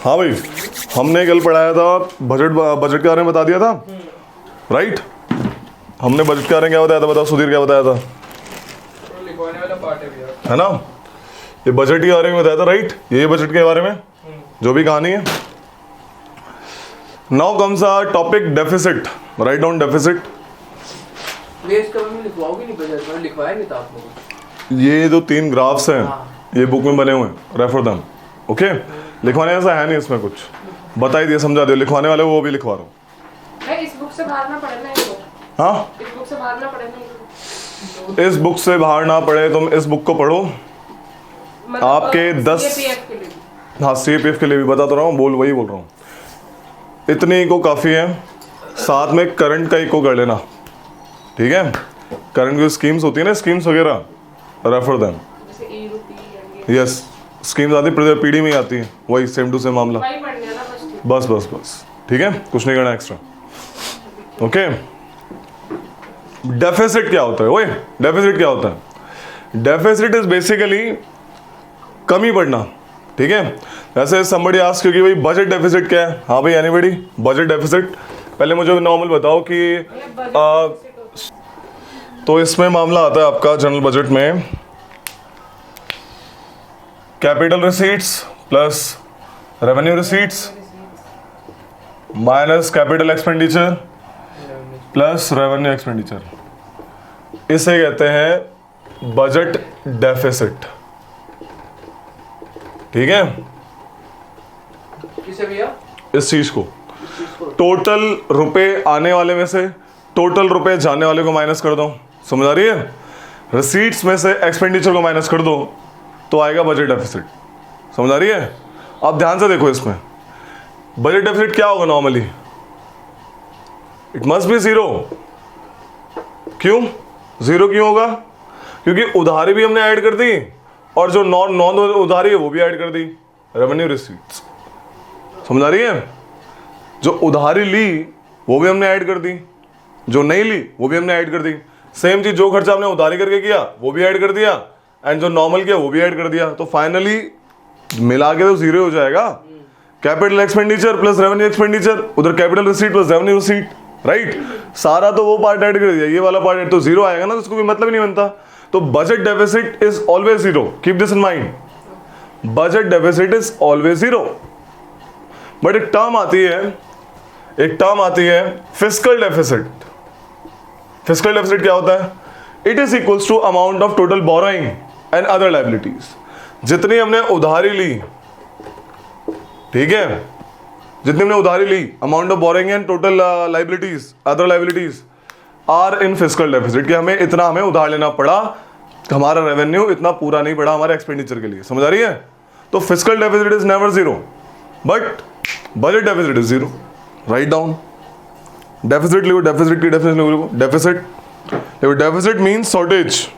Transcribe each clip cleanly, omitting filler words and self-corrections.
हाँ भाई, हमने कल पढ़ाया था बजट के बारे में बता दिया था, राइट। हमने बजट के बारे में क्या बताया था, बताओ सुधीर, क्या बताया था? लिखवाने वाला पार्ट है भैया, है ना, ये बजट के बारे में बताया था, राइट। ये बजट के बारे में जो भी कहानी है। Now comes our topic deficit. Write down deficit. वेस्ट कभी में लिखवाओगे नहीं बजट में, लिखवाया नहीं था आपने कुछ? ये जो 3 ग्राफ्स हैं ये बुक में बने हुए हैं, रेफर देम। ओके, लिखवाने जैसा है नहीं इसमें कुछ, बता ही दिया, समझा दिया। लिखवाने वाले वो भी लिखवा रहा हूँ। इस बुक से बाहर ना पढ़ना है इसको। हाँ, इस बुक से बाहर ना पढ़ना है। इस बुक से बाहर ना पढ़े, तुम इस बुक को पढ़ो। मतलब आपके 10 CAPF के लिए भी। हाँ, CAPF के लिए भी बता तो रहा हूँ, वही बोल रहा हूँ। इतनी को काफ़ी है, साथ में करंट का इको कर लेना, ठीक है। करंट की स्कीम्स होती है ना, स्कीम्स वगैरह, रेफर देम। जैसे ई-रुपी, यस, स्कीम्स आती पीडी में ही आती है, वही सेम टू सेम मामला। वही पढ़ने वाला बस। बस ठीक है, कुछ नहीं करना एक्स्ट्रा। ओके, डेफिसिट क्या होता है? ओए, डेफिसिट क्या होता है? डेफिसिट इज बेसिकली कमी बढ़ना, ठीक है। जैसे somebody ask क्योंकि भाई बजट डेफिसिट क्या है? हाँ भाई, एनीबॉडी, बजट डेफिसिट। पहले मुझे नॉर्मल बताओ कि तो इसमें मामला आता है आपका जनरल बजट में capital receipts plus revenue receipts minus capital expenditure plus revenue expenditure, इसे कहते हैं बजट डेफिसिट, ठीक है। किसे भैया? इस चीज को टोटल रुपए आने वाले में से टोटल रुपए जाने वाले को माइनस कर दो, समझ आ रही है? रिसीट्स में से एक्सपेंडिचर को माइनस कर दो तो आएगा बजट डेफिसिट, समझ आ रही है? अब ध्यान से देखो, इसमें बजट डेफिसिट क्या होगा normally? It must be zero. क्यों जीरो क्यों होगा? क्योंकि उधारी भी हमने ऐड कर दी और जो नॉन उधारी है वो भी ऐड कर दी, रेवेन्यू रिसीट्स, समझ आ रही है? जो उधारी ली वो भी हमने ऐड कर दी, जो नहीं ली वो भी हमने ऐड कर दी। सेम चीज, जो खर्चा हमने उधारी करके किया वो भी ऐड कर दिया, एंड जो नॉर्मल किया वो भी ऐड कर दिया, तो फाइनली मिला के तो जीरो हो जाएगा। Capital expenditure plus revenue expenditure, उधर capital receipt plus revenue receipt, right. सारा तो वो पार्ट ऐड कर दिया, ये वाला पार्ट तो जीरो आएगा ना, तो उसको भी मतलब ही नहीं बनता। तो budget deficit is always zero, keep this in mind, budget deficit is always zero. But एक टर्म आती है फिस्कल डेफिसिट। फिस्कल डेफिसिट क्या होता है? It is equals to amount of total borrowing and other liabilities. जितनी हमने उधारी ली, ठीक है, जितनी हमने उधारी ली, amount of borrowing and total liabilities, other liabilities are in fiscal deficit, कि हमें उधार लेना पड़ा, हमारा रेवेन्यू इतना पूरा नहीं पड़ा हमारे एक्सपेंडिचर के लिए, समझ आ रही है? तो fiscal deficit is never zero, but budget deficit is zero. Right down deficit, लिखो डेफिसिट की डेफिनेशन लिखो, डेफिसिट लिखो, deficit means shortage.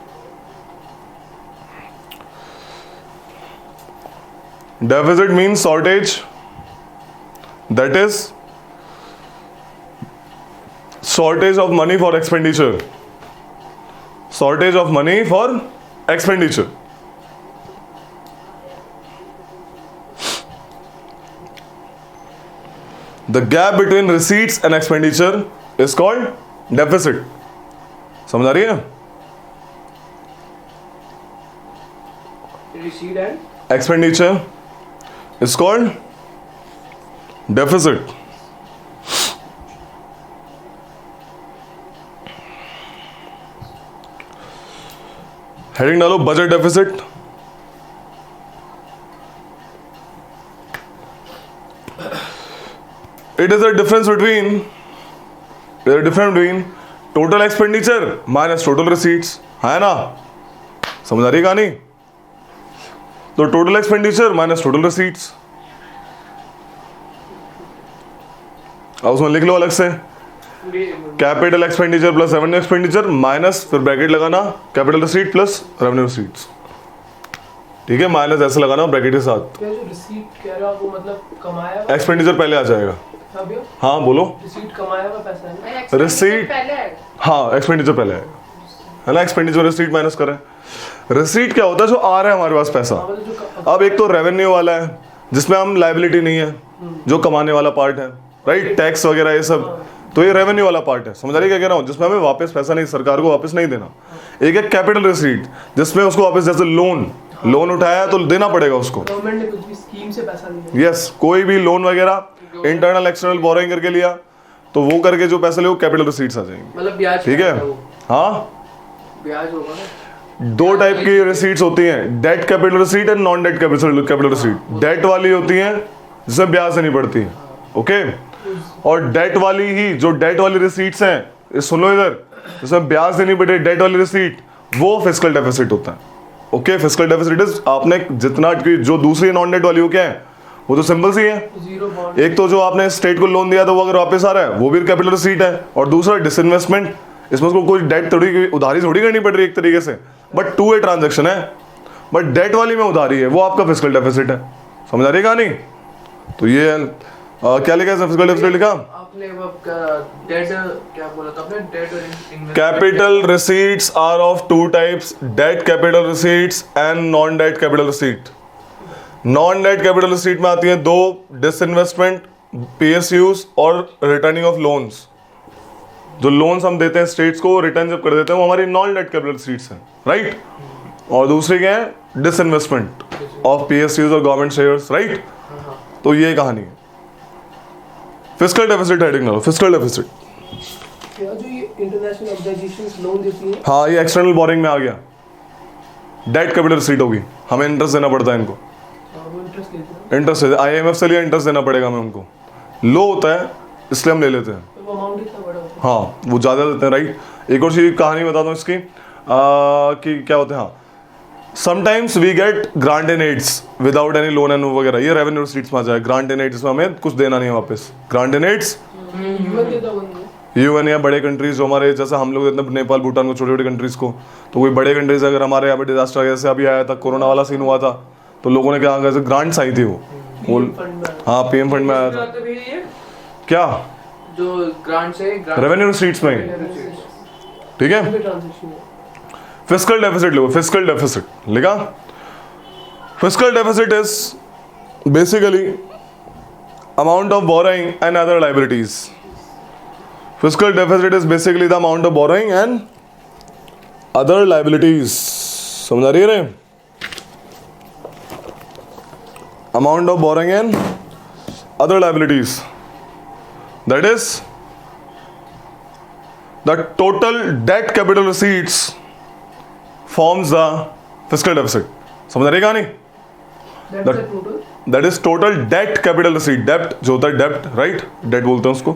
Deficit means shortage, that is shortage of money for expenditure, shortage of money for expenditure. The gap between receipts and expenditure is called deficit. समझ आ रही है? Receipt and Expenditure is called deficit. Heading डालो budget deficit. It is a difference between total expenditure minus total receipts, है ना? समझ आ रही कहानी? तो total expenditure minus total receipts, अब उसमें लिख लो अलग से, capital expenditure plus revenue expenditure minus, फिर ब्रैकेट लगाना, capital receipt plus revenue receipts, ठीक है। माइनस ऐसे लगाना ब्रैकेट के साथ। क्या जो रिसीट कह रहा वो मतलब कमाया हुआ? एक्सपेंडिचर पहले आ जाएगा। हाँ बोलो। रिसीट कमाया हुआ पैसा है, रिसीट हाँ, एक्सपेंडिचर पहले आएगा, है ना? एक्सपेंडिचर रिसीट माइनस करें। रिसीट क्या होता है? जो आ रहा है हमारे पास पैसा। अब एक तो रेवेन्यू वाला है, जिसमें हम लाइबिलिटी नहीं है, जो कमाने वाला पार्ट है, राइट, टैक्स वगैरह ये सब, तो ये रेवेन्यू वाला पार्ट है। समझ आ रही है क्या कह रहा हूँ, जिसमें हमें वापस पैसा नहीं, सरकार को वापस नहीं देना। एक है कैपिटल रिसीट, जिसमें उसको वापस, जैसे लोन उठाया तो देना पड़ेगा उसको। गवर्नमेंट ने कुछ भी स्कीम से पैसा नहीं दिया। यस, कोई भी लोन वगैरह इंटरनल एक्सटर्नल बोरोइंग करके लिया तो वो करके जो पैसे ले वो कैपिटल रिसीट्स आ जाएंगे। मतलब ब्याज ठीक है, का वो हाँ। ब्याज होगा ना। दो टाइप की रिसीट्स होती हैं, debt capital receipt and non debt capital receipt. Debt वाली होती है जिसमें ब्याज से नहीं पड़ती है, ओके, और डेट वाली ही, जो डेट वाली रिसीट्स हैं, ये सुन लो इधर, जिसमें ब्याज देनी पड़े, डेट वाली रिसीट, वो फिस्कल डेफिसिट होता है। ओके, फिस्कल डेफिसिट इज आपने जितना, जो दूसरी नॉन डेट वाली हो क्या है, वो तो सिंपल सी है। Zero bond. एक तो जो आपने स्टेट को लोन दिया था वो अगर वापस आ रहा है वो भी कैपिटल रिसीट है, और दूसरा डिसइन्वेस्टमेंट, इसमें उसको कोई डेट थोड़ी, उधारी थोड़ी करनी पड़ रही है एक तरीके से, बट टू ए ट्रांजेक्शन है, बट डेट वाली में उधारी है, वो आपका फिस्कल डेफिसिट है। समझ आ रही है कहानी? तो ये क्या लिखा है फिस्कल डेफिसिट लिखा आपने वो डेट क्या बोला था आपने, डेट और investment. Capital receipts are of two types, debt capital receipts and non debt capital receipt. Non debt capital receipt में आती हैं दो, डिसइन्वेस्टमेंट, पीएसयूज, और रिटर्निंग ऑफ लोन्स। जो लोन्स हम देते हैं स्टेट्स को, रिटर्न जब कर देते हैं वो हमारी नॉन डेट कैपिटल रिसीट्स हैं, राइट। और दूसरी क्या है, डिसइन्वेस्टमेंट ऑफ पीएसयूज और गवर्नमेंट शेयर्स, राइट। तो ये कहानी है। फिस्कल डेफिसिट हेडिंग ना लो, फिस्कल डेफिसिट। क्या जो ये इंटरनेशनल ऑर्गेनाइजेशंस लोन देती हैं, हाँ, ये एक्सटर्नल बोरिंग में आ गया, डेट कैपिटल रिसीट होगी, हमें इंटरेस्ट देना पड़ता है इनको, वो इंटरेस्ट लेते हैं, इंटरेस्ट IMF से लिया, इंटरेस्ट देना पड़ेगा हमें उनको, लो होता है इसलिए हम ले लेते हैं। तो वो अमाउंट कितना बड़ा होता है? हाँ, वो ज़्यादा देते हैं, राइट। एक और चीज़ कहानी बताता हूँ इसकी, कि क्या होता है, हाँ, sometimes we get grant and aids without any loan and वगैरह, ये रेवेन्यू रिसीट्स में आ जाए। ग्रांट एंड एड्स में हमें कुछ देना नहीं है वापस, ग्रांट एंड एड्स यूएन देता होगा, UN या बड़े कंट्रीज जो हमारे, जैसे हम लोग देते हैं नेपाल भूटान को, छोटे छोटे कंट्रीज को, तो कोई बड़े कंट्रीज अगर हमारे यहाँ पे डिजास्टर जैसे अभी आया था, कोरोना वाला सीन हुआ था, तो लोगों ने क्या कहा, ग्रांट्स आई थी वो फंड में। हाँ, PM फंड में आया था। तो ये क्या जो ग्रांट्स है, ग्रांट रेवेन्यू रिसीट्स में ही, ठीक है। ट्रांजैक्शन है। फिस्कल डेफिसिट लिखो, फिस्कल डेफिसिट लिखा। Fiscal deficit is basically amount of borrowing and other liabilities. Fiscal deficit is basically the amount of borrowing and other liabilities. समझ आ रही है? Amount of borrowing and other liabilities, that is the total debt capital receipts forms the fiscal deficit. समझ आ रही कहानी? That's the total. That is total debt capital receipt. Debt जो होता है debt, right? Debt बोलते हैं उसको।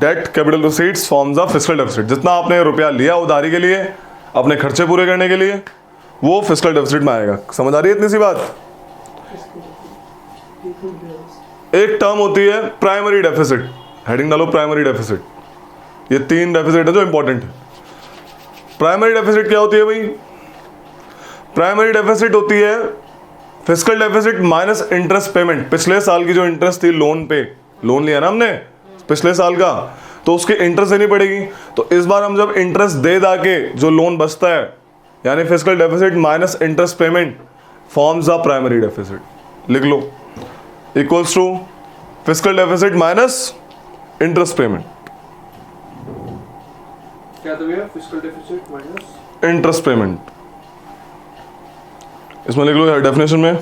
Debt capital receipts forms the fiscal deficit. जितना आपने रुपया लिया उधारी के लिए, अपने खर्चे पूरे करने के लिए, वो fiscal deficit में आएगा। समझ आ रही है इतनी सी बात? एक टर्म होती है प्राइमरी डेफिसिट, हेडिंग डालो प्राइमरी डेफिसिट। ये तीन डेफिसिट है जो इंपॉर्टेंट है। प्राइमरी डेफिसिट क्या होती है भाई? प्राइमरी डेफिसिट होती है fiscal deficit minus interest payment. पिछले साल की जो इंटरेस्ट थी लोन पे, लोन लिया ना हमने पिछले साल का, तो उसकी इंटरेस्ट देनी पड़ेगी। तो इस बार हम जब इंटरेस्ट दे दा के जो लोन बचता है, यानी fiscal deficit minus interest payment forms the primary deficit. लिख लो, equals to fiscal deficit minus interest payment. क्या तो भैया fiscal deficit minus interest payment, इसमें लिख लो डेफिनेशन में,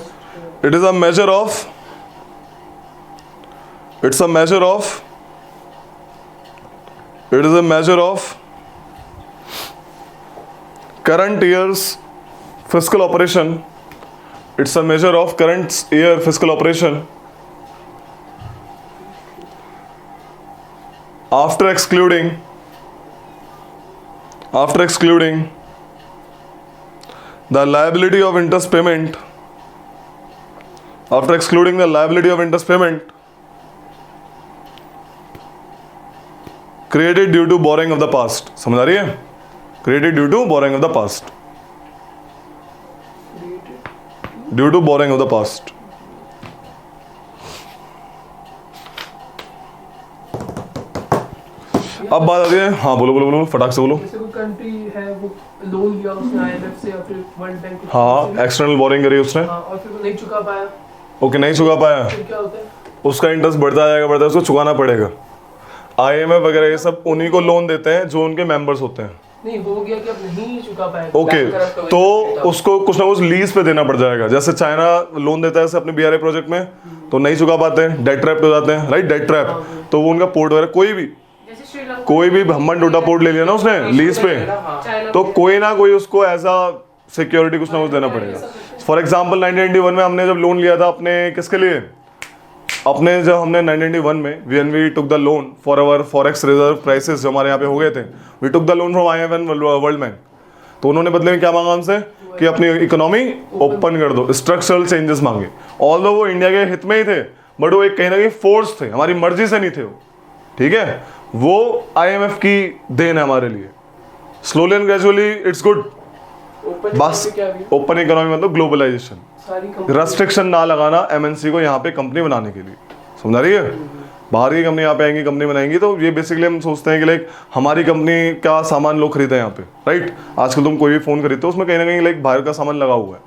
it is a measure of, it's a measure of, it is a measure of current year's fiscal operation, it's a measure of current year fiscal operation after excluding the liability of interest payment, after excluding the liability of interest payment created due to borrowing of the past. समझ आ रही है? Created due to borrowing of the past, due to borrowing of the past. अब बात आती है, हाँ बोलो बोलो बोलो, फटाक से बोलो। जैसे कोई कंट्री है वो लोन लिया उसने IMF से या फिर वर्ल्ड बैंक, हाँ, एक्सटर्नल बोरिंग करी उसने, हाँ, और फिर वो नहीं चुका पाया, ओके नहीं चुका पाया, फिर क्या होता है? उसका इंटरेस्ट बढ़ता जाएगा, उसको चुकाना पड़ेगा। IMF वगैरह ये सब उन्हीं को लोन देते हैं जो उनके मेंबर्स होते हैं। नहीं हो गया कि अब नहीं चुका पाए ओके तो उसको कुछ ना कुछ लीज पे देना पड़ जाएगा। जैसे चाइना लोन देता है अपने BRI प्रोजेक्ट में, तो नहीं चुका पाते हैं, डेट ट्रैप हो जाते हैं, राइट, डेट ट्रैप। तो वो उनका पोर्ट वगैरह जैसे श्रीलंका कोई भी हम्बन टोटा पोर्ट ले लिया ना उसने लीज पे, चाइना तो कोई ना कोई उसको एज अ सिक्योरिटी कुछ ना कुछ देना पड़ेगा। फॉर एग्जाम्पल 1991 में हमने जब लोन लिया था अपने किसके लिए, अपने जब हमने 1991 में when we took the loan for our forex reserve crisis जो हमारे यहाँ पे हो गए थे, we took the loan from IMF and World Bank, तो उन्होंने बदले में क्या मांगा हमसे कि अपनी इकोनॉमी ओपन कर दो, स्ट्रक्चरल चेंजेस मांगे। ऑल्दो वो इंडिया के हित में ही थे, बट वो एक कहीं ना कहीं फोर्स थे, हमारी मर्जी से नहीं थे वो, ठीक है। वो IMF की देन है हमारे लिए। Slowly and gradually it's good. बस ओपन इकोनॉमी मतलब ग्लोबलाइजेशन, रेस्ट्रिक्शन ना लगाना MNC को यहाँ पे कंपनी बनाने के लिए, समझा रही है। बाहर की कंपनी यहाँ पे आएंगी, कंपनी बनाएंगी, तो ये बेसिकली हम सोचते हैं कि लाइक हमारी कंपनी का सामान लोग खरीदे यहाँ पे, राइट। आजकल तुम कोई भी फोन खरीदते हो उसमें कहीं ना कहीं लाइक बाहर का सामान लगा हुआ है,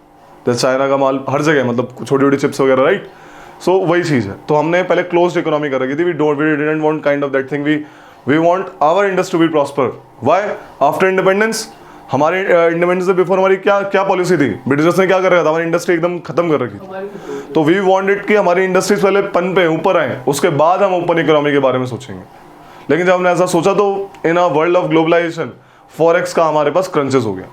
जैसे चाइना का माल हर जगह, मतलब छोटी छोटी चिप्स वगैरह, राइट। सो वही चीज़ है। तो हमने पहले क्लोज्ड इकोनॉमी कर रखी थी। We didn't want kind of that thing, we want our industry to be prosper. Why? After independence, हमारे इंडिपेंडेंस से बिफोर हमारी क्या पॉलिसी थी, ब्रिटिशर्स ने क्या कर रखा था, हमारी इंडस्ट्री एकदम खत्म कर रखी थी। तो वी वांटेड कि हमारी इंडस्ट्रीज पहले पन पे ऊपर आए, उसके बाद हम ओपन इकोनॉमी के बारे में सोचेंगे। लेकिन जब हमने ऐसा सोचा तो in a world of globalisation forex का हमारे पास क्रंचेस हो गया।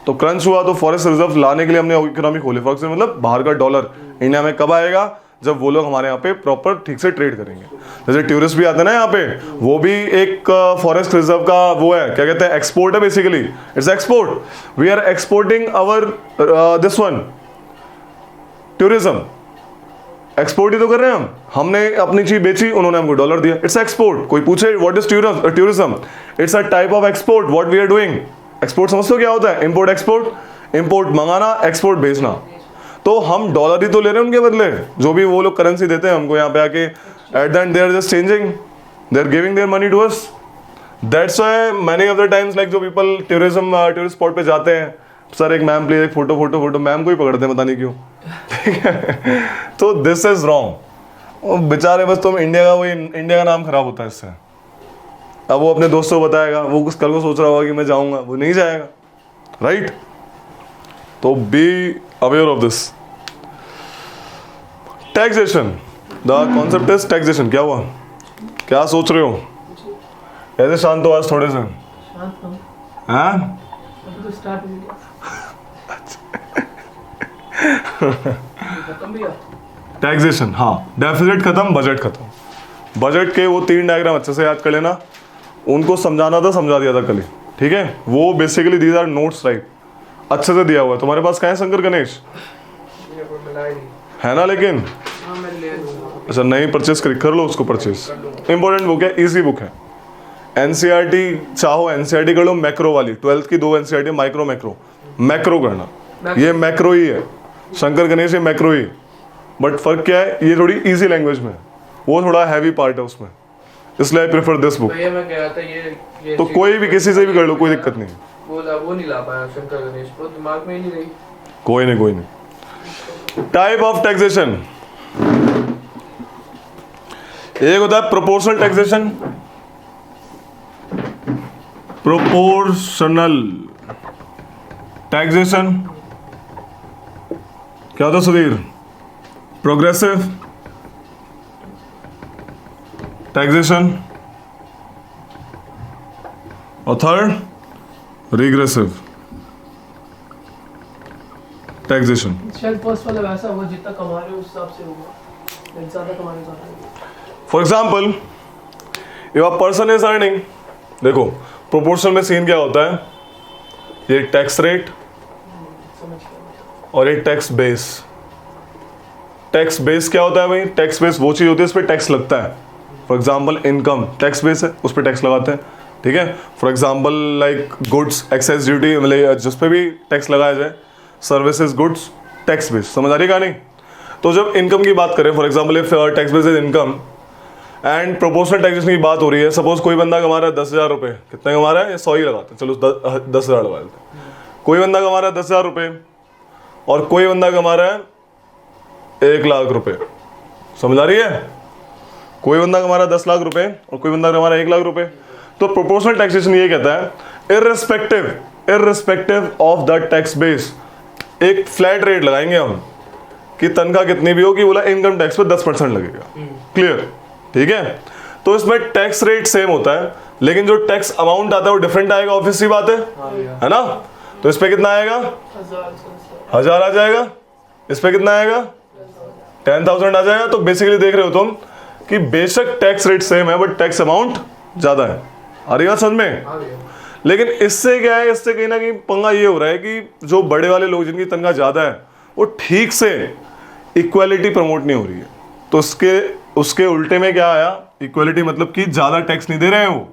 तो क्रंच हुआ तो फॉरेक्स रिजर्व लाने के लिए हमने इकोनॉमी खोली। फॉरेक्स मतलब बाहर का डॉलर इंडिया में कब आएगा, जब वो लोग हमारे यहाँ पे प्रॉपर ठीक से ट्रेड करेंगे। जैसे टूरिस्ट भी आते हैं ना यहाँ पे, वो भी एक फॉरेस्ट रिजर्व का वो है, क्या कहते हैं, एक्सपोर्ट है basically, it's export. We are exporting our this one tourism, export ही तो कर रहे हैं हम। हमने अपनी चीज बेची, उन्होंने हमको डॉलर दिया, इट्स एक्सपोर्ट। कोई पूछे what is tourism, it's a type of export what we are doing. Export समझते हो क्या होता है? इम्पोर्ट एक्सपोर्ट, इम्पोर्ट मंगाना, एक्सपोर्ट भेजना। तो हम डॉलर ही तो ले रहे हैं उनके बदले, जो भी वो लोग करेंसी देते हैं हमको यहाँ पे आके, at the end they are just changing, they are giving their money to us. That's why many of the times like जो पीपल टूरिस्ट स्पॉट पे जाते हैं, सर एक मैम प्लीज एक फोटो, मैम को ही पकड़ते हैं, पता नहीं क्यों, ठीक है। तो दिस इज रॉन्ग। बेचारे बस तुम इंडिया का नाम खराब होता है इससे। अब वो अपने दोस्तों को बताएगा, वो कुछ कल को सोच रहा होगा कि मैं जाऊंगा, वो नहीं जाएगा, राइट। तो be aware of this. Taxation, the concept is taxation. क्या हुआ, क्या सोच रहे हो? ऐसे शांत हो आज थोड़े से, हाँ? अभी तो स्टार्ट हो गया। खत्म भी है टैक्सेशन, हाँ। डेफिसिट खत्म, बजट खत्म। बजट के वो 3 डायग्राम अच्छे से याद कर लेना, उनको समझाना था, समझा दिया था कल ही, ठीक है। वो basically these are notes, right, अच्छे से दिया हुआ है। तुम्हारे पास कहाँ है शंकर गणेश? है ना, लेकिन अच्छा नहीं परचेज कर लो उसको, परचेज। इंपॉर्टेंट बुक है, इजी बुक है। NCERT चाहो NCERT कर लो, मैक्रो वाली 12th की 2 NCERT, माइक्रो मैक्रो करना, ये मैक्रो ही है। शंकर गणेश ये मैक्रो ही, बट फर्क क्या है, ये थोड़ी इजी लैंग्वेज में है, वो थोड़ा हैवी पार्ट है उसमें, इसलिए आई प्रेफर दिस बुक। भैया मैं कह रहा था ये तो कोई भी किसी से भी कर लो, कोई दिक्कत नहीं। वो नहीं ला पाया शंकर गणेश, वो दिमाग में ही नहीं रही। कोई नहीं। टाइप ऑफ टैक्सेशन, एक होता है प्रोपोर्शनल टैक्सेशन, प्रोपोर्शनल टैक्सेशन क्या होता है सुधीर? प्रोग्रेसिव टैक्सेशन, और थर्ड रिग्रेसिव टैक्सेशन। शायद फर्स्ट वाला वैसा होगा, जितना कमा रहे हो उस हिसाब से होगा, ज्यादा कमाने ज्यादा। For example if a person is earning, देखो प्रोपोर्शनल में सीन क्या होता है, ये टैक्स रेट और एक टैक्स बेस। टैक्स बेस क्या होता है भाई? टैक्स बेस वो चीज होती है इस पर टैक्स लगता है। For example income tax base है, उस पर टैक्स लगाते हैं, ठीक है। For example like goods excise duty, मतलब जिस पे भी टैक्स लगाया जाए, सर्विसेज गुड्स टैक्स बेस, समझ आ रही कहानी? तो जब इनकम की बात करें, for example if tax base is income and proportional taxation की बात हो रही है, सपोज कोई बंदा कमा रहा है 10,000 रुपये, कितने कमा रहा है, ये 100 ही लगाते हैं, चलो 10,000 लगा देते हैं। कोई बंदा कमा रहा है 10,000 रुपये और कोई बंदा कमा रहा है 1 लाख रुपए। समझ आ रही है? कोई बंदा कमा रहा है 10 लाख रुपए और कोई बंदा कमा रहा है 1 लाख रुपए। तो प्रोपोर्शनल टैक्सेशन ये कहता है irrespective of the tax base, एक फ्लैट रेट लगाएंगे हम कि तनख्वाह कितनी भी होगी, बोला इनकम टैक्स पे 10% लगेगा। क्लियर? ठीक है। तो इसमें टैक्स रेट सेम होता है, लेकिन जो टैक्स अमाउंट आता है वो डिफरेंट आएगा, ऑब्वियस सी बात है ना? तो इस पे कितना आएगा? 1000 आ जाएगा। इस पे कितना आएगा? 10,000 आ जाएगा। तो बेसिकली देख रहे हो तुम कि बेशक टैक्स रेट सेम है बट टैक्स अमाउंट ज्यादा है। आ रही बात समझ में? लेकिन इससे क्या है, इससे कहीं ना कहीं पंगा ये हो रहा है कि जो बड़े वाले लोग जिनकी तनख्वाह ज्यादा है वो ठीक से इक्वालिटी प्रमोट नहीं हो रही है। तो उसके उल्टे में क्या आया? इक्वालिटी मतलब कि ज्यादा टैक्स नहीं दे रहे हैं वो,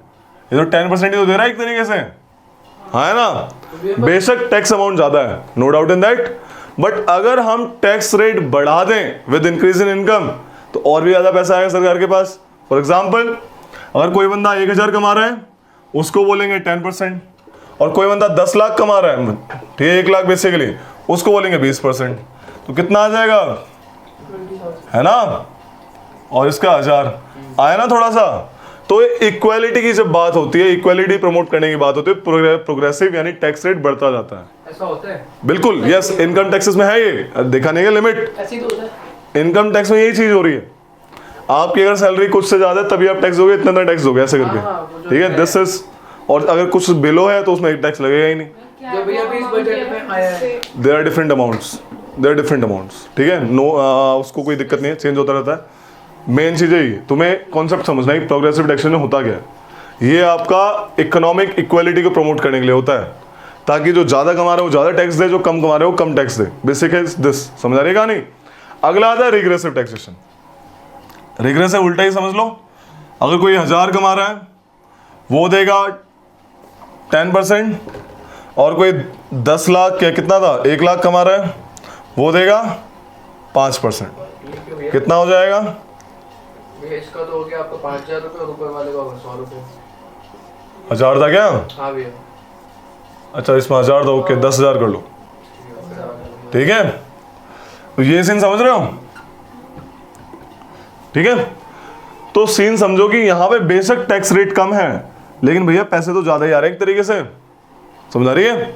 ये तो 10% ही तो दे रहा है एक तरीके से, हाँ है ना? बेशक टैक्स अमाउंट ज्यादा है, no doubt in that, but अगर हम टैक्स रेट बढ़ा दें विद इंक्रीज इन इनकम तो और भी ज्यादा पैसा आएगा सरकार के पास। फॉर एग्जाम्पल, अगर कोई बंदा 1000 कमा रहा है उसको बोलेंगे 10%, और कोई बंदा 10 लाख कमा रहा है, ठीक है, 1 लाख बेसिकली, उसको बोलेंगे 20%। तो कितना आ जाएगा? है ना? और इसका 1000 आया ना थोड़ा सा। तो इक्वालिटी की जब बात होती है, इक्वालिटी प्रमोट करने की बात होती है, प्रोग्रेसिव यानी टैक्स रेट बढ़ता जाता है। ऐसा होता है? बिल्कुल, यस। इनकम टैक्सेस में है ये, देखा नहीं है लिमिट। ऐसे ही तो होता है। इनकम टैक्स में यही चीज हो रही है। आपकी अगर सैलरी कुछ से ज्यादा है तभी आप टैक्स दोगे, इतना टैक्स दोगे ऐसे वो करके, जो ठीक है, दिस इज। और अगर कुछ बिलो है तो उसमें एक टैक्स लगेगा ही नहीं। जो भैया अभी इस बजट में आया है, देयर आर डिफरेंट अमाउंट्स, ठीक है। नो उसको कोई दिक्कत नहीं है, चेंज होता रहता है। मेन चीज है ये, तुम्हें कॉन्सेप्ट समझना है प्रोग्रेसिव टैक्सेशन में होता क्या है। ये आपका इकोनॉमिक इक्वालिटी को प्रमोट करने के लिए होता है, ताकि जो ज्यादा कमा रहे हो ज्यादा टैक्स दे, जो कम कमा रहे हो कम टैक्स दे। बेसिक है दिस, समझ आ रही है कहानी? अगला आता है रिग्रेसिव टैक्सेशन। रिग्रेसिव उल्टा ही समझ लो, अगर कोई 1000 कमा रहा है वो देगा 10%, और कोई 10 लाख क्या कितना था 1 लाख कमा रहा है वो देगा 5%। कितना हो जाएगा? भैया इसका तो हो गया आपका 5000 रुपये, और ऊपर वाले का होगा 100 रुपये। 1000 था क्या? हाँ भैया। अच्छा, इसमें 1000 था, ओके 10,000 कर लो, ठीक है। तो ये सीन समझ रहे हो? ठीक है। तो सीन समझो कि यहां पे बेशक टैक्स रेट कम है, लेकिन भैया पैसे तो ज्यादा ही आ रहे हैं एक तरीके से, समझ आ रही है?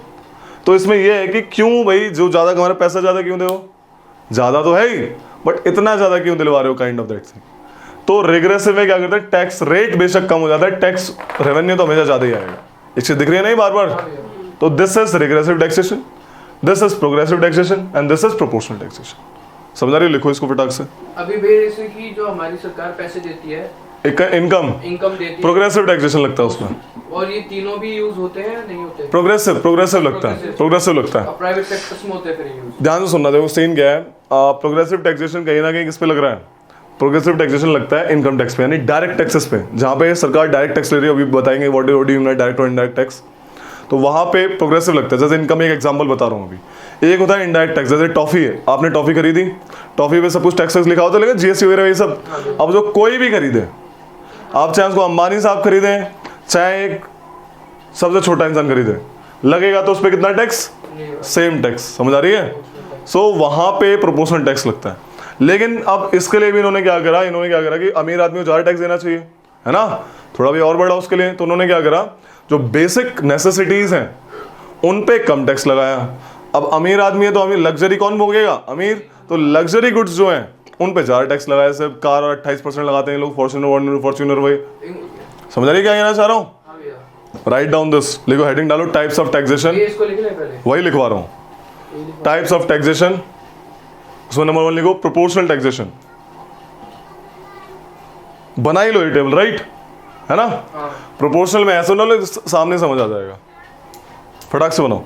तो इसमें यह है कि क्यों भाई जो ज्यादा कमा रहे पैसा ज्यादा क्यों दो? ज्यादा तो है ही, बट इतना ज्यादा क्यों दिलवा रहे हो, काइंड ऑफ दैट थिंग। तो रिग्रेसिव में क्या करते हैं, टैक्स रेट बेशक कम हो जाता है, टैक्स रेवेन्यू तो हमेशा ज्यादा ही आएगा। इससे दिख रही है नहीं बार बार? तो this is regressive taxation, this is progressive taxation and this is proportional taxation. समझ आ रही है? लिखो इसको फटाक से। अभी भैया जैसे कि जो हमारी सरकार पैसे देती है, इनकम देती है, प्रोग्रेसिव टैक्सेशन लगता है उसमें। और ये तीनों भी यूज होते हैं नहीं होते? प्रोग्रेसिव लगता है, प्रोग्रेसिव लगता है। और प्राइवेट सेक्टर्स में होते हैं फिर यूज? ध्यान से सुनना, देखो सीन क्या है, प्रोग्रेसिव टैक्सेशन कहीं ना कहीं किस पे लग रहा है? प्रोग्रेसिव टैक्सेशन लगता है इनकम टैक्स पे, यानी डायरेक्ट टैक्सेस पे, जहां पे सरकार डायरेक्ट टैक्स ले रही है। अभी बताएंगे व्हाट यू मीन डायरेक्ट और इनडायरेक्ट टैक्स। तो वहां पे प्रोग्रेसिव लगता है। जैसे इनकम, एक एग्जांपल बता रहा हूं अभी। एक होता है इनडायरेक्ट टैक्स, जैसे टॉफी है, आपने टॉफी खरीदी, टॉफी पे सब कुछ टैक्स लिखा होता है, लेकिन जीएसटी वगैरह ये सब। अब जो कोई भी खरीदे, आप चाहे उसको अंबानी साहब खरीदे, चाहे एक सबसे छोटा इंसान खरीदे, लगेगा तो उस पर कितना टैक्स? Same tax. समझ आ रही है? सो वहां पे प्रोपोर्शनल टैक्स लगता है। लेकिन अब इसके लिए भी इन्होंने क्या करा कि अमीर आदमी को ज्यादा टैक्स देना चाहिए, है ना, थोड़ा भी और बढ़ा उसके लिए। तो उन्होंने क्या करा, जो बेसिक नेसेसिटीज हैं उन पे कम टैक्स लगाया। अब अमीर आदमी है तो अमीर, लग्जरी कौन भोगेगा? अमीर। तो लग्जरी गुड्स जो हैं उन पे ज्यादा टैक्स लगाया। जैसे कार 28% लगाते हैं लोग, फॉर्च्यूनर भाई। समझ आ रही क्या कहना चाह रहा हूँ? राइट डाउन दिस, लिखो, हेडिंग डालो, टाइप्स ऑफ टैक्सेशन। इसको लिख ले पहले, वही लिखवा रहा हूँ, टाइप्स ऑफ टैक्सेशन। उसमें नंबर 1 लिखो प्रोपोर्शनल टैक्सेशन। बना ही लो ये टेबल, राइट है ना? प्रोपोर्शनल में ऐसा ना लो, सामने समझ आ जाएगा, फटाक से बनाओ।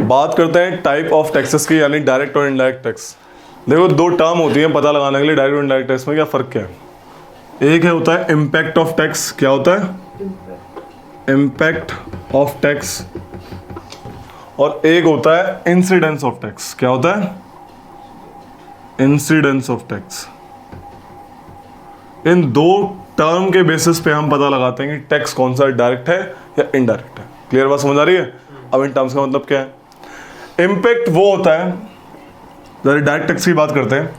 बात करते हैं टाइप ऑफ टैक्सेस की, यानी डायरेक्ट और इनडायरेक्ट टैक्स। देखो 2 टर्म होती है पता लगाने के लिए, डायरेक्ट और इनडायरेक्ट टैक्स में क्या फर्क क्या है? एक है होता है इम्पैक्ट ऑफ टैक्स। क्या होता है? Impact of tax. और एक होता है इंसिडेंस ऑफ टैक्स। क्या होता है? Incidence of tax. In 2 term के बेसिस पे हम पता लगाते हैं कि टैक्स कौन सा डायरेक्ट है या इनडायरेक्ट है। क्लियर बात समझ आ रही है? अब इन टर्म्स का मतलब क्या है? इम्पैक्ट वो होता है जैसे डायरेक्ट टैक्स की बात करते हैं,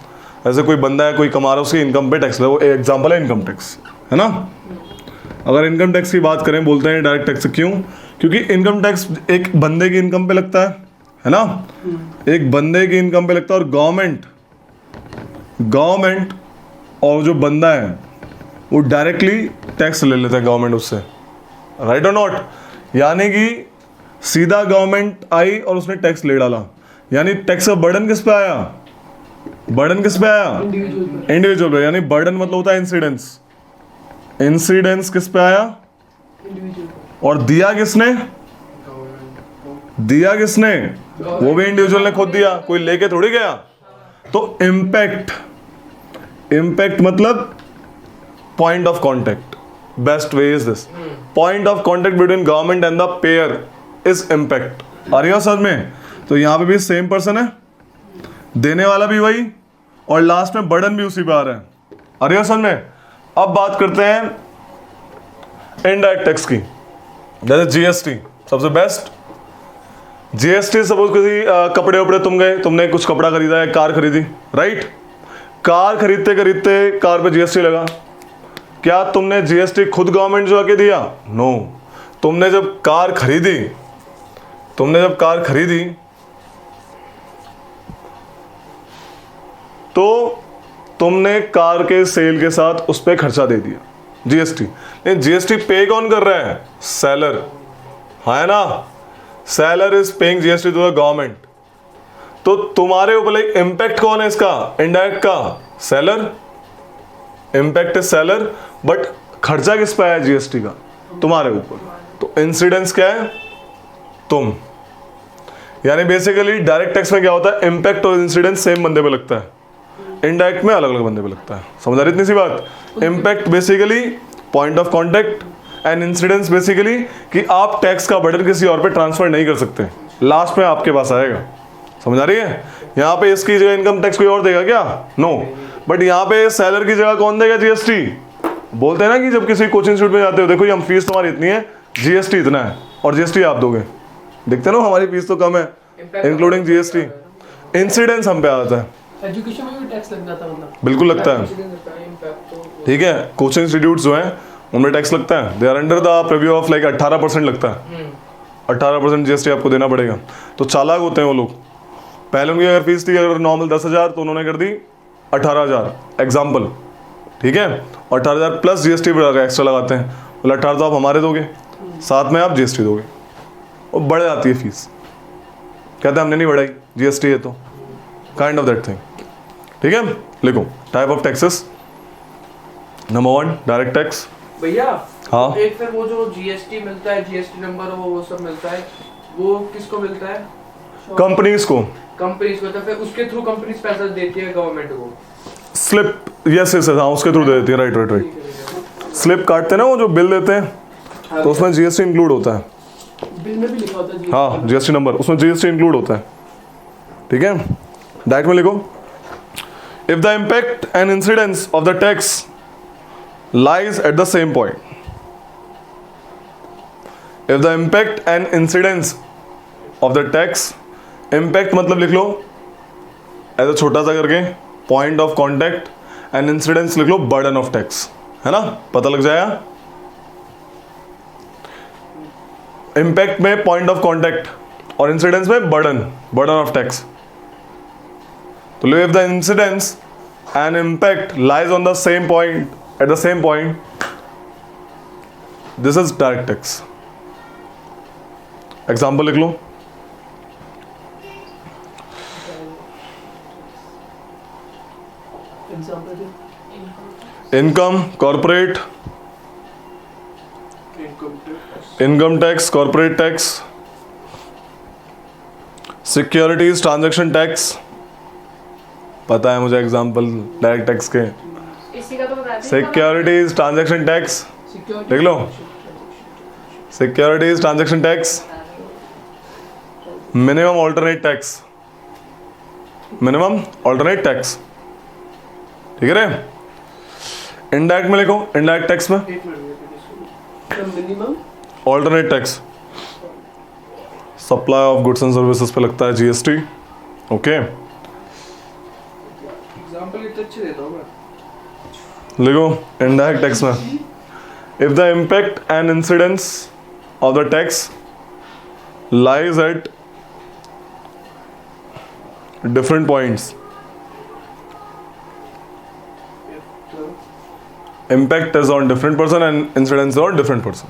ऐसे कोई बंदा है, कोई कमा रहा है, उसकी इनकम पे टैक्स लगो, एक एग्जाम्पल है इनकम टैक्स, है ना। अगर इनकम टैक्स की बात करें, बोलते हैं डायरेक्ट टैक्स, क्यों? क्योंकि इनकम टैक्स एक बंदे की इनकम पे लगता है ना, एक बंदे की इनकम पे लगता है, और गवर्नमेंट और जो बंदा है वो डायरेक्टली टैक्स ले लेते हैं गवर्नमेंट उससे, राइट और नॉट। यानी कि सीधा गवर्नमेंट आई और उसने टैक्स ले डाला, यानी टैक्स का बर्डन किस पे आया? बर्डन किस पे आया? इंडिविजुअल पे। यानी बर्डन मतलब होता है इंसिडेंस, इंसिडेंस किस पे आया? और दिया किसने? दिया किसने? वो भी इंडिविजुअल ने खुद दिया, कोई लेके थोड़ी गया। तो इम्पैक्ट मतलब point of contact, best way is this, point of contact between government and the payer is impact. आ रही हो समझ में? तो यहां पे भी सेम पर्सन है, देने वाला भी वही, और लास्ट में बर्डन भी उसी पे आ रहा है। आ रही हो समझ में? अब बात करते हैं इनडायरेक्ट टैक्स की, जैसे जीएसटी सबसे बेस्ट। जीएसटी सपोज किसी कपड़े वपड़े तुम गए, तुमने कुछ कपड़ा खरीदा है, कार खरीदी, राइट। कार खरीदते खरीदते कार पे जीएसटी लगा, क्या तुमने जीएसटी खुद गवर्नमेंट जो आके दिया? नो। तुमने जब कार खरीदी तो तुमने कार के सेल के साथ उस पर खर्चा दे दिया, जीएसटी। लेकिन जीएसटी पे कौन कर रहा है? सेलर, है ना। Seller is paying GST to the government. तो तुम्हारे ऊपर लाइक इम्पैक्ट कौन है इसका? इनडायरेक्ट का seller, impact is seller, but खर्चा किस पे आया जीएसटी का? तुम्हारे ऊपर। तो इंसिडेंस क्या है? तुम। यानी बेसिकली डायरेक्ट टैक्स में क्या होता है? इम्पैक्ट और इंसिडेंस सेम बंदे पे लगता है, इनडायरेक्ट में अलग अलग बंदे पे लगता है। समझ आ रही इतनी सी बात? Impact basically point of contact, and incidence basically कि आप टैक्स का बर्डन किसी और पे ट्रांसफर नहीं कर सकते, लास्ट में आपके पास आएगा। समझ आ रही है? यहाँ पे इसकी जगह इनकम टैक्स कोई और देगा क्या? नो। बट यहाँ पे सेलर की जगह कौन देगा जीएसटी? बोलते हैं ना कि जब किसी कोचिंग इंस्टीट्यूट में जाते हो, देखो ये हम फीस तुम्हारी इतनी है, जीएसटी इतना है, और जीएसटी आप दोगे। देखते ना हमारी फीस तो कम है, इंक्लूडिंग जीएसटी। इंसिडेंस हम पे आता है, एजुकेशन में भी टैक्स लग जाता है, मतलब बिल्कुल लगता है। ठीक है, कोचिंग इंस्टीट्यूट्स जो हैं उनमें टैक्स लगता है, they are under the preview of like 18% लगता है, 18% जीएसटी आपको देना पड़ेगा। तो चालाक होते हैं वो लोग। पहले उनकी अगर फीस थी अगर नॉर्मल 10,000 तो उन्होंने कर दी 18,000 एग्जाम्पल, ठीक है, और 18,000 प्लस जीएसटी पर एक्स्ट्रा लगाते हैं। बोला 18 तो आप हमारे दोगे, साथ में आप जीएसटी दोगे, और बढ़ जाती है फीस। कहते हैं हमने नहीं बढ़ाई, जीएसटी है तो, काइंड ऑफ दैट थिंग। ठीक है, लिखो type of taxes. Number 1 direct tax. भैया हाँ। एक फिर वो जो जीएसटी मिलता है, जीएसटी नंबर वो सब मिलता है, वो किसको मिलता है? कंपनीज को। कंपनीज को। तो फिर उसके थ्रू कंपनीज पैसा देती है गवर्नमेंट को? स्लिप, यस यस, हाँ उसके थ्रू दे देती है, राइट राइट राइट। स्लिप काटते हैं ना वो जो बिल देते हैं, तो उसमें जीएसटी इंक्लूड होता है। बिल में भी लिखा होता है हाँ, जीएसटी नंबर, उसमें जीएसटी इंक्लूड होता है। ठीक है, डायरेक्ट में लिखो, if the impact and incidence of the tax lies at the same point. If the impact and incidence of the tax, impact मतलब लिख लो ऐसा छोटा सा करके, point of contact, and incidence लिख लो burden of tax, है ना, पता लग जाएगा। impact में point of contact और incidence में burden of tax। तो लो if the incidence and impact lies on the same point, at the same point, this is direct tax. Example लिख लो, income corporate, income tax corporate tax, securities transaction tax, पता है मुझे example direct tax के। इसी का तो बता दें। सिक्योरिटीज ट्रांजैक्शन टैक्स लिख लो, securities transaction tax, minimum alternate tax, minimum alternate tax. ठीक है, इनडायरेक्ट में लिखो, इनडायरेक्ट टैक्स में minimum alternate tax, supply of goods and services पे लगता है जीएसटी। ओके, तो अच्छे देता हूँ मैं। लिखो इनडायरेक्ट टैक्स में, if the impact and incidence of the tax lies at different points, impact is on different person and incidence is on different person.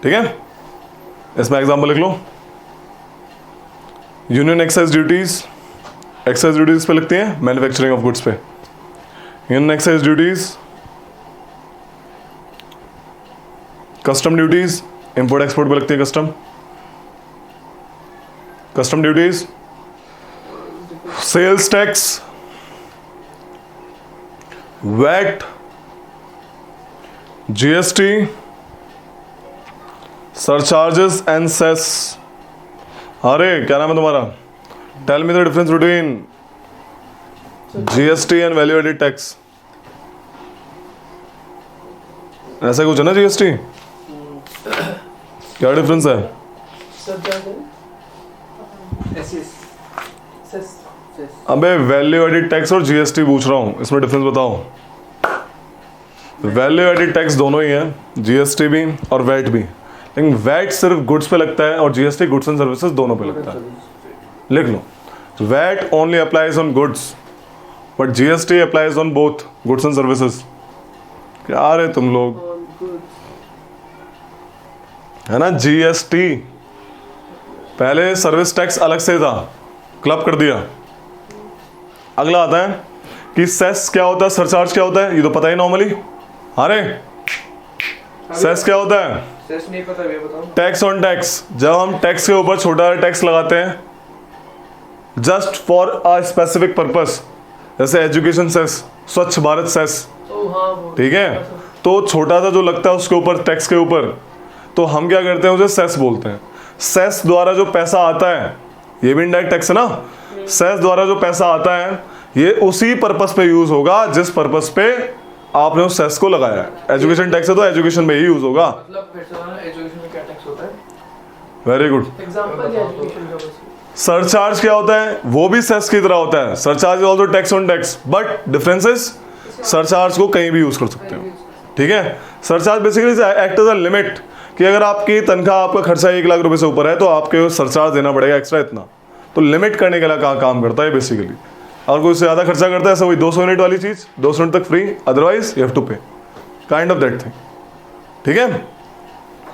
ठीक है, इसमें एग्जांपल लिख लो। Union excise duties, excise duties पे लगती हैं manufacturing of goods पे। Union excise duties, custom duties import export पे लगती है। Custom duties, sales tax, VAT, GST, surcharges and cess. अरे क्या नाम है तुम्हारा? Tell me the difference between GST and value added tax. ऐसा कुछ है ना जीएसटी? क्या डिफरेंस है? अबे वैल्यू एडेड टैक्स और जीएसटी पूछ रहा हूं, इसमें डिफरेंस बताओ। वैल्यू एडेड टैक्स दोनों ही है, जीएसटी भी और वैट भी, लेकिन वैट सिर्फ गुड्स पे लगता है और जीएसटी गुड्स एंड सर्विसेज दोनों पे लगता है। लिख लो, VAT only applies on goods but GST applies on both goods and services. क्या रे तुम लोग, है ना? जीएसटी पहले सर्विस टैक्स अलग से था, क्लब कर दिया। अगला आता है कि सेस क्या होता है, सरचार्ज क्या होता है, ये तो पता ही नॉर्मली। अरे सेस क्या होता है? सेस नहीं पता, ये बताओ। टैक्स ऑन टैक्स, जब हम टैक्स के ऊपर छोटा टैक्स लगाते हैं just for a specific purpose, जैसे एजुकेशन सेस, स्वच्छ भारत सेस, ठीक है, तो छोटा सा जो लगता है उसके ऊपर, टैक्स के ऊपर, तो हम क्या करते हैं, उसे सेस बोलते हैं। सेस द्वारा जो पैसा आता है, ये भी इनडायरेक्ट टैक्स है ना, सेस द्वारा जो पैसा आता है ये उसी पर्पस पे यूज होगा जिस पर्पस पे आपने उस सेस को लगाया है। एजुकेशन टैक्स है तो एजुकेशन में ही यूज होगा। मतलब फिर से एजुकेशन में क्या टैक्स होता है? Very good. एग्जांपल या एजुकेशन का बस। सरचार्ज क्या होता है? वो भी सेस की तरह होता है। Surcharge is also tax on tax, but difference is surcharge को कहीं भी यूज कर सकते हो, ठीक है। Surcharge basically act as a limit, कि अगर आपकी तनख्वाह, आपका खर्चा 1 लाख रुपए से ऊपर है तो आपके सरचार्ज देना पड़ेगा एक्स्ट्रा इतना, तो लिमिट करने के लिए काम करता है बेसिकली। और कोई ज़्यादा खर्चा करता है, ऐसा वही 200 यूनिट वाली चीज़ 200 यूनिट तक free, otherwise you have to pay, kind of that thing, ठीक है।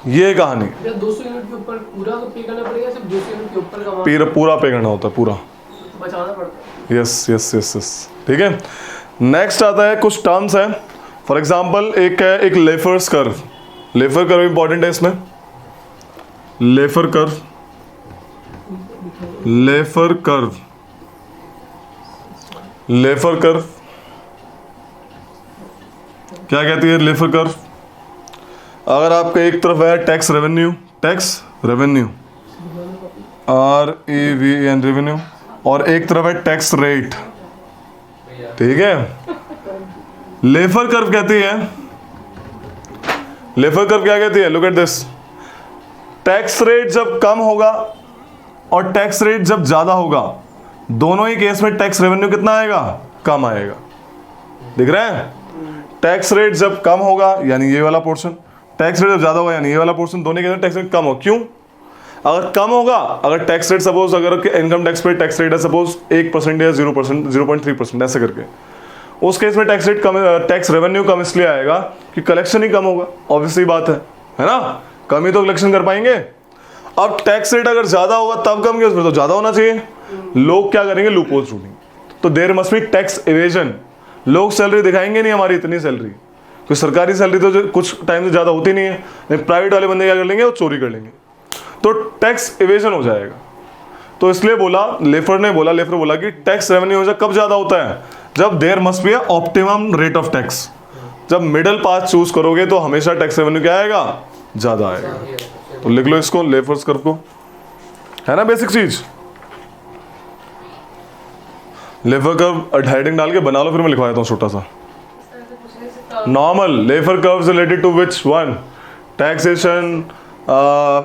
ये कहानी, 200 यूनिट के ऊपर पूरा तो पे करना पड़ेगा, सिर्फ 200 यूनिट के ऊपर का पूरा पे करना होता है, पूरा बचाना पड़ता है। यस यस यस यस, ठीक है। नेक्स्ट आता है, कुछ टर्म्स हैं। फॉर एग्जाम्पल एक है, एक लेफर्स कर्व। लेफर कर्व इंपॉर्टेंट है इसमें। Laffer curve, Laffer curve, Laffer curve क्या कहती है? लेफर कर्व, अगर आपका एक तरफ है टैक्स रेवेन्यू, REVN रेवेन्यू, और एक तरफ है टैक्स रेट, ठीक है। लेफर कर्व कहती है, लेफर कर्व क्या कहती है? Look at this, tax rate जब कम होगा और टैक्स रेट जब ज्यादा होगा, दोनों ही केस में टैक्स रेवेन्यू कितना आएगा? कम आएगा। दिख रहा है? टैक्स रेट जब कम होगा यानी ये वाला पोर्शन, टैक्स रेट जब ज्यादा होगा यानी ये वाला पोर्शन, दोनों के टैक्स रेट कम हो। क्यों? अगर कम होगा, अगर टैक्स रेट सपोज, अगर इनकम टैक्स पे टैक्स रेट है सपोज 1% या 0%, 0.3% ऐसे करके, उस केस में टैक्स रेट कम, टैक्स रेवेन्यू कम इसलिए आएगा कि कलेक्शन ही कम होगा। ऑब्वियसली बात है ना, कम ही तो कलेक्शन कर पाएंगे। अब टैक्स रेट अगर ज्यादा होगा तब कम, फिर तो ज्यादा होना चाहिए। लोग क्या करेंगे? लूप होल्स ढूंढेंगे, तो there must be tax evasion. लोग सैलरी दिखाएंगे नहीं हमारी इतनी सैलरी, क्योंकि सरकारी सैलरी तो जो कुछ टाइम से ज्यादा होती नहीं है, प्राइवेट वाले बंदे क्या कर लेंगे? वो चोरी कर लेंगे, तो टैक्स इवेजन हो जाएगा। तो इसलिए बोला, लेफर बोला कि टैक्स रेवेन्यू कब ज्यादा होता है? जब there must be optimum rate of tax. जब मिडल पाथ चूज करोगे तो हमेशा टैक्स रेवेन्यू क्या आएगा? ज्यादा आएगा। तो लिख लो इसको, लेफर्स कर्व को, है ना बेसिक चीज। लेफर कर्व हेडिंग डाल के बना लो, फिर मैं लिखवा देता हूँ छोटा सा। Normal Laffer curves related to which one? Taxation,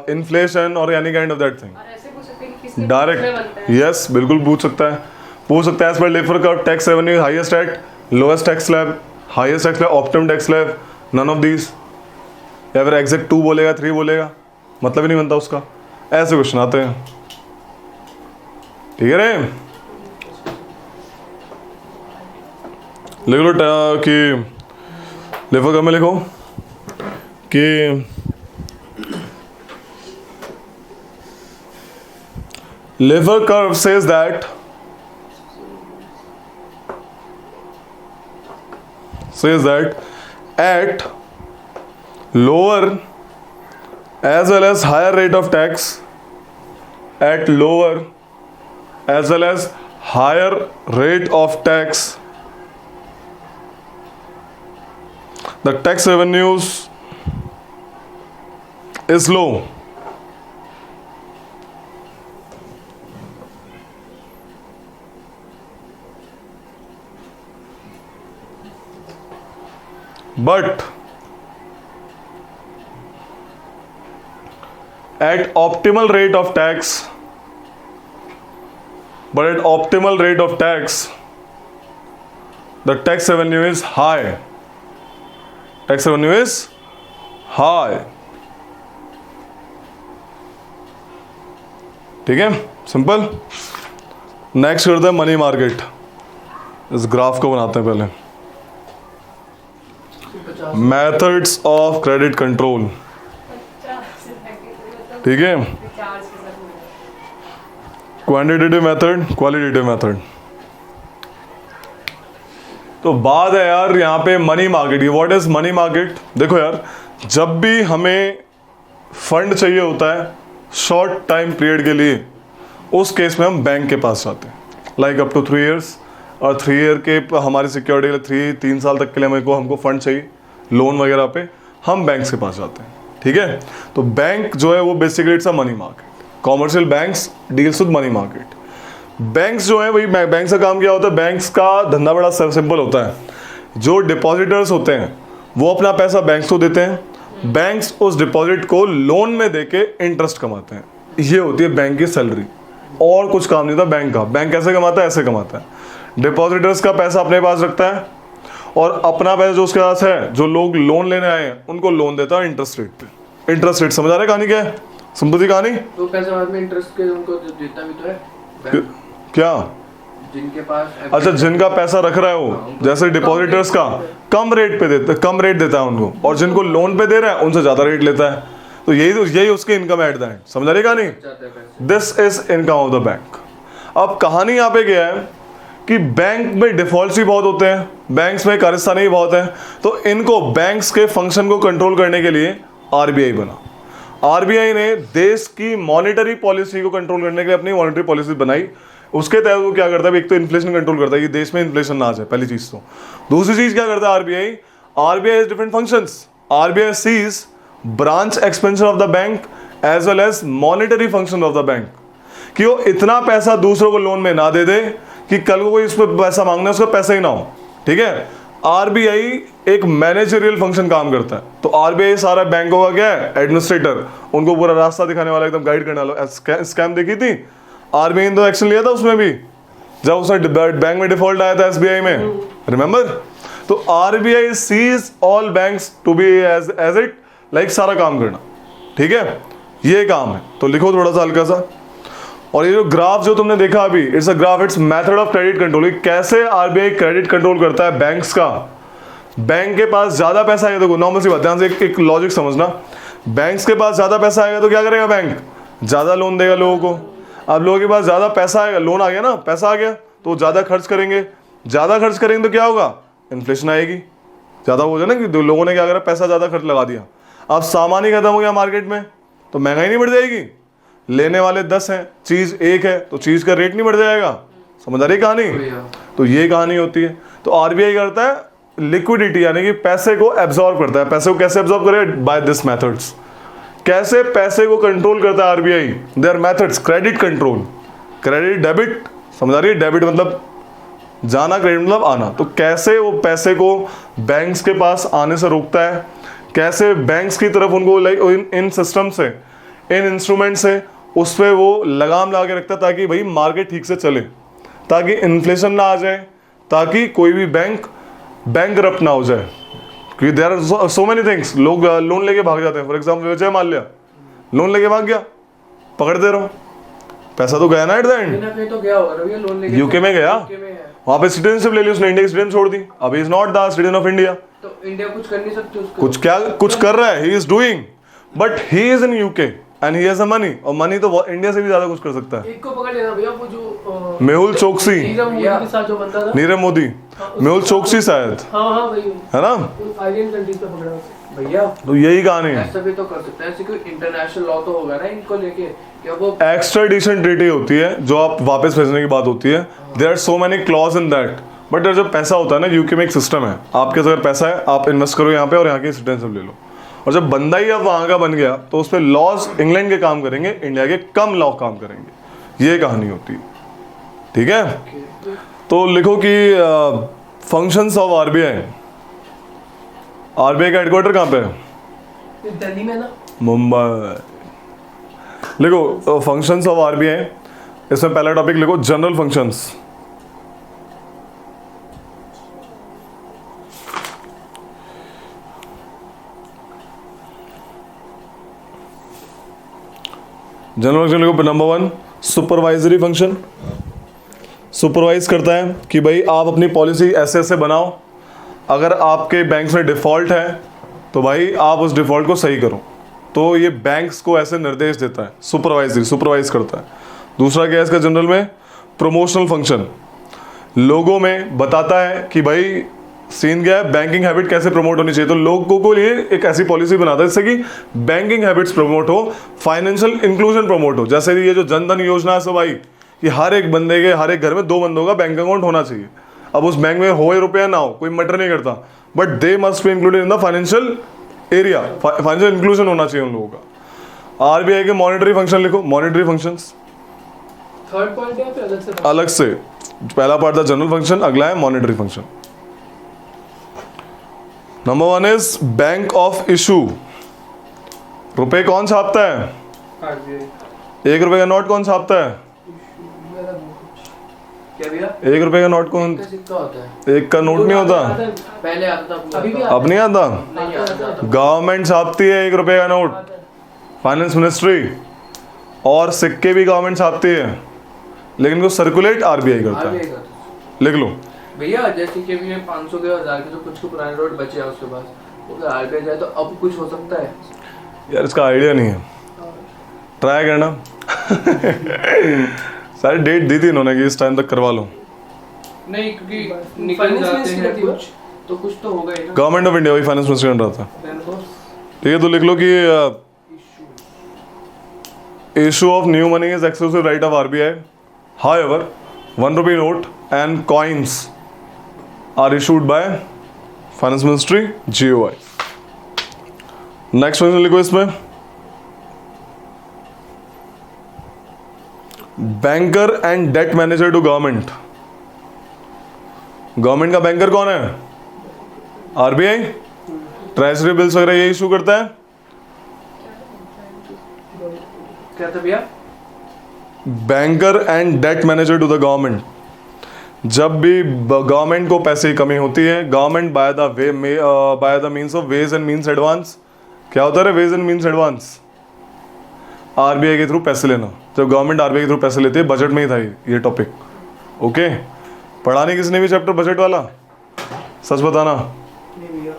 inflation और any kind of that thing. Direct, yes बिल्कुल पूछ सकता है। पूछ सकता है as per Laffer curve tax revenue highest at lowest tax slab, highest tax slab, optimum tax slab, none of these, या फिर एग्जैक्ट 2 बोलेगा 3 बोलेगा, मतलब ही नहीं बनता उसका। ऐसे क्वेश्चन आते हैं, ठीक है रे। लिख लो कि लेफर कर्व में लिखो कि Laffer curve says that at lower as well as higher rate of tax, at lower as well as higher rate of tax, the tax revenues is low. But at optimal rate of tax, the tax revenue is high. Tax revenue is high. ठीक है, simple. Next करते हैं money market. इस graph को बनाते हैं पहले। Methods of credit control, ठीक है, क्वांटिटेटिव मेथड, क्वालिटेटिव मेथड। तो बात है यार यहाँ पे मनी मार्केट की। What is money market? देखो यार, जब भी हमें फंड चाहिए होता है शॉर्ट टाइम पीरियड के लिए, उस केस में हम बैंक के पास जाते हैं, लाइक अप टू 3 years, और 3 year के हमारी सिक्योरिटी के लिए 3 साल तक के लिए हमको फंड चाहिए लोन वगैरह पे, हम बैंक्स के पास जाते हैं, ठीक है। तो बैंक जो है वो basically it's a money market. Commercial banks deals with money market. Banks जो है वही बैंक का काम क्या होता है, बैंक्स का धंधा बड़ा सिंपल होता है। जो डिपॉजिटर्स होते हैं वो अपना पैसा बैंक्स को देते हैं, बैंक्स उस डिपॉजिट को लोन में देके इंटरेस्ट कमाते हैं। ये होती है बैंक की सैलरी, और कुछ काम नहीं था बैंक का। बैंक कैसे कमाता है? ऐसे कमाता है। डिपॉजिटर्स का पैसा अपने पास रखता है, और अपना पैसा जो उसके पास है, जो लोग लोन लेने आए हैं उनको लोन देता है इंटरेस्ट रेट पे। इंटरेस्ट रेट समझ आ रहा है कहानी क्या है? सिंपल सी कहानी। तो पैसा बाद में इंटरेस्ट के उनको देता भी तो है बैंक। क्या? जिनके पास, अच्छा, जिनका पैसा रख रहा है वो, जैसे डिपॉजिटर्स का कम रेट देता है उनको, और जिनको लोन पे दे रहा है उनसे ज्यादा रेट लेता है। तो यही उसकी इनकम एट द एंड। समझ आ रही कहानी? This is income of the bank. अब कहानी यहाँ पे क्या है कि बैंक में डिफॉल्ट्स भी बहुत होते हैं, बैंक्स में कारस्तानी भी बहुत है। तो इनको बैंक्स के फंक्शन को कंट्रोल करने के लिए आरबीआई बना। आरबीआई ने देश की मॉनेटरी पॉलिसी को कंट्रोल करने के लिए अपनी मॉनेटरी पॉलिसी बनाई। उसके तहत वो क्या करता है, एक तो इन्फ्लेशन कंट्रोल करता है कि देश में इन्फ्लेशन ना आ जाए, पहली चीज। तो दूसरी चीज क्या करता है RBI? RBI has different functions. RBI sees branch expansion of the bank as well as monetary function of the bank, कि वो इतना पैसा दूसरों को लोन में ना दे दे कि कल को कोई उस पर पैसा मांगना है उसका पैसा ही ना हो, ठीक है। आरबीआई एक मैनेजरियल फंक्शन काम करता है। तो आरबीआई सारा बैंकों का क्या है, एडमिनिस्ट्रेटर, उनको पूरा रास्ता दिखाने वाला, एकदम गाइड करने वाला। स्कैम देखी थी आरबीआई ने, तो एक्शन लिया था उसमें भी, जब उसने बैंक में डिफॉल्ट आया था एसबीआई में, रिमेंबर। तो RBI sees all banks to be as it, like सारा काम करना, ठीक है, ये काम है। तो लिखो थोड़ा सा हल्का सा। और ये जो ग्राफ जो तुमने देखा अभी, it's a graph, it's method of credit control. कैसे आरबीआई क्रेडिट कंट्रोल करता है बैंक्स का। बैंक के पास ज्यादा पैसा आएगा, देखो नॉर्मल सी बात, ध्यान से एक लॉजिक समझना। बैंक्स के पास ज्यादा पैसा आएगा तो क्या करेगा बैंक? ज्यादा लोन देगा लोगों को। अब लोगों के पास ज्यादा पैसा आएगा, लोन आ गया ना, पैसा आ गया, तो ज्यादा खर्च करेंगे। ज्यादा खर्च करेंगे तो क्या होगा? इन्फ्लेशन आएगी, ज्यादा हो जाए ना, कि लोगों ने क्या करा, पैसा ज्यादा खर्च लगा दिया। अब सामान ही खत्म हो गया मार्केट में, तो महंगाई नहीं बढ़ जाएगी? लेने वाले 10 हैं, चीज 1 है, तो चीज का रेट नहीं बढ़ जाएगा? समझ आ रही कहानी? तो ये कहानी होती है। तो आरबीआई करता है लिक्विडिटी, यानी कि पैसे को एब्जॉर्ब करता है। पैसे को कैसे एब्जॉर्ब करे? By this methods. कैसे पैसे को कंट्रोल करता है RBI? There methods, credit control, credit debit, समझ आ रही है? डेबिट मतलब जाना, क्रेडिट मतलब आना। तो कैसे वो पैसे को बैंक्स के पास आने से रोकता है, कैसे बैंक्स की तरफ उनको लाइक इन सिस्टम से, इन इंस्ट्रूमेंट से उस पर वो लगाम लगा के रखता है, ताकि भाई मार्केट ठीक से चले, ताकि इन्फ्लेशन ना आ जाए, ताकि कोई भी बैंक ना हो जाए, क्योंकि there are so many things. लोग लोन लेके भाग जाते हैं। For example Vijay Mallya loan लेके भाग गया, पकड़ते रहो, पैसा तो गया ना एट द एंड। कहीं तो गया होगा भैया लोन लेके। यूके में गया, यूके में है। वहां पे सिटीजनशिप ले ली उसने, इंडिया की सिटीजन छोड़ दी, अभी is not the citizen of India. तो इंडिया कुछ कर नहीं सकती उसको। कुछ कर रहा है, he is doing, but he is in UK and he has a money, और मनी तो इंडिया से भी ज्यादा कुछ कर सकता है। एक को पकड़ लेना भैया, वो जो मेहुल चोकसी, नीरव मोदी के साथ जो बंदा था। नीरव मोदी, मेहुल चोकसी शायद, हाँ वही है ना। आइलैंड कंट्रीज पे पकड़ा उसे। भैया तो यही कहानी है। ऐसा भी तो कर सकते हैं, ऐसे कोई इंटरनेशनल लॉ तो होगा ना इनको लेके, क्या वो एक्स्ट्राडिशन ट्रीटी होती है जो आप वापस भेजने की बात होती है। There are so many clause in that, but जब पैसा होता है ना, यूके में एक सिस्टम है, आपके अगर पैसा है आप इन्वेस्ट करो यहाँ पे और यहाँ की सिटीजनशिप ले लो, और जब बंदा ही अब वहाँ का बन गया तो उस पर लॉज इंग्लैंड के काम करेंगे, इंडिया के कम लॉ काम करेंगे, ये कहानी होती है। ठीक है, तो लिखो कि फंक्शंस ऑफ आरबीआई। आरबीआई का हेडक्वार्टर कहाँ पे है? दिल्ली में ना। मुंबई। लिखो फंक्शंस ऑफ आरबीआई, इसमें पहला टॉपिक लिखो जनरल फंक्शंस। जनरल फंक्शन लिखो। नंबर 1 सुपरवाइजरी फंक्शन, सुपरवाइज करता है कि भाई आप अपनी पॉलिसी ऐसे ऐसे बनाओ, अगर आपके बैंक में डिफॉल्ट है तो भाई आप उस डिफॉल्ट को सही करो। तो ये बैंक्स को ऐसे निर्देश देता है, सुपरवाइज करता है। दूसरा क्या है इसका जनरल में? प्रमोशनल फंक्शन, लोगों में बताता है कि भाई सीन क्या है, बैंकिंग हैबिट कैसे प्रमोट होनी चाहिए, तो लोगों को लिए एक ऐसी पॉलिसी बनाता है जिससे कि बैंकिंग हैबिट्स प्रमोट हो, फाइनेंशियल इंक्लूजन प्रमोट हो। जैसे ये जो जनधन योजना है सब आई कि हर एक बंदे के, हर एक घर में 2 बंदों का बैंक अकाउंट होना चाहिए। अब उस बैंक में हो रुपया ना हो, कोई मैटर नहीं करता, but they must be included in the financial area, financial inclusion होना चाहिए उन लोगों का। आरबीआई के मॉनिटरी फंक्शन लिखो, मॉनिटरी फंक्शंस। थर्ड पॉइंट है फिर अलग से, पहला पार्ट था जनरल फंक्शन, अगला है monetary function. Number 1 is bank of issue. रुपए कौन छापता है? आरबीआई। 1 रुपए का नोट कौन छापता है? क्या भैया? 1 रुपए का नोट कौन? का सिक्का होता है। 1 का नोट नहीं होता, पहले आता था, अभी भी अब नहीं आता। नहीं आता। गवर्नमेंट छापती है 1 रुपए का नोट, फाइनेंस मिनिस्ट्री, और सिक्के भी गवर्नमेंट छापती है, लेकिन को सर्कुलेट आरबीआई करता है। लिख लो भैया, जैसे कि अभी 500 के 1000 के जो कुछ तो पुराने नोट बचे हैं उसके पास, वो आरबीआई जाए तो अब कुछ हो सकता है यार, इसका आइडिया नहीं है, ट्राई करना। सारी डेट दी थी इन्होंने कि इस टाइम तक करवा लो। नहीं, क्योंकि निकल जाते हैं कुछ तो होगा ही ना। गवर्नमेंट ऑफ इंडिया वही फाइनेंस मिनिस्टर रहा था। ठीक है, तो लिख लो कि issue of new money is exclusive right of RBI. However 1 rupee note and coins are issued by finance ministry, GOI। Next question लिखो इसमें, banker and debt manager to government. Government का बैंकर कौन है? आरबीआई। ट्रेजरी बिल्स वगैरह ये issue करता है। क्या था भैया? Banker and debt manager to the government. जब भी गवर्नमेंट को पैसे की कमी होती है, government by the means of ways and means advance. क्या होता है ways and means advance? RBI के थ्रू पैसे लेना। जब गवर्नमेंट आरबीआई के थ्रू पैसे लेती है, बजट में ही था ये टॉपिक। ओके, पढ़ा नहीं किसने भी चैप्टर बजट वाला? सच बताना, नहीं भैया,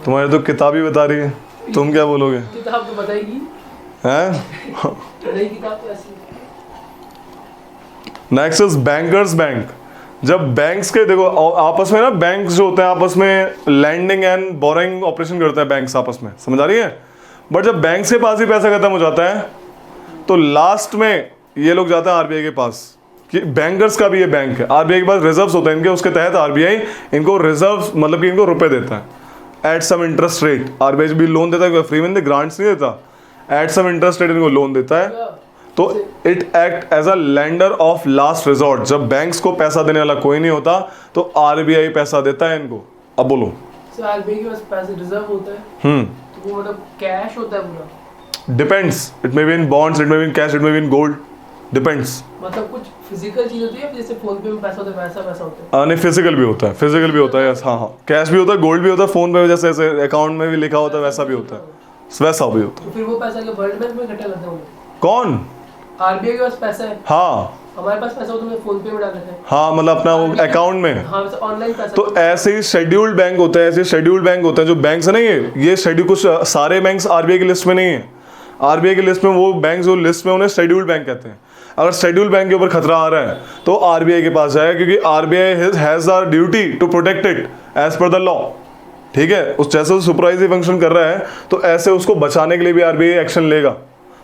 तुम्हारी तो किताब ही बता रही है, तुम क्या बोलोगे? किताब तो बताएगी हैं? नहीं, किताब तो ऐसी। Next is bankers bank. जब बैंक्स के देखो आपस में ना, बैंक्स जो होते हैं आपस में लैंडिंग एंड बोरोइंग ऑपरेशन करते हैं बैंक्स आपस में, समझ आ रही है? बट जब बैंक्स के पास ही पैसा खत्म हो जाता है तो लास्ट में ये लोग जाते हैं आरबीआई के पास, कि बैंकर्स का भी ये बैंक है, आरबीआई के पास रिजर्व्स होते हैं इनके, उसके तहत आरबीआई इनको रिजर्व मतलब कि इनको रुपए देता है at some interest rate. RBI भी लोन देता है, फ्री में ग्रांट्स नहीं देता, एट सम इंटरेस्ट रेट इनको लोन देता है। तो it act as a lender of last resort. जब बैंक्स को पैसा देने वाला कोई नहीं होता तो आरबीआई पैसा देता है इनको। अब बोलो, आरबीआई के पास पैसे रिजर्व होता है, तो वो मतलब कैश होता है पूरा? Depends, it may be in bonds, it may be in cash, it may be in gold. Depends. मतलब कुछ फिजिकल चीज होती है जैसे फोन पे में पैसा होता है वैसा पैसा होता है? नहीं, फिजिकल भी होता है, फिजिकल भी होता है, हाँ हाँ, कैश भी होता है, गोल्ड भी होता है, फोन पे जैसे ऐसे अकाउंट में भी लिखा होता है वैसा भी होता है, वैसा भी होता है। तो फिर वो पैसा क्या वर्ल्ड बैंक में इकट्ठा करते होंगे? कौन? आरबीआई के पास पैसा है, हाँ हमारे पास पैसा हो तो फोन पे में डाल देते हैं। हाँ, मतलब अपना वो अकाउंट में। हाँ वैसे ऑनलाइन पैसा तो ऐसे ही शेड्यूल्ड बैंक होते हैं, ऐसे शेड्यूल्ड बैंक होते हैं जो बैंक्स है ना, ये शेड्यूल, कुछ सारे बैंक्स आरबीआई की लिस्ट में नहीं है। आरबीआई की लिस्ट में वो बैंक जो लिस्ट में, उन्हें शेड्यूल्ड बैंक कहते हैं। अगर शेड्यूल्ड बैंक के ऊपर खतरा आ रहा है तो आरबीआई के पास जाएगा, क्योंकि RBI has our duty to protect it as per the law. ठीक है, उस जैसे सुपरवाइजरी फंक्शन कर रहा है तो ऐसे उसको बचाने के लिए भी आरबीआई एक्शन लेगा।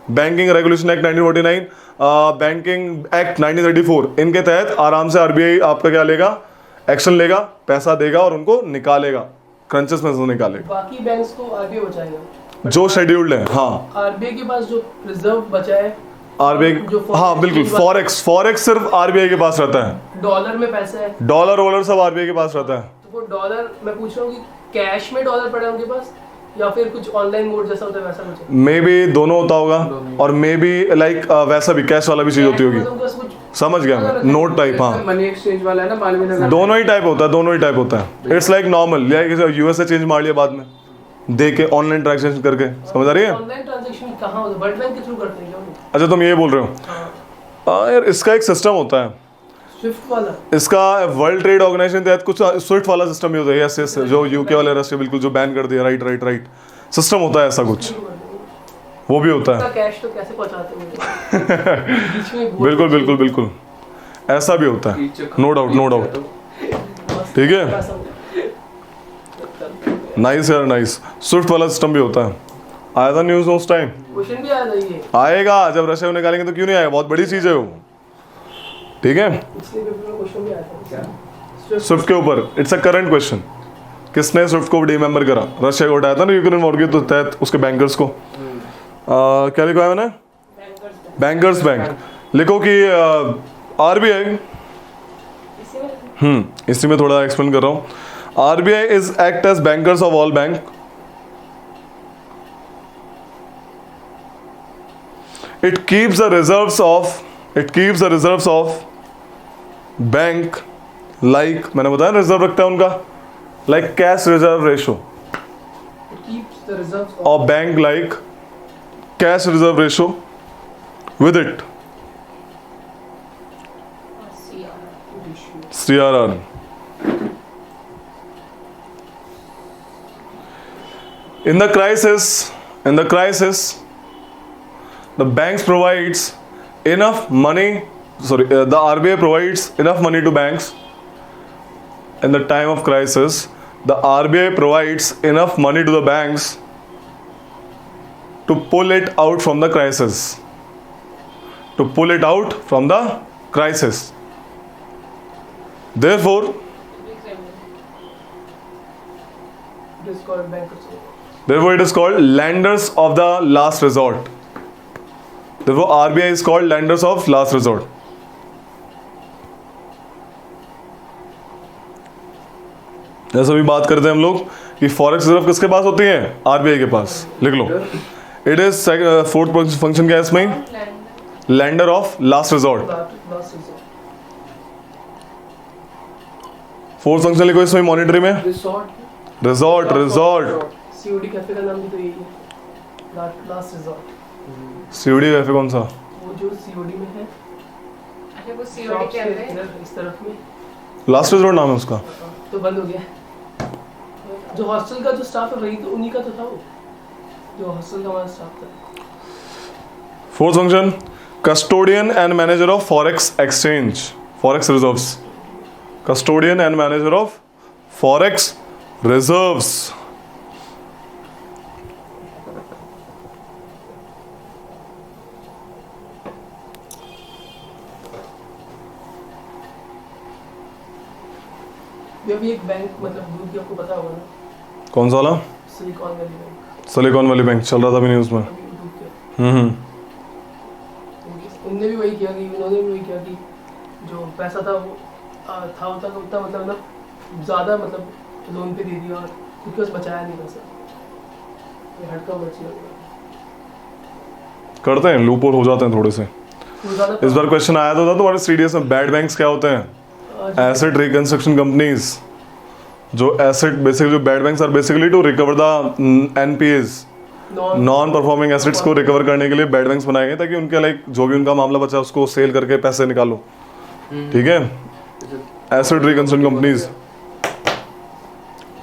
Banking regulation act 1949, banking act 1934, इनके तहत आराम से आरबीआई आपका क्या लेगा, एक्शन लेगा, पैसा देगा और उनको निकालेगा, क्रंचेस में से निकालेगा। बाकी बैंक्स को आरबीआई बचाएगा जो शेड्यूल्ड है। हाँ, आरबीआई के पास जो रिजर्व बचा है आरबीआई, जो हाँ बिल्कुल, फॉरेक्स सिर्फ आरबीआई के पास रहता है। डॉलर में पैसा है, डॉलर वॉलर सब आरबीआई के पास रहता है। तो वो डॉलर मैं पूछ रहा हूँ कि कैश में डॉलर पड़े हैं उनके पास या फिर कुछ ऑनलाइन मोड जैसा होता है वैसा कुछ है? मे बी दोनों होता होगा, और मे बी लाइक वैसा भी कैश वाला भी चीज होती होगी। मतलब उनके पास कुछ समझ गया मैं, नोट टाइप। हाँ, मनी एक्सचेंज वाला है ना, मालवीय नगर। दोनों ही टाइप होता है, दोनों ही टाइप होता है। It's like normal, like USA change मार लिया बाद में दे के, ऑनलाइन ट्रांजेक्शन करके। समझ आ रही है? ऑनलाइन ट्रांजैक्शन कहाँ होता है? वर्ल्ड बैंक के थ्रू करते हैं क्या वो? अच्छा, तुम ये बोल रहे हो? हाँ यार, इसका एक सिस्टम होता है, स्विफ्ट वाला। इसका वर्ल्ड ट्रेड ऑर्गेनाइजेशन के तहत कुछ स्विफ्ट वाला सिस्टम भी होता है। यस, जो यूके वाले रशिया बिल्कुल जो बैन कर दिया। राइट सिस्टम होता है ऐसा कुछ, वो भी होता है। कैश तो कैसे पहुंचाते हैं बीच में? बिल्कुल ऐसा भी होता है, नो डाउट। ठीक है, नाइस यार, नाइस। स्विफ्ट वाला सिस्टम भी होता है, आया था न्यूज़ में उस टाइम। क्वेश्चन भी आया था ये, आएगा जब रशिया को निकालेंगे तो, क्यों नहीं आएगा, बहुत बड़ी चीज़ है वो। ठीक है, पिछले पेपर में क्वेश्चन भी आया था स्विफ्ट के ऊपर। इट्स अ करंट क्वेश्चन, किसने स्विफ्ट को डीमेंबर करा? रशिया को हटाया था ना यूक्रेन वॉर के तो तहत उसके बैंकर्स को। क्या लिखा है मैंने? Bankers bank. लिखो कि आरबीआई, इसी में थोड़ा एक्सप्लेन कर रहा हूँ। RBI is act as bankers of all bank. It keeps the reserves of bank, like मैंने बताया रिजर्व रखता है उनका, like cash reserve ratio keeps the reserves of bank, like cash reserve ratio with it, CRR. In the crisis, the banks provides enough money. The RBI provides enough money to banks. In the time of crisis, the RBI provides enough money to the banks to pull it out from the crisis. Therefore, it is called bankers. it is called lenders of the last resort. Therefore, RBI is called lenders of last resort. जैसे अभी बात करते हैं हम लोग कि forex reserve किसके पास होती है? आरबीआई के पास। लिख लो, इट इज फोर्थ फंक्शन क्या है इसमें? Lander of last resort. Fourth function लिखो इसमें मॉनिटरी में, रिजॉर्ट। सीओडी कैफे का नाम भी तो यही है, लास्ट रिजॉर्ट। सीओडी कैफे कौन सा? वो जो सीओडी में है, अच्छा वो सीओडी शॉप से कहते हैं। इस तरफ में, लास्ट रिजॉर्ट नाम है उसका। तो बंद हो गया। जो हॉस्टल का जो स्टाफ है वही तो उन्हीं का तो था वो, जो हॉस्टल का हमारा स्टाफ था। Fourth function, custodian and manager of forex exchange, forex reserves. Custodian and manager of forex reserves. ये भी एक बैंक मतलब ग्रुप की आपको पता होगा ना, कौन सा वाला? Silicon valley bank. Silicon valley bank चल रहा था अभी न्यूज़ में। अभी ग्रुप के उनने भी वही किया कि उन्होंने भी वही किया कि जो पैसा था वो था उतना मतलब ज़्यादा मतलब लोन पे दे दिया और क्योंकि उस बचाया नहीं पैसा, ये हटका बची। करते हैं, लूप होल हो जाते हैं थोड़े से। वो ज़्यादा इस बार क्वेश्चन आया था तुम्हारे सीडीएस में, बैड बैंक्स क्या होते हैं? Asset reconstruction companies. जो एसेट बेसिकली, जो bad banks are basically to recover the NPS, non performing assets को रिकवर करने के लिए बैड बैंक्स बनाए गए ताकि उनके लाइक जो भी उनका मामला बचा उसको सेल करके पैसे निकालो। ठीक है, एसेट रिकंस्ट्रक्शन कंपनीज।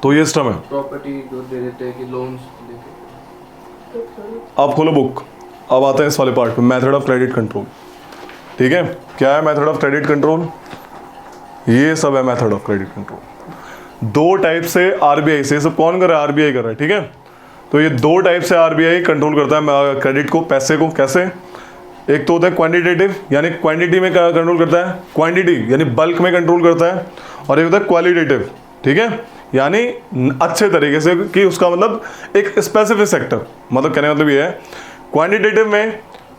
तो ये सिस्टम है। प्रॉपर्टी जो दे देते हैं कि लोन्स देके। आप खोलो बुक, अब आते हैं इस वाले पार्ट पे, मेथड ऑफ क्रेडिट कंट्रोल। ठीक है, क्या है मेथड ऑफ क्रेडिट कंट्रोल? ये सब है मेथड ऑफ क्रेडिट कंट्रोल। दो टाइप से आरबीआई से, सब कौन कर रहा है? आरबीआई कर रहा है। ठीक है, तो ये दो टाइप से आरबीआई कंट्रोल करता है क्रेडिट को, पैसे को। कैसे? एक तो होता है क्वांटिटेटिव, यानी क्वांटिटी में कंट्रोल करता है, क्वांटिटी यानी बल्क में कंट्रोल करता है, और एक होता है क्वालिटेटिव। ठीक है, यानी अच्छे तरीके से, कि उसका मतलब एक स्पेसिफिक सेक्टर, मतलब कहने का मतलब ये है, क्वांटिटेटिव में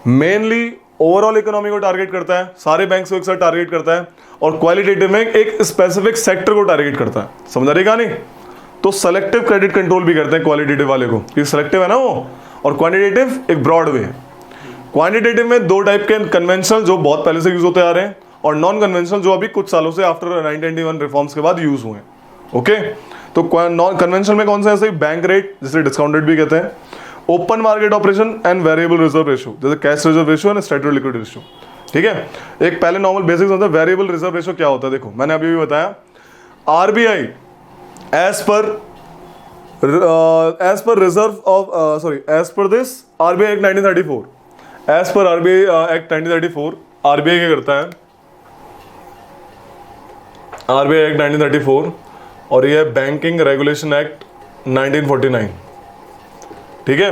मेनली ओवरऑल इकोनॉमी को टारगेट करता है, सारे बैंक्स को एक साथ टारगेट करता है, और क्वालिटेटिव में एक स्पेसिफिक सेक्टर को टारगेट करता है। समझ रही कहानी? तो सेलेक्टिव क्रेडिट कंट्रोल भी करते हैं क्वालिटेटिव वाले को, कि सेलेक्टिव है ना वो, और क्वांटिटेटिव एक ब्रॉड वे है। क्वांटिटेटिव में दो टाइप के, कन्वेंशनल जो बहुत पहले से यूज होते आ रहे हैं, और नॉन कन्वेंशनल जो अभी कुछ सालों से आफ्टर 1991 रिफॉर्म्स के बाद यूज हुए हैं। ओके, तो नॉन कन्वेंशनल में कौन से? ऐसे बैंक रेट, जिसे डिस्काउंट रेट भी कहते हैं, open market operation and variable reserve ratio, जैसे cash reserve ratio and statutory liquidity ratio. ठीक है, एक पहले नॉर्मल बेसिक्स होता है। वेरिएबल रिजर्व रेशियो क्या होता है? देखो मैंने अभी भी बताया, RBI as per reserve of as per this RBI act 1934, as per RBI act 1934 RBI क्या करता है? आरबीआई एक्ट 1934, और ये बैंकिंग रेगुलेशन एक्ट 1949। ठीक है,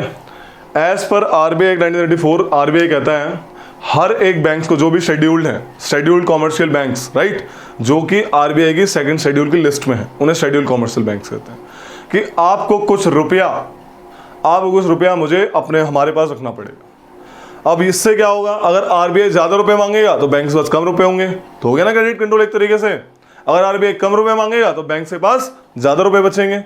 as per RBI act 1934 RBI कहता है हर एक बैंक्स को, जो भी शेड्यूल्ड है, शेड्यूल्ड कॉमर्शियल बैंक्स, राइट, जो कि आरबीआई की सेकंड शेड्यूल की लिस्ट में है, उन्हें शेड्यूल्ड कॉमर्शियल बैंक्स कहते हैं, कि आपको कुछ रुपया मुझे अपने हमारे पास रखना पड़ेगा। अब इससे क्या होगा? अगर आरबीआई ज्यादा रुपए मांगेगा तो बैंक के पास कम रुपए होंगे, तो हो गया ना क्रेडिट कंट्रोल एक तरीके से। अगर आरबीआई कम रुपए मांगेगा तो बैंक के पास ज्यादा रुपए बचेंगे।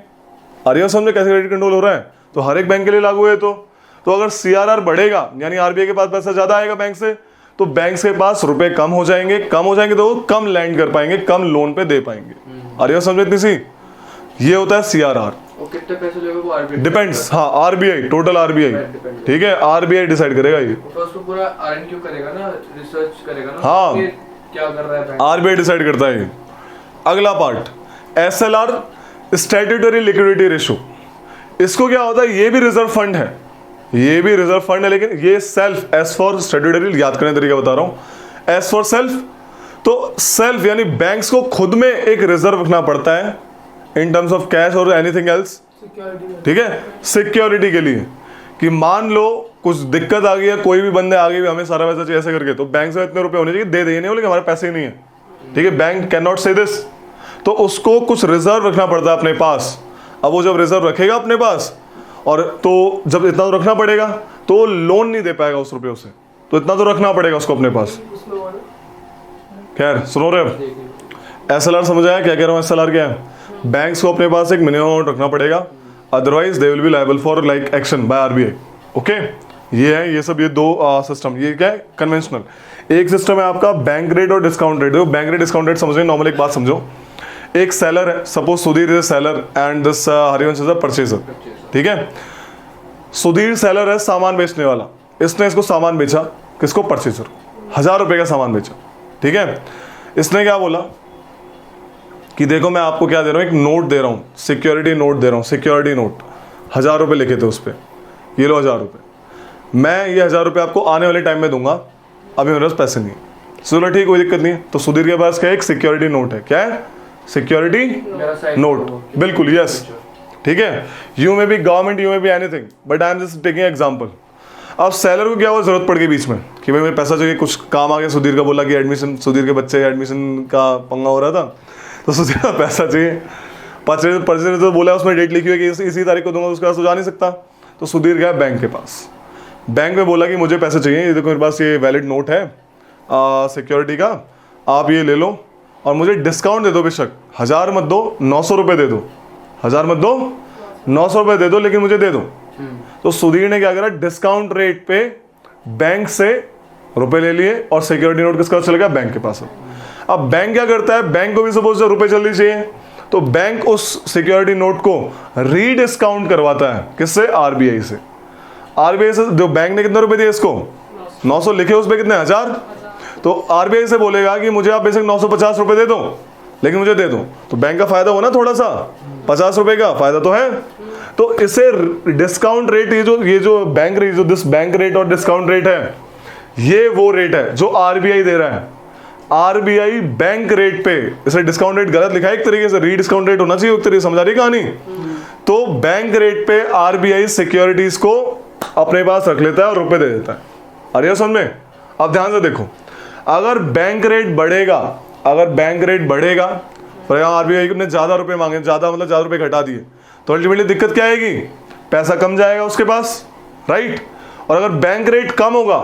अरे समझे कैसे क्रेडिट कंट्रोल हो रहा है? तो हर एक बैंक के लिए लागू है। तो अगर सीआरआर बढ़ेगा, यानी आरबीआई के पास पैसा ज्यादा आएगा बैंक से, तो बैंक के पास रुपए कम हो जाएंगे तो वो कम लैंड कर पाएंगे, कम लोन पे दे पाएंगे। अरे समझे इतनी सी, ये होता है सीआरआर। वो कितने पैसे लेगा वो आरबीआई डिपेंड्स, हाँ, आरबीआई, टोटल आरबीआई। ठीक है, आरबीआई डिसाइड करेगा ये। तो उसको पूरा आरएनक्यू करेगा ना, रिसर्च करेगा ना, हाँ, कि क्या कर रहा है बैंक। आरबीआई डिसाइड करता है ये। अगला part, SLR, statutory liquidity ratio. इसको क्या होता है? ये भी रिजर्व फंड है, ये भी रिजर्व फंड है, लेकिन ये सेल्फ, एस फॉर स्टैट्यूटरी, याद करने तरीका बता रहा हूं, एस फॉर सेल्फ। तो सेल्फ यानी बैंक्स को खुद में एक रिजर्व रखना पड़ता है इन टर्म्स ऑफ कैश और एनीथिंग एल्स। सिक्योरिटी। ठीक है, सिक्योरिटी के लिए, कि मान लो कुछ दिक्कत आ गई है, कोई भी बंदे आ गई, हमें सारा पैसा चाहिए ऐसे करके, तो बैंक से इतने रुपए होने चाहिए, दे देंगे, नहीं बोले हमारे पैसे ही नहीं है। ठीक है, बैंक कैन नॉट से दिस, तो उसको कुछ रिजर्व रखना पड़ता है अपने पास। अब वो जब रिजर्व रखेगा अपने पास, और तो जब इतना तो रखना पड़ेगा, तो लोन नहीं दे पाएगा उस रुपये से, तो इतना तो रखना पड़ेगा उसको अपने पास। खैर सुनो रे, एसएलआर समझ आया क्या कह रहा हूँ? एसएलआर क्या है? बैंक्स को अपने पास एक मिनिमम अमाउंट रखना पड़ेगा, otherwise they will be liable for like action by RBI. Okay, ये है, ये सब, ये दो सिस्टम। ये क्या है? कन्वेंशनल। एक सिस्टम है आपका बैंक रेट और discount rate. Bank rate discount rate समझ रहे? नॉर्मल एक बात समझो, एक सेलर है, suppose Sudhir is a seller and this Harivansh is a purchaser. ठीक है, सुधीर सेलर है, सामान बेचने वाला, इसने इसको सामान बेचा, किसको? परचेजर, 1000 रुपए का सामान बेचा। ठीक है, इसने क्या बोला कि देखो मैं आपको क्या दे रहा हूँ, एक नोट दे रहा हूँ, सिक्योरिटी नोट दे रहा हूँ, सिक्योरिटी नोट, 1000 रुपए लिखे थे उस पर, ये लो 1000 रुपए, मैं ये 1000 रुपए आपको आने वाले टाइम में दूंगा, अभी मेरे पास पैसे नहीं है। चलो ठीक, कोई दिक्कत नहीं है। तो सुधीर के पास क्या है? एक सिक्योरिटी नोट है। क्या है? सिक्योरिटी नोट, बिल्कुल, यस। ठीक है, यू में भी गवर्नमेंट, यू में भी anything, but I am just taking example. अब सेलर को क्या हुआ, जरूरत पड़ गई बीच में कि भाई मेरे पैसा चाहिए, कुछ काम आ गया, सुधीर का बोला कि एडमिशन, सुधीर के बच्चे एडमिशन का पंगा हो रहा था, तो सुधीर का पैसा चाहिए, परचेज तो बोला, उसमें डेट लिखी हुई कि इसी तारीख को दूंगा, उसके पास तो जा नहीं सकता। तो सुधीर गया बैंक के पास, बैंक में बोला कि मुझे पैसे चाहिए, ये देखो मेरे पास ये वैलिड नोट है सिक्योरिटी का, आप ये ले लो और मुझे डिस्काउंट दे दो, बेशक 1000 मत दो, 900 रुपये दे दो, 1000 मत दो, 900 रुपये दे दो, लेकिन मुझे दे दो। तो सुधीर ने क्या करा, डिस्काउंट रेट पे बैंक से रुपए ले लिए और सिक्योरिटी नोट किसका चला गया, बैंक के पास। अब बैंक क्या करता है, बैंक को भी सपोज रुपए जल्दी चाहिए, तो बैंक उस सिक्योरिटी नोट को रीडिस्काउंट करवाता है, किससे, आरबीआई से। आरबीआई से जो बैंक ने कितने रुपए दिए इसको, 900 लिखे उस पे कितने, 1000, तो आरबीआई से बोलेगा कि मुझे आप बेसिक 950 रुपए दे दो, लेकिन मुझे दे दो, तो बैंक का फायदा हो ना, थोड़ा सा 50 रुपए का फायदा तो है। तो इसे डिस्काउंट रेट, ये जो बैंक रेट, जो दिस बैंक रेट और डिस्काउंट रेट है, ये वो रेट है जो आरबीआई दे रहा है। आरबीआई बैंक रेट पे, इसे डिस्काउंट रेट गलत लिखा है एक तरीके से, रीडिस्काउंट रेट होना चाहिए एक तरीके से, समझ आ रही कहानी। तो बैंक रेट पे आरबीआई सिक्योरिटीज को अपने पास रख लेता है और रुपए दे देता है। अरे समझ में, अब ध्यान से देखो, अगर बैंक रेट बढ़ेगा, अगर बैंक रेट बढ़ेगा, पर यहाँ आरबीआई ने ज्यादा रुपए मांगे, ज्यादा मतलब ज्यादा रुपए घटा दिए, तो अल्टीमेटली दिक्कत क्या आएगी, पैसा कम जाएगा उसके पास, राइट। और अगर बैंक रेट कम होगा,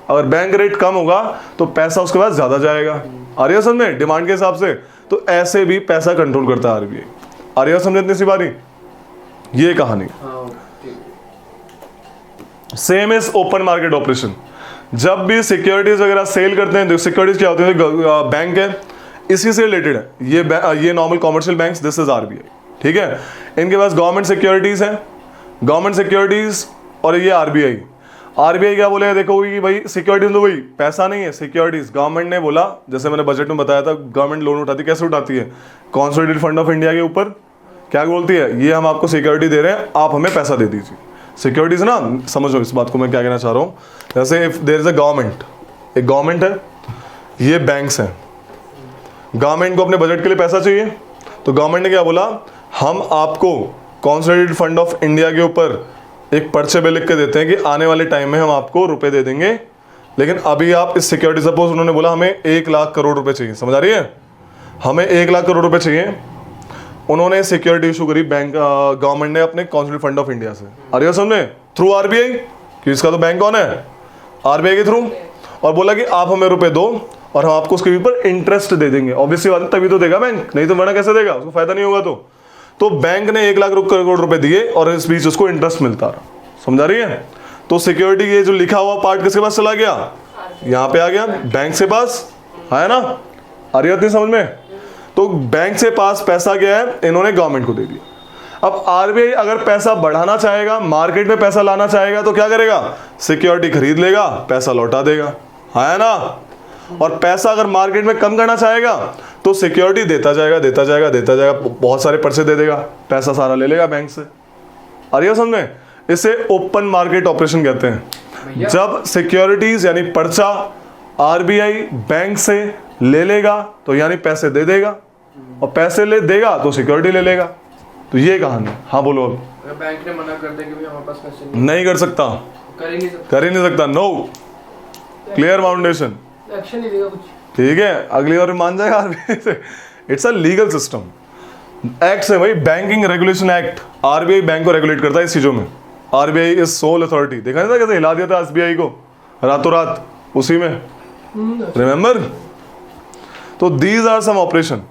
अगर बैंक रेट कम होगा तो पैसा उसके पास ज्यादा जाएगा। आ रही है समझ में, डिमांड के हिसाब से। तो ऐसे भी पैसा कंट्रोल करता है आरबीआई। आ रही है समझ इतनी सी बारी, ये कहानी। Same is open market operation. जब भी सिक्योरिटीज वगैरह सेल करते हैं, सिक्योरिटीज क्या होती है, बैंक है, इसी से रिलेटेड है। ये normal commercial banks, this is RBI, ठीक है। इनके पास गवर्नमेंट सिक्योरिटीज है, गवर्नमेंट सिक्योरिटीज, और ये आरबीआई। आरबीआई क्या बोलेगा, देखो कि भाई सिक्योरिटीज तो वही पैसा नहीं है, सिक्योरिटीज। गवर्नमेंट ने बोला, जैसे मैंने बजट में बताया था, गवर्नमेंट लोन उठाती है, कैसे उठाती है, कॉन्सोलिडेटेड फंड ऑफ इंडिया के ऊपर क्या बोलती है, ये हम आपको सिक्योरिटी दे रहे हैं, आप हमें पैसा दे दीजिए। सिक्योरिटीज ना, समझो इस बात को मैं क्या कहना चाह रहा हूँ। जैसे if there is a government, एक गवर्नमेंट है, ये बैंक्स हैं, गवर्नमेंट को अपने बजट के लिए पैसा चाहिए, तो गवर्नमेंट ने क्या बोला, हम आपको कॉन्सोलिडेटेड फंड ऑफ इंडिया के ऊपर एक पर्चे पे लिख के देते हैं कि आने वाले टाइम में हम आपको रुपए दे देंगे, लेकिन अभी आप इस सिक्योरिटी, सपोज उन्होंने बोला हमें 1 लाख करोड़ रुपए चाहिए, समझ आ रही है, हमें 1 लाख करोड़ रुपए चाहिए, उन्होंने सिक्योरिटी इशू करी बैंक, गवर्नमेंट ने अपने कॉन्सोलिडेटेड फंड ऑफ इंडिया से, अरे समझे, थ्रू आरबीआई, कि इसका तो बैंक कौन है, आरबीआई के थ्रू, और बोला कि आप हमें रुपए दो और हम आपको उसके ऊपर इंटरेस्ट दे देंगे। ऑब्वियसली बात है, तभी तो देगा बैंक, नहीं तो वरना कैसे देगा, उसको फायदा नहीं होगा। तो बैंक ने 1 लाख करोड़ रुपए दिए और इस बीच उसको इंटरेस्ट मिलता रहा, समझा रही है। तो सिक्योरिटी, ये जो लिखा हुआ पार्ट किसके पास चला गया, यहाँ पे आ गया, बैंक के पास है ना, आ रही होती समझ में। तो बैंक से पास पैसा गया है, इन्होंने गवर्नमेंट को दे दिया। अब आरबीआई अगर पैसा बढ़ाना चाहेगा, मार्केट में पैसा लाना चाहेगा, तो क्या करेगा, सिक्योरिटी खरीद लेगा, पैसा लौटा देगा, है ना। और पैसा अगर मार्केट में कम करना चाहेगा, तो सिक्योरिटी देता जाएगा, देता जाएगा, देता जाएगा, बहुत सारे पर्चे दे देगा, पैसा सारा ले लेगा बैंक से। आ रही है समझ में, इसे ओपन मार्केट ऑपरेशन कहते हैं। जब सिक्योरिटीज यानी पर्चा आरबीआई बैंक से ले लेगा, तो यानी पैसे दे देगा, और पैसे ले देगा तो सिक्योरिटी ले लेगा। तो ये कहानी। हाँ बोलो। अब अगर बैंक ने मना कर दे कि भाई हमारे पास पैसे नहीं कर सकता, कर ही नहीं सकता, कर ही नहीं सकता, नो, क्लियर फाउंडेशन, एक्शन नहीं देगा कुछ। ठीक है, अगली बार मान जाएगा आरबीआई से। It's a legal system, act है भाई, banking regulation act, RBI bank को रेगुलेट करता है इस चीजों में। RBI is soul authority. देखा नहीं था कैसे हिला दिया था एसबीआई को रातों रात उसी में, रिमेंबर। तो दीज आर सम ऑपरेशन।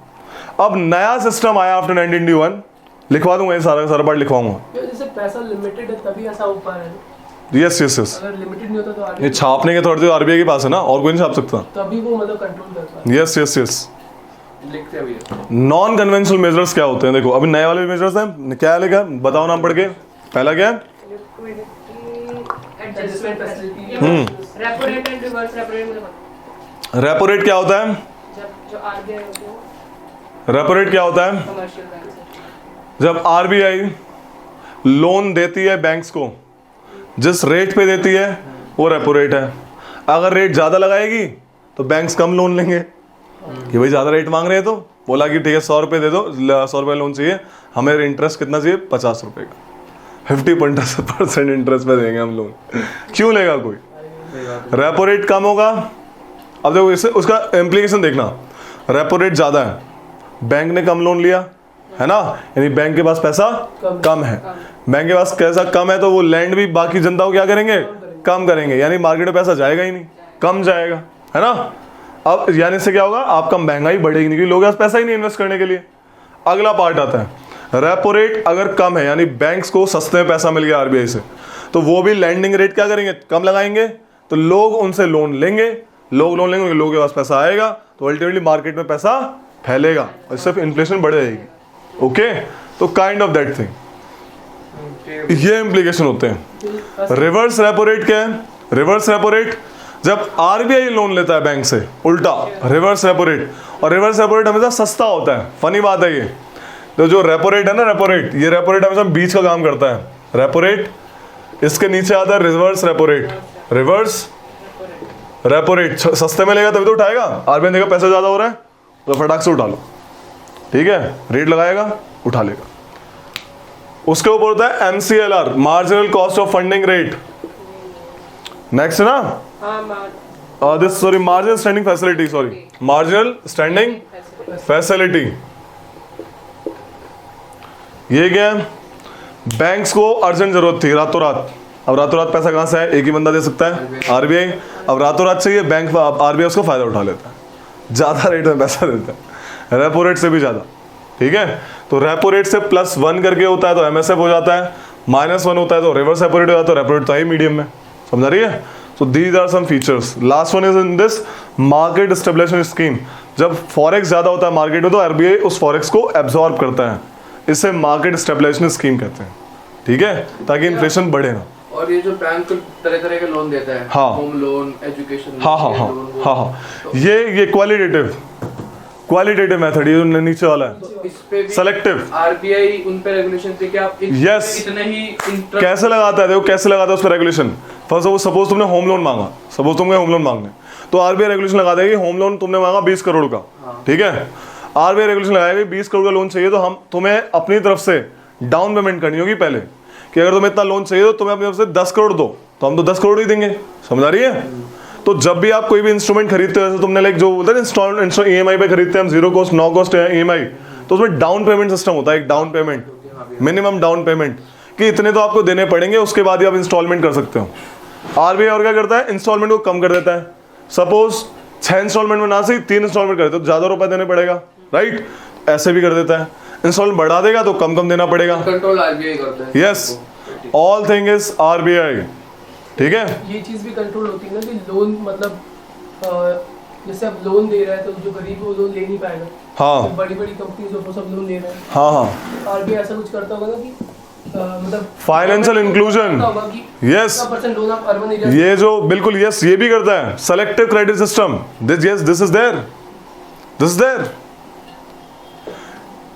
अब नया सिस्टम आया आफ्टर 1991, लिखवा दूंगा ये सारा पार्ट लिखवाऊंगा। जैसे पैसा लिमिटेड है तभी ऐसा हो पा रहा है, यस यस यस, अगर लिमिटेड नहीं होता तो ये आरबीआई छापने के अथॉरिटी आरबीआई के पास है ना, और कोई नहीं छाप सकता। तभी वो मतलब कंट्रोल करता है। Yes yes yes. लिखते हैं भैया। नॉन कन्वेंशनल मेजर्स क्या होते हैं, देखो अभी नए वाले मेजर्स हैं, क्या लिखा है बताओ नाम पढ़ के। पहला क्या है, adjustment facility, repo rate and reverse repo rate, मुझे पता रेपो रेट क्या होता है, जब जो आरबीआई होती है रेपो रेट क्या होता है, कमर्शियल बैंक से जब आरबीआई लोन देती है बैंक्स को, जिस रेट पे देती है वो रेपो रेट है। अगर रेट ज़्यादा लगाएगी तो बैंक्स कम लोन लेंगे, कि भाई ज़्यादा रेट मांग रहे हैं, तो बोला कि ठीक है 100 रुपये दे दो, 100 रुपये लोन चाहिए, हमें इंटरेस्ट कितना चाहिए, 50 रुपये का, 50% इंटरेस्ट पे देंगे हम लोन। क्यों लेगा कोई, रेपो रेट कम होगा। अब देखो इससे उसका इम्प्लीकेशन देखना, रेपो रेट ज़्यादा है, बैंक ने कम लोन लिया है ना, यानी बैंक के पास पैसा कम है, बैंक के पास पैसा कम है, तो वो लैंड भी बाकी जनता को क्या करेंगे, कम करेंगे, यानी मार्केट में पैसा जाएगा ही नहीं, कम जाएगा, है ना। अब यानी इससे क्या होगा, आपका महंगाई बढ़ेगी नहीं, क्योंकि लोगों के पास पैसा ही नहीं इन्वेस्ट करने के लिए। अगला पार्ट आता है, रेपो रेट अगर कम है, यानी बैंक्स को सस्ते में पैसा मिल गया आरबीआई से, तो वो भी लैंडिंग रेट क्या करेंगे, कम लगाएंगे, तो लोग उनसे लोन लेंगे, लोगों के पास पैसा आएगा, तो अल्टीमेटली मार्केट में पैसा फैलेगा और इससे इन्फ्लेशन बढ़ जाएगी। ओके, तो काइंड ऑफ दैट थिंग, ये इम्प्लीकेशन होते हैं। रिवर्स रेपो रेट क्या है? रिवर्स रेपो रेट जब आरबीआई लोन लेता है बैंक से, उल्टा रिवर्स रेपो रेट, और रिवर्स रेपो रेट हमेशा सस्ता होता है। फनी बात है ये, तो जो रेपो रेट है ना, रेपो रेट, ये रेपो रेट हमेशा बीच का काम करता है। रेपो रेट, इसके नीचे आता है reverse repo rate. Reverse repo rate सस्ते में लेगा तभी तो उठाएगा। आरबीआई देखा पैसा ज्यादा हो रहा है तो फटाक से उठा लो, ठीक है, रेट लगाएगा, उठा लेगा। उसके ऊपर होता है MCLR, marginal cost of funding rate. Next ना, this sorry marginal standing facility, sorry marginal standing facility. ये क्या है? बैंक्स को अर्जेंट जरूरत थी रातों रात, अब रातों रात पैसा कहां से है? एक ही बंदा दे सकता है, आरबीआई। अब रातों रात चाहिए, बैंक आरबीआई उसको फायदा उठा लेता है, ज्यादा रेट में पैसा देता है, रेपो रेट से भी ज्यादा, ठीक है। तो रेपो रेट से +1 करके होता है तो MSF हो जाता है, -1 होता है तो रिवर्स रेपो रेट हो जाता है। रेपो रेट तो है मीडियम में, समझ रही है? So these are some features. Last one is in this market stabilization scheme. जब फॉरेक्स ज्यादा होता है मार्केट में तो आरबीआई उस फॉरेक्स को एब्जॉर्ब करता है, इसे मार्केट स्टेबलाइजेशन स्कीम कहते हैं, ठीक है, ताकि इन्फ्लेशन बढ़े ना। और ये जो बैंक तरह तरह के लोन देता है, हाँ, होम लोन, एजुकेशन, हाँ, ये क्वालिटेटिव मेथड, ये जो नीचे वाला है इस पे भी सेलेक्टिव। आरबीआई उन पे रेगुलेशन थे कि आप Yes. इतने ही interest- कैसे लगाता है? देखो कैसे लगाता है उस पर रेगुलेशन। फर्स्ट सपोज तुमने होम लोन मांगा, सपोज तुम गए होम लोन मांगने, तो आरबीआई रेगुलेशन लगा देगी, होम लोन तुमने मांगा 20 करोड़ का, ठीक है, आरबीआई रेगुलेशन लगाएगी 20 करोड़ का लोन चाहिए तो हम तुम्हें अपनी तरफ से डाउन पेमेंट करनी होगी पहले, कि अगर तुम्हें इतना लोन चाहिए तो तुम्हें अपनी तरफ से 10 करोड़ दो, तो हम तो 10 करोड़ ही देंगे, समझ आ रही है? तो जब भी आप कोई भी इंस्ट्रूमेंट खरीदते हो, जैसे तुमने लाइक जो बोलते हैं EMI पे खरीदते हैं हम, 0 कॉस्ट, नो कॉस्ट EMI, तो उसमें डाउन पेमेंट सिस्टम होता है, एक down payment, minimum down payment, कि इतने तो आपको देने पड़ेंगे, उसके बाद ही आप इंस्टॉलमेंट कर सकते हो। आरबीआई और क्या करता है? इंस्टॉलमेंट को कम कर देता है। सपोज 6 इंस्टॉलमेंट में ना सही 3 इंस्टॉलमेंट करते तो ज्यादा रुपए देने पड़ेगा, राइट? ऐसे भी कर देता है। इंस्टॉलमेंट बढ़ा देगा तो कम कम देना पड़ेगा। कंट्रोल आरबीआई करता है। Yes, all thing is RBI, ठीक है। ये चीज़ भी कंट्रोल होती है ना कि लोन मतलब जैसे अब लोन दे रहा है तो जो गरीब है वो लोन ले नहीं पाएगा। हाँ, बड़ी बड़ी कंपनी जो वो सब लोन दे रहे हैं, हाँ, हाँ, आरबीआई ऐसा कुछ करता होगा ना कि मतलब फाइनेंशियल इंक्लूजन, यस, % लोन आप अर्बन एरिया, ये जो बिल्कुल यस, ये भी करता है selective credit system. This is there.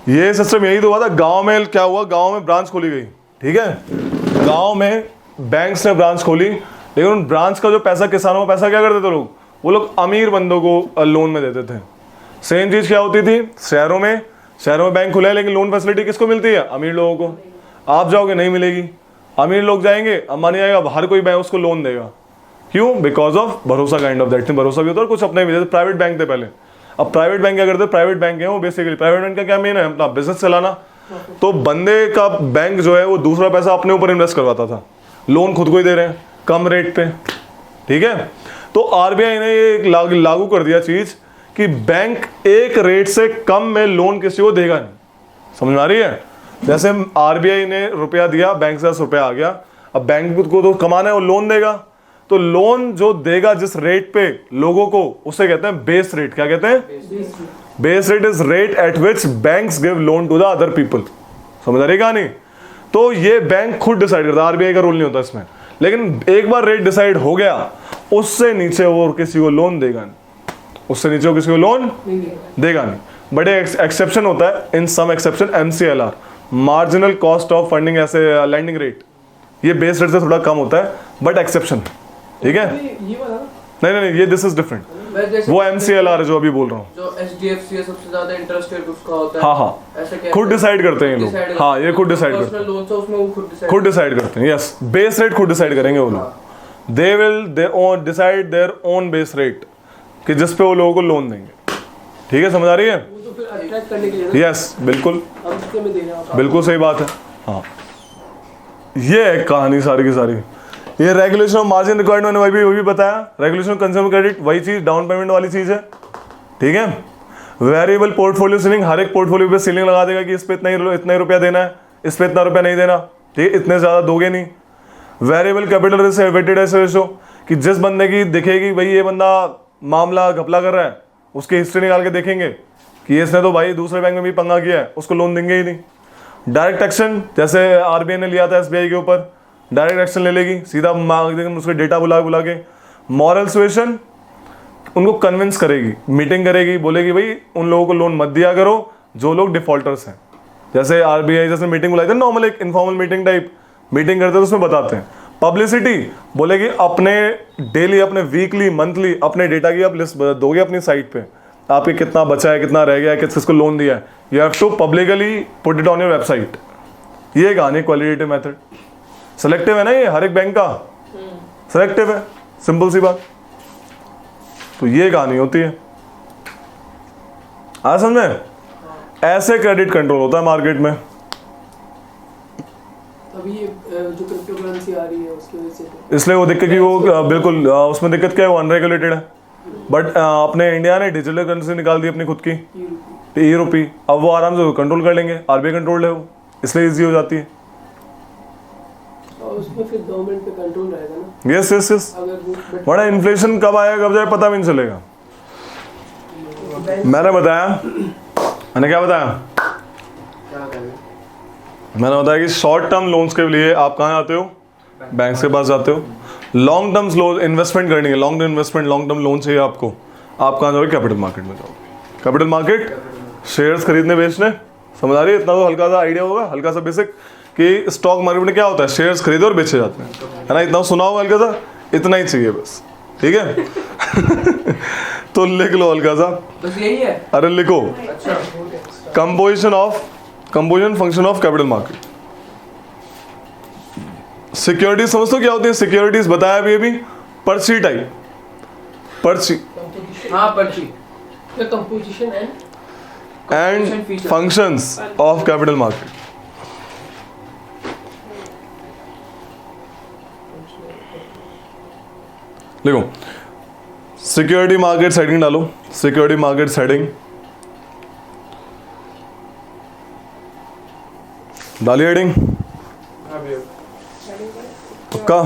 ये सिस्टम यही तो हुआ था गांव में। क्या हुआ? गांव में ब्रांच खोली गई, ठीक है, गांव में बैंक्स ने ब्रांच खोली, लेकिन उन ब्रांच का जो पैसा, किसानों का पैसा क्या करते थे लोग? वो लोग अमीर बंदों को लोन में देते थे। सेम चीज क्या होती थी शहरों में बैंक खुला है, लेकिन लोन फैसिलिटी किसको मिलती है? अमीर लोगों को। आप जाओगे नहीं मिलेगी, अमीर लोग जाएंगे, अंबानी आएगा, हर कोई बैंक उसको लोन देगा। क्यों? बिकॉज ऑफ भरोसा, काइंड ऑफ दैट थिंग। भरोसा भी होता है और कुछ अपने भी, जैसे प्राइवेट बैंक थे पहले। अब प्राइवेट बैंक क्या करते हैं? प्राइवेट बैंक है वो बेसिकली, प्राइवेट बैंक का क्या मेन है? अपना बिजनेस चलाना। तो बंदे का बैंक जो है वो दूसरा पैसा अपने ऊपर इन्वेस्ट करवाता था, लोन खुद को ही दे रहे हैं कम रेट पे, ठीक है। तो आरबीआई ने ये लागू कर दिया चीज कि बैंक एक रेट से कम में लोन किसी को देगा नहीं। समझ में आ रही है? जैसे आरबीआई ने रुपया दिया, बैंक से 10 रुपया आ गया, अब बैंक को तो कमाना है, वो लोन देगा, तो लोन जो देगा जिस रेट पे लोगों को, उसे कहते हैं बेस रेट। क्या कहते हैं? Base rate is rate at which banks give loan to the other people. समझ आ रही कहानी? तो ये बैंक खुद डिसाइड करता है, आरबीआई का रोल नहीं होता इसमें। लेकिन एक बार रेट डिसाइड हो गया, उससे नीचे वो किसी को लोन देगा नहीं, उससे नीचे वो किसी को लोन देगा नहीं। बट एक्सेप्शन होता है, in some exception, MCLR, marginal cost of funding, ऐसे लैंडिंग रेट, ये बेस रेट से थोड़ा कम होता है, बट एक्सेप्शन, ठीक है। ये वाला नहीं, ये दिस इज डिफरेंट, वो MCLR है जो अभी बोल रहा हूँ। जो HDFC है सबसे ज्यादा इंटरेस्ट रेट उसका होता है। हाँ, ऐसे क्या खुद डिसाइड करते हैं ये लोग। हाँ, ये खुद डिसाइड करते हैं, लोन से उसमें वो खुद डिसाइड करते हैं। यस, बेस रेट खुद डिसाइड करेंगे वो लोग। They will decide their own base rate, कि जिस पे वो लोगों को लोन देंगे, ठीक है। समझ आ रही है? वो तो फिर अट्रैक्ट करने के लिए यस, बिल्कुल, हम इसके में दे रहे हैं। बिल्कुल सही बात है। हाँ, ये है कहानी सारी की सारी। ये रेगुलेशन ऑफ मार्जिन रिक्वायर्ड मैंने वही बताया। रेगुलेशन ऑफ कंज्यूमर क्रेडिट वही चीज, डाउन पेमेंट वाली चीज है, ठीक है। वेरिएबल पोर्टफोलियो सीलिंग, हर एक पोर्टफोलियो पे सीलिंग लगा देगा कि इस पे इतना ही रुपया देना है, इस पे इतना रुपया नहीं देना, ठीक है, इतने ज्यादा दोगे नहीं। Variable capital risk weighted ratio, कि जिस बंदे की दिखेगी भाई ये बंदा मामला घपला कर रहा है, उसकी हिस्ट्री निकाल के देखेंगे कि इसने तो भाई दूसरे बैंक में भी पंगा किया है, उसको लोन देंगे ही नहीं। डायरेक्ट एक्शन, जैसे आरबीआई ने लिया था एसबीआई के ऊपर, डायरेक्ट एक्शन ले लेगी, सीधा मांग देंगे उसके डेटा बुला बुला के। मॉरल सुएशन, उनको कन्विंस करेगी, मीटिंग करेगी, बोलेगी भाई उन लोगों को लोन मत दिया करो जो लोग डिफॉल्टर्स हैं। जैसे आरबीआई जैसे मीटिंग बुलाई थी नॉर्मल, एक इनफॉर्मल मीटिंग टाइप मीटिंग करते हैं तो उसमें बताते हैं। पब्लिसिटी, बोलेगी अपने डेली, अपने वीकली, मंथली अपने डेटा की आप लिस्ट दोगे अपनी साइट पे, आपके कितना बचा है, कितना रह गया है, किस किसको लोन दिया है, you have to publicly put it on your website. ये कहानी क्वालिटेटिव मेथड। सेलेक्टिव है ना ये, हर एक बैंक का सेलेक्टिव है, सिंपल सी बात। तो ये कहानी होती है, आ समझ में? ऐसे क्रेडिट कंट्रोल होता है मार्केट में। अभी ये जो क्रिप्टो करेंसी आ रही है उसकी वजह से इसलिए वो दिक्कत की वो बिल्कुल उसमें दिक्कत क्या है, वो अनरेगुलेटेड है। बट अपने इंडिया ने डिजिटल करेंसी निकाल दी अपनी खुद की, ई रुपी। अब वो आराम से कंट्रोल कर लेंगे, आरबीआई कंट्रोल है वो, इसलिए इजी हो जाती है। और उसमें फिर गवर्नमेंट पे कंट्रोल रहेगा ना। Yes yes yes. अगर वो बड़ा इन्फ्लेशन कब आएगा कब जाए पता भी नहीं चलेगा। मैंने क्या बताया क्या करें? मैंने बताया कि शॉर्ट टर्म लोन्स के लिए आप कहाँ जाते हो, बैंक्स के पास जाते हो। लॉन्ग टर्म लोन इन्वेस्टमेंट करनी है, long term investment, long term loan चाहिए आपको, आप कहाँ जाओगे? कैपिटल मार्केट में जाओगे। कैपिटल मार्केट शेयर्स खरीदने बेचने, समझ आ रही है? इतना तो हल्का सा आइडिया होगा, हल्का सा बेसिक, कि स्टॉक मार्केट में क्या होता है, शेयर्स खरीदे और बेचे जाते हैं, है ना? इतना सुना होगा हल्का सा, इतना ही चाहिए बस, ठीक है? तो लिख लो हल्का सा, बस यही है। अरे लिखो, अच्छा, composition function of capital market. Securities समझते हो क्या होती है? सिक्योरिटीज बताया अभी पर्ची टाइप, पर्ची हाँ पर्ची composition and functions of capital market. देखो, सिक्योरिटी मार्केट हेडिंग डालो, सिक्योरिटी मार्केट हेडिंग डाली, हेडिंग हाँ भैया। पक्का?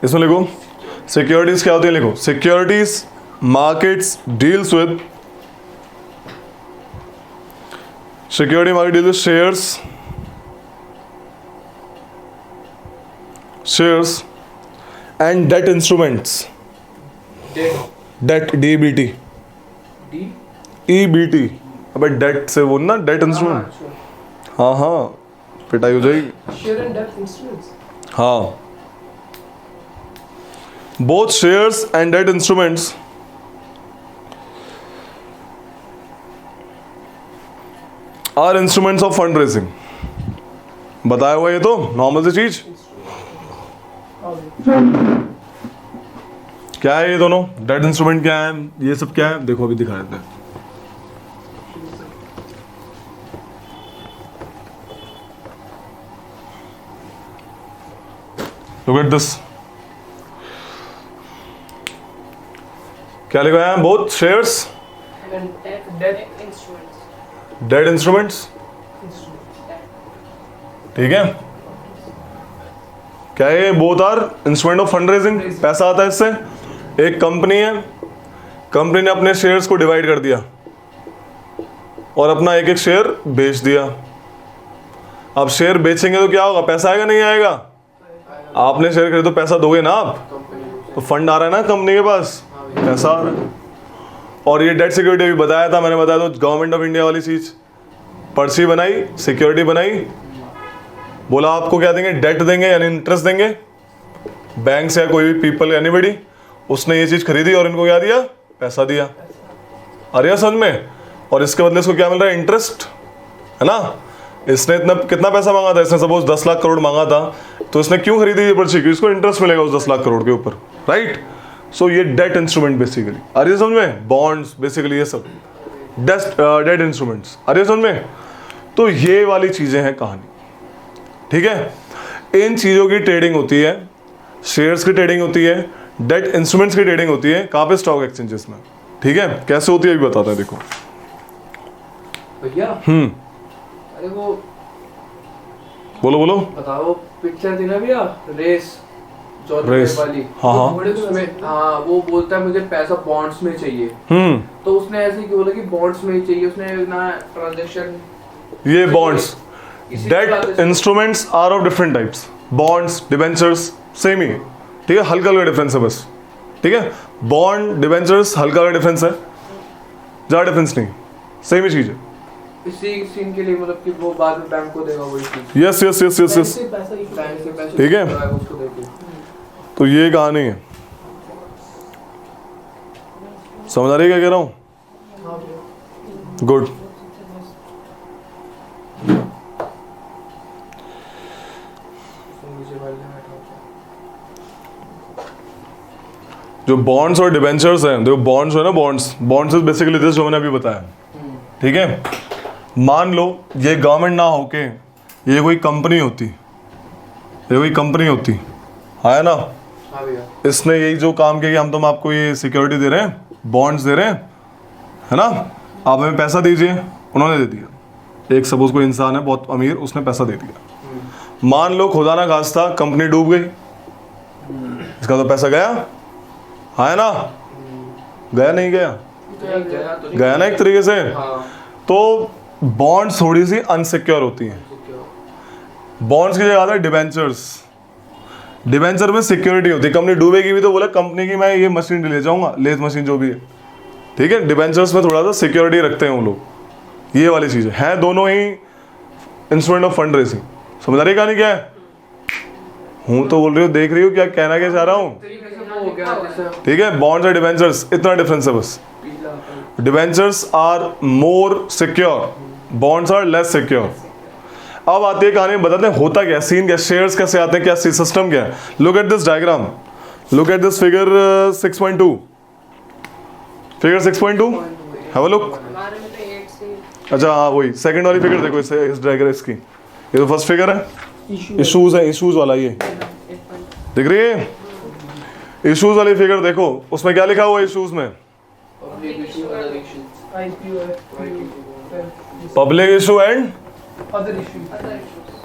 इसमें लिखो सिक्योरिटीज क्या होती है, लिखो securities markets deals with, security market deals with shares and debt instruments. Debt DBT D EBT, अबे डेट से वो ना, डेट इंस्ट्रूमेंट। हाँ हाँ, पिटाई हो जाएगी। Share and debt instruments. हाँ, both shares and debt instruments are instruments of fundraising। बताया हुआ ये तो नॉर्मल सी चीज। क्या है ये दोनों? डेट इंस्ट्रूमेंट क्या है, ये सब क्या है, देखो अभी दिखा देते हैं। Look at this। क्या लिखा है? Both shares and debt instruments. Debt instruments, ठीक है? क्या है? Both are instrument of fund raising, पैसा आता है इससे। एक कंपनी है, कंपनी ने अपने शेयर्स को डिवाइड कर दिया और अपना एक एक शेयर बेच दिया। अब शेयर बेचेंगे तो क्या होगा, पैसा आएगा नहीं आएगा? आपने शेयर खरीदो, पैसा दोगे ना आप, तो फंड आ रहा है ना कंपनी के पास, पैसा आ रहा है। और ये डेट सिक्योरिटी भी बताया था मैंने, बताया तो गवर्नमेंट ऑफ इंडिया वाली चीज, पर्ची बनाई, सिक्योरिटी बनाई, बोला आपको क्या देंगे, डेट देंगे यानी इंटरेस्ट देंगे, बैंक से या कोई भी पीपल एनीबडी, उसने ये चीज खरीदी और इनको क्या दिया, पैसा दिया। अरे समझ में? और इसके बदले इसको क्या मिल रहा है, इंटरेस्ट, है ना? इसने इतना कितना पैसा मांगा था, इसने सपोज 10 लाख करोड़ मांगा था, तो इसने क्यों खरीदी ये पर्ची? क्योंकि इसको इंटरेस्ट मिलेगा उस 10 लाख करोड़ के ऊपर, राइट? सो ये डेट इंस्ट्रूमेंट बेसिकली, अरे समझ में? बॉन्ड्स बेसिकली, ये सब डेट इंस्ट्रूमेंट्स, अरे समझ में? तो ये वाली चीजें हैं कहानी, ठीक है? इन चीजों की ट्रेडिंग होती है, शेयर्स की ट्रेडिंग होती है, डेट इंस्ट्रूमेंट्स की ट्रेडिंग होती है, कहाँ पे? स्टॉक एक्सचेंजेस में, ठीक है? कैसे होती है अभी बताता है, देखो भैया। अरे वो बोलो बोलो। बताओ, पिक्चर थी ना भैया, रेस रेस वाली हाँ हाँ उसमें हाँ वो बोलता है मुझे पैसा बॉन्ड्स में चाहिए, तो उसने ऐसे क्यों बोला कि बॉन्ड्स में ही चाहिए, उसने ना ट्रांजैक्शन ये bonds debt instruments are of different types, bonds debentures same ही, ठीक है, हल्का हल्का डिफरेंस है बस, ठीक है, बॉन्ड डिबेंचर्स हल्का हल्का डिफरेंस है, ज़्यादा डिफरेंस नहीं, सेम ही चीज़ है। इसी सीन के लिए मतलब कि वो बाद में बैंक को देगा वही चीज, yes yes yes yes yes, पैसा issue बैंक से पैसे ठीक है। उठाएगा, उसको देके। तो ये कहानी है, समझ आ रही है क्या कह रहा हूँ? हाँ भैया। गुड। नीचे वाले में बैठा होता है। जो बॉन्ड्स और डिबेंचर्स हैं, देखो बॉन्ड्स है ना, बॉन्ड्स इज बेसिकली दिस जो मैंने अभी बताया, ठीक है। मान लो ये गवर्नमेंट ना होके ये कोई कंपनी होती, ये कोई कंपनी होती, है ना, हाँ भैया, इसने यही जो काम किया कि हम तुम आपको ये सिक्योरिटी दे रहे हैं, बॉन्ड्स दे रहे हैं, है ना, आप हमें पैसा दीजिए, उन्होंने दे दिया। एक सपोज कोई इंसान है बहुत अमीर, उसने पैसा दे दिया, मान लो खुदा ना खास्ता कंपनी डूब गई, इसका तो पैसा गया, है ना, गया नहीं गया, गया तो नहीं, गया ना एक तरीके से। हाँ तो बॉन्ड्स थोड़ी सी अनसिक्योर होती हैं, बॉन्ड्स की जगह आता है डिबेंचर्स, डिबेंचर में सिक्योरिटी होती है, कंपनी डूबेगी भी तो बोला कंपनी की मैं ये मशीन ले जाऊंगा, लेथ मशीन जो भी है, ठीक है, डिबेंचर्स में थोड़ा सा सिक्योरिटी रखते हैं वो लोग, ये वाली चीज़ है दोनों ही इंस्ट्रूमेंट ऑफ फंड रेसिंग। समझ आ रही कहानी क्या है? हूँ तो बोल रही हो, देख रही हो क्या कहना क्या चाह रहा हूँ, तरीके से वो हो गया जैसे ठीक है। बॉन्ड्स और डिबेंचर्स इतना डिफरेंस है बस, पीला होता है। Debentures are more secure, bonds are less secure. अब आती है कहानी, बताते हैं होता क्या, सीन क्या, शेयर्स कैसे आते हैं, क्या सिस्टम क्या है। Look at this diagram, look at this figure 6.2, figure 6.2 have a look. हमारे में तो 8 से अच्छा हाँ वही सेकंड वाली फिगर देखो, इस डायग्राम इसकी, ये तो फर्स्ट फिगर है, Issue इशूज है, इशूज वाला ये दिख रही है, इशूज वाली फिगर देखो, उसमें क्या लिखा हुआ है इशूज में, Public issue, other issue, IPO है, public issue and other issue,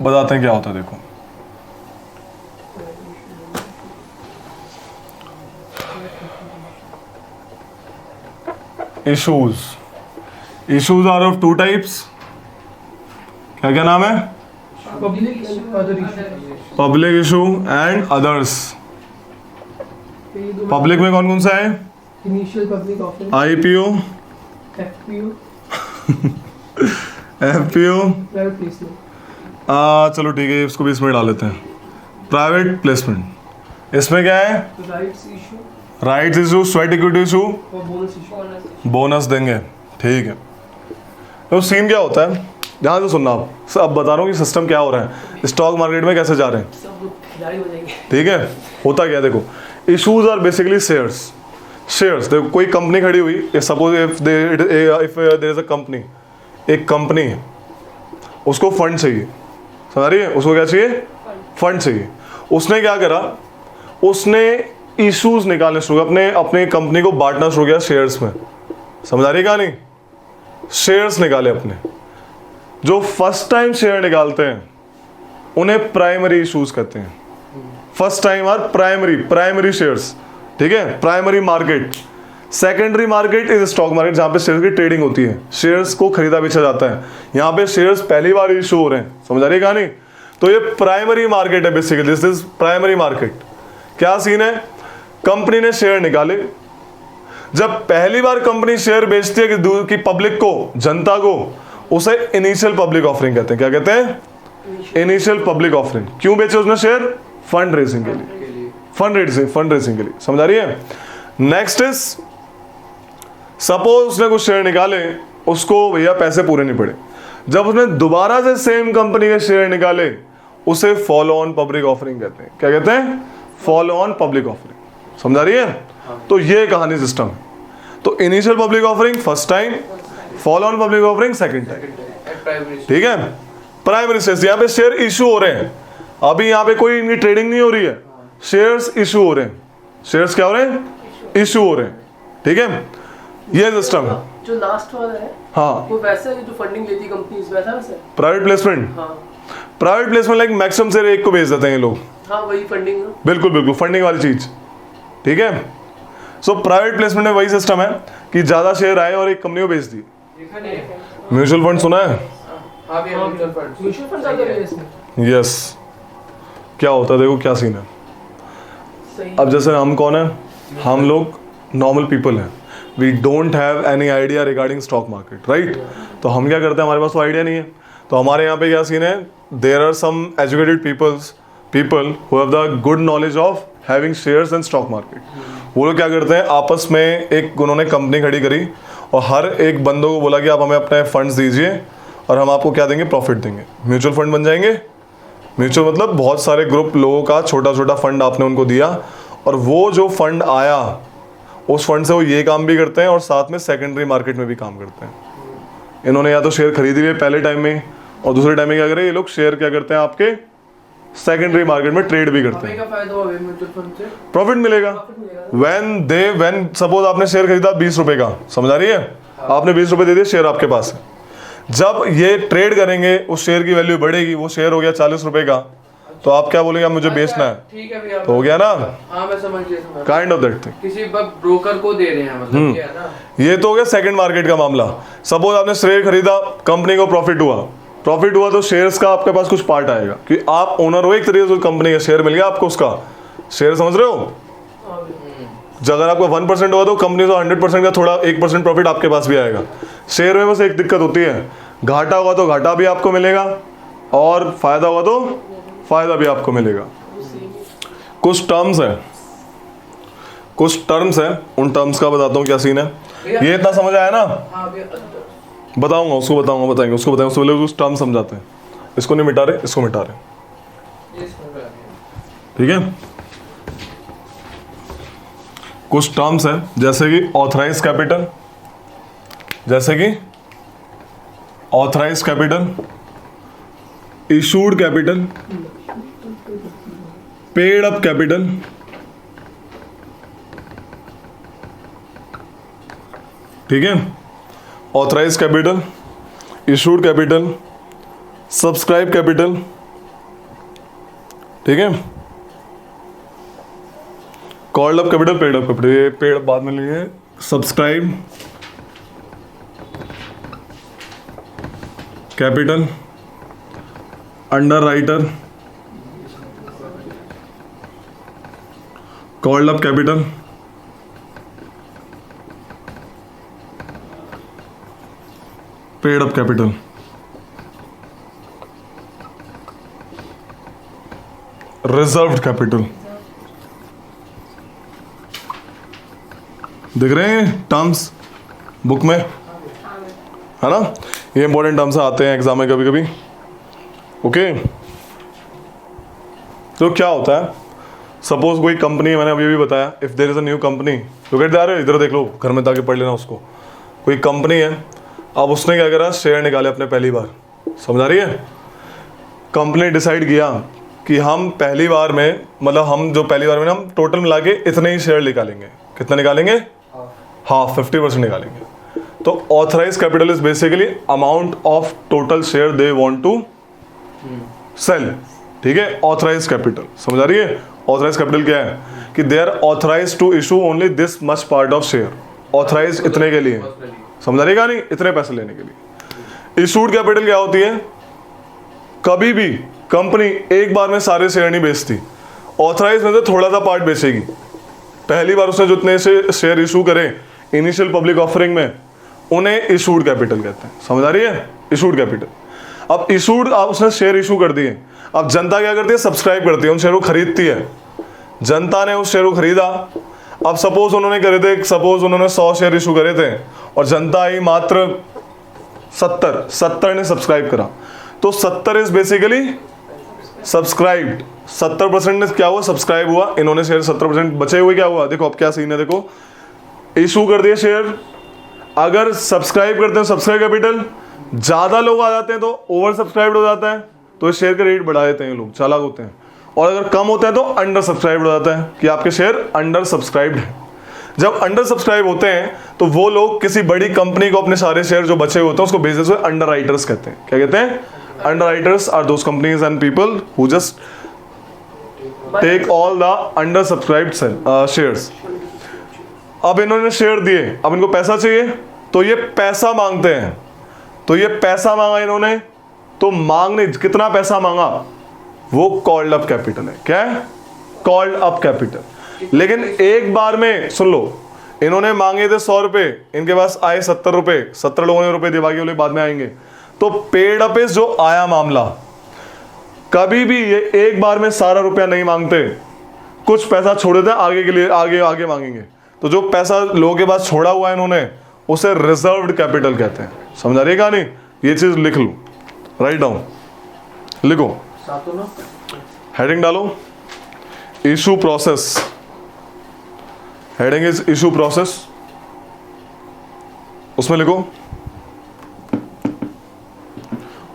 बताते हैं क्या होता है, देखो issues are of two types, क्या क्या नाम है, public and other issue. Public issue and others. Public में कौन कौन सा है, initial public offering, IPO, FPO, FPO, private placement, चलो ठीक है इसको भी इसमें डाल लेते हैं, प्राइवेट प्लेसमेंट। इसमें क्या है, rights issue rights issue, sweat equity issue, और बोनस इशू। बोनस देंगे, ठीक है। तो सीन क्या होता है, ध्यान से सुनना आप, अब बता रहा हूँ कि सिस्टम क्या हो रहा है, स्टॉक मार्केट में कैसे जा रहे हैं, सब लोग खिलाड़ी हो जाएंगे। ठीक है। होता क्या है देखो, issues are basically shares, shares देखो कोई कंपनी खड़ी हुई, suppose if there is a company, एक कंपनी है, उसको फंड चाहिए, समझ रही है, उसको क्या चाहिए, फंड चाहिए। उसने क्या करा, उसने इशूज निकालने शुरू किया, अपने कंपनी को बांटना शुरू किया शेयर्स में, समझ आ रही है कहानी, शेयर्स निकाले अपने। जो फर्स्ट टाइम शेयर निकालते हैं उन्हें प्राइमरी इशूज कहते हैं, first time are primary shares, ठीक है, primary market. Secondary market is stock market, जहां पे शेयर्स की ट्रेडिंग होती है, शेयर्स को खरीदा बेचा जाता है, यहाँ पे शेयर्स पहली बार इशू हो रहे हैं, समझ आ रही है कहानी। तो ये प्राइमरी मार्केट है basically, this is primary market. क्या सीन है, कंपनी ने शेयर निकाले, जब पहली बार कंपनी शेयर बेचती है कि पब्लिक को, जनता को, उसे इनिशियल पब्लिक ऑफरिंग कहते हैं। क्या कहते हैं, इनिशियल पब्लिक ऑफरिंग। क्यों बेचे उसने शेयर, फंड रेजिंग के लिए, फंड रेजिंग के लिए, समझ आ रही है। नेक्स्ट इज सपोज उसने कुछ शेयर निकाले, उसको भैया पैसे पूरे नहीं पड़े, जब उसने दोबारा से सेम कंपनी के शेयर निकाले, उसे फॉलो ऑन पब्लिक ऑफरिंग कहते हैं। क्या कहते हैं, फॉलो ऑन पब्लिक ऑफरिंग, समझ आ रही है। तो ये कहानी सिस्टम है। तो initial public offering first time, follow on public offering second time, ठीक है। प्राइमरी शेयर्स, यहाँ पे शेयर इशू हो रहे हैं, अभी यहाँ पे कोई इनकी ट्रेडिंग नहीं हो रही है, शेयर्स इशू हो रहे हैं, शेयर्स क्या हो रहे हैं, इशू हो रहे हैं, ठीक है। ये सिस्टम है। जो लास्ट वाला है हाँ, वो वैसा है जो फंडिंग लेती कंपनीज, वैसा है। प्राइवेट प्लेसमेंट, हाँ private placement like maximum share एक को बेच देते हैं ये लोग, हाँ वही फंडिंग ना। बिल्कुल बिल्कुल फंडिंग वाली चीज, ठीक है। सो प्राइवेट प्लेसमेंट में वही सिस्टम है कि ज्यादा शेयर आए और एक कंपनी को बेच दिए। देखा नहीं है? म्यूचुअल फंड सुना है? हाँ भैया, म्यूचुअल फंड। म्यूचुअल फंड ज्यादा है इसमें। यस, क्या होता है देखो क्या सीन है। सही। अब जैसे हम कौन है, हम लोग नॉर्मल पीपल हैं, we don't have any idea regarding stock market, right. तो हम क्या करते हैं, हमारे पास तो आइडिया नहीं है। तो हमारे यहाँ पे क्या सीन है, there are some educated people who have the good knowledge of having shares in stock market. वो लोग क्या करते हैं, आपस में एक उन्होंने कंपनी खड़ी करी और हर एक बंदों को बोला कि आप हमें अपने फंड्स दीजिए और हम आपको क्या देंगे, प्रॉफिट देंगे। म्यूचुअल फंड बन जाएंगे। म्यूचुअल मतलब बहुत सारे ग्रुप लोगों का छोटा छोटा फंड आपने उनको दिया और वो जो फंड आया उस फंड से वो ये काम भी करते हैं और साथ में सेकेंडरी मार्केट में भी काम करते हैं। इन्होंने या तो शेयर खरीदी हुए पहले टाइम में और दूसरे टाइम में क्या करें, ये लोग शेयर क्या करते हैं, आपके सेकेंडरी मार्केट में ट्रेड भी करते हमें हैं। क्या फायदा हुआ म्यूचुअल फंड से? प्रॉफिट मिलेगा। व्हेन सपोज आपने शेयर खरीदा 20 रुपए का, समझ आ रही है, आपने 20 रुपए दे दिए, शेयर आपके पास है। जब ये ट्रेड करेंगे उस शेयर की वैल्यू बढ़ेगी, वो शेयर हो गया 40 रुपए का, तो आप क्या बोलेंगे, आप मुझे बेचना है, ठीक है भैया, तो हो गया ना, हाँ मैं समझ गया। Kind of that thing. किसी ब्रोकर को दे रहे हैं, मतलब ये है ना। ये तो हो गया सेकंड मार्केट का मामला। सपोज आपने शेयर खरीदा, कंपनी को प्रॉफिट हुआ तो शेयर्स का आपके पास कुछ पार्ट आएगा कि आप ओनर हो एक तरीके से, कंपनी का शेयर मिल गया आपको, उसका शेयर, समझ रहे हो। अगर आपका 1% हुआ तो कंपनी को 100% का थोड़ा 1% प्रॉफिट आपके पास भी आएगा। शेयर में बस एक दिक्कत होती है, घाटा हुआ तो घाटा भी आपको मिलेगा और फायदा हुआ तो फायदा भी आपको मिलेगा। कुछ टर्म्स है, उन टर्म्स का बताता हूँ क्या सीन है। ये इतना समझ आया ना, हाँ भैया, बताएंगे उसको बताएंगे, उसको पहले कुछ टर्म समझाते हैं। इसको नहीं मिटा रहे, इसको मिटा रहे, ये समझ आ गया। ठीक है। कुछ टर्म्स है जैसे कि authorise capital, issued capital, paid up capital, ठीक है। Authorise capital, issued capital, subscribe capital, ठीक है। Called up capital, paid up capital, ये पेड बाद में लिए, subscribe capital, underwriter, called up capital, paid up capital, reserved capital. दिख रहे हैं टर्म्स बुक में, है ना। ये इंपॉर्टेंट टर्म्स आते हैं एग्जाम में कभी कभी, ओके। तो क्या होता है, सपोज कोई कंपनी, मैंने अभी भी बताया, if there is a new company, look at that, इधर देख लो, घर में जाके पढ़ लेना उसको। कोई कंपनी है, अब उसने क्या करा, शेयर निकाले अपने पहली बार, समझ आ रही है। कंपनी डिसाइड किया कि हम पहली बार में, मतलब हम जो पहली बार में हम टोटल मिला के इतने ही शेयर निकालेंगे। कितना निकालेंगे? हाफ, 50% निकालेंगे। तो authorise capital is basically amount of total share they want to sell, ठीक है। ऑथराइज कैपिटल, समझ आ रही है। ऑथराइज कैपिटल क्या है कि they are authorise to issue only this much part of share. Authorise इतने के लिए, समझ आ रही है, नहीं इतने पैसे लेने के लिए। इशूड कैपिटल क्या होती है, कभी भी कंपनी एक बार में सारे शेयर नहीं बेचती, ऑथराइज में से थोड़ा सा पार्ट बेचेगी। पहली बार उसने जितने से शेयर इशू करे इनिशियल पब्लिक ऑफरिंग में, उन्हें इशूड कैपिटल कहते हैं, समझ आ रही है। इशूड कैपिटल, अब इशूड, आप उसने शेयर इशू कर दिए, अब जनता क्या करती है, सब्सक्राइब करती है, उन शेयर को खरीदती है। जनता ने उस शेयर को खरीदा, अब सपोज उन्होंने करे थे, सपोज उन्होंने 100 शेयर इशू करे थे और जनता आई मात्र 70 ने सब्सक्राइब करा, तो 70 इज बेसिकली सब्सक्राइब्ड। 70% ने क्या हुआ, सब्सक्राइब हुआ, इन्होंने शेयर 70% बचे हुए क्या हुआ, देखो अब क्या सीन है, देखो इशू कर दिए शेयर, अगर सब्सक्राइब करते हैं सब्सक्राइब कैपिटल, ज्यादा लोग आ जाते हैं तो ओवर सब्सक्राइब हो जाता है, तो इस शेयर का रेट बढ़ा देते हैं, लोग चालाक होते हैं। और अगर कम होता है तो अंडर सब्सक्राइब हो जाता है कि आपके शेयर अंडर सब्सक्राइब्ड है। जब अंडर सब्सक्राइब होते हैं तो वो लोग किसी बड़ी कंपनी को अपने सारे शेयर जो बचे होते हैं उसको बेचते हुए अंडर राइटर्स कहते हैं। क्या कहते हैं? Underwriters are those companies and people who just take all the undersubscribed shares. अब इन्होंने शेयर दिए, अब इनको पैसा चाहिए तो ये पैसा मांगते हैं। तो ये पैसा मांगा इन्होंने, तो मांगने कितना पैसा मांगा वो कॉल्ड अप कैपिटल है। क्या है? Called up capital. लेकिन एक बार में सुन लो, इन्होंने मांगे थे 100 रुपए, इनके पास आए 70 रुपए, 70 लोगों ने रुपए दिए, बाकी वाले बाद में आएंगे। तो पेड अप जो आया मामला, कभी भी ये एक बार में सारा रुपया नहीं मांगते, कुछ पैसा छोड़ देते हैं आगे के लिए, आगे आगे मांगेंगे। तो जो पैसा लोगों के पास छोड़ा हुआ है इन्होंने, उसे रिजर्व्ड कैपिटल कहते हैं। समझा रही कहानी? ये चीज लिख लो, राइट डाउन, लिखो, सातों ना हेडिंग डालो, issue process. Heading is issue process, उसमें लिखो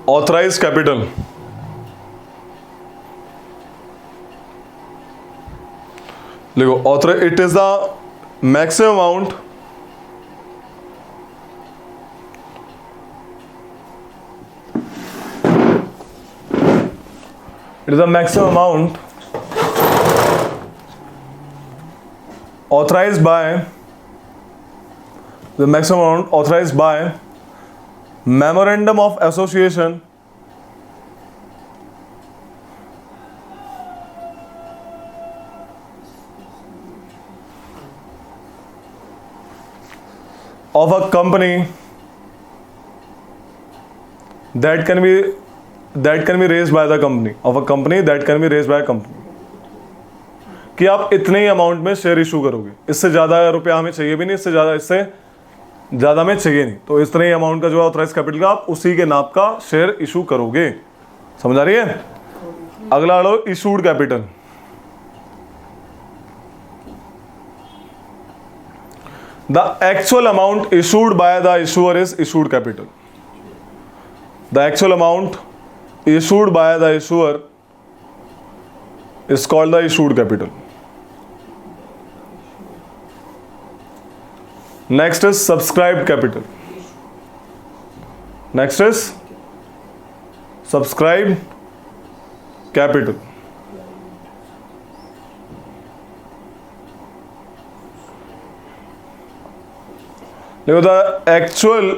ऑथराइज कैपिटल। लिखो authorise, it is the maximum amount it is the maximum amount authorized by memorandum of association of a company that can be raised by the company, of a company that can be raised by a company, कि आप इतने ही amount में share issue करोगे, इससे ज़्यादा रुपया हमें चाहिए भी नहीं, इससे ज़्यादा में चाहिए नहीं, तो इतने ही अमाउंट का जो है ऑथराइज कैपिटल का, आप उसी के नाप का शेयर इशू करोगे। समझ आ रही है? अगला लो issued capital. The actual amount issued by the issuer is issued capital. The actual amount issued by the issuer is called the issued capital. Next is subscribed capital. Next is subscribed capital. The actual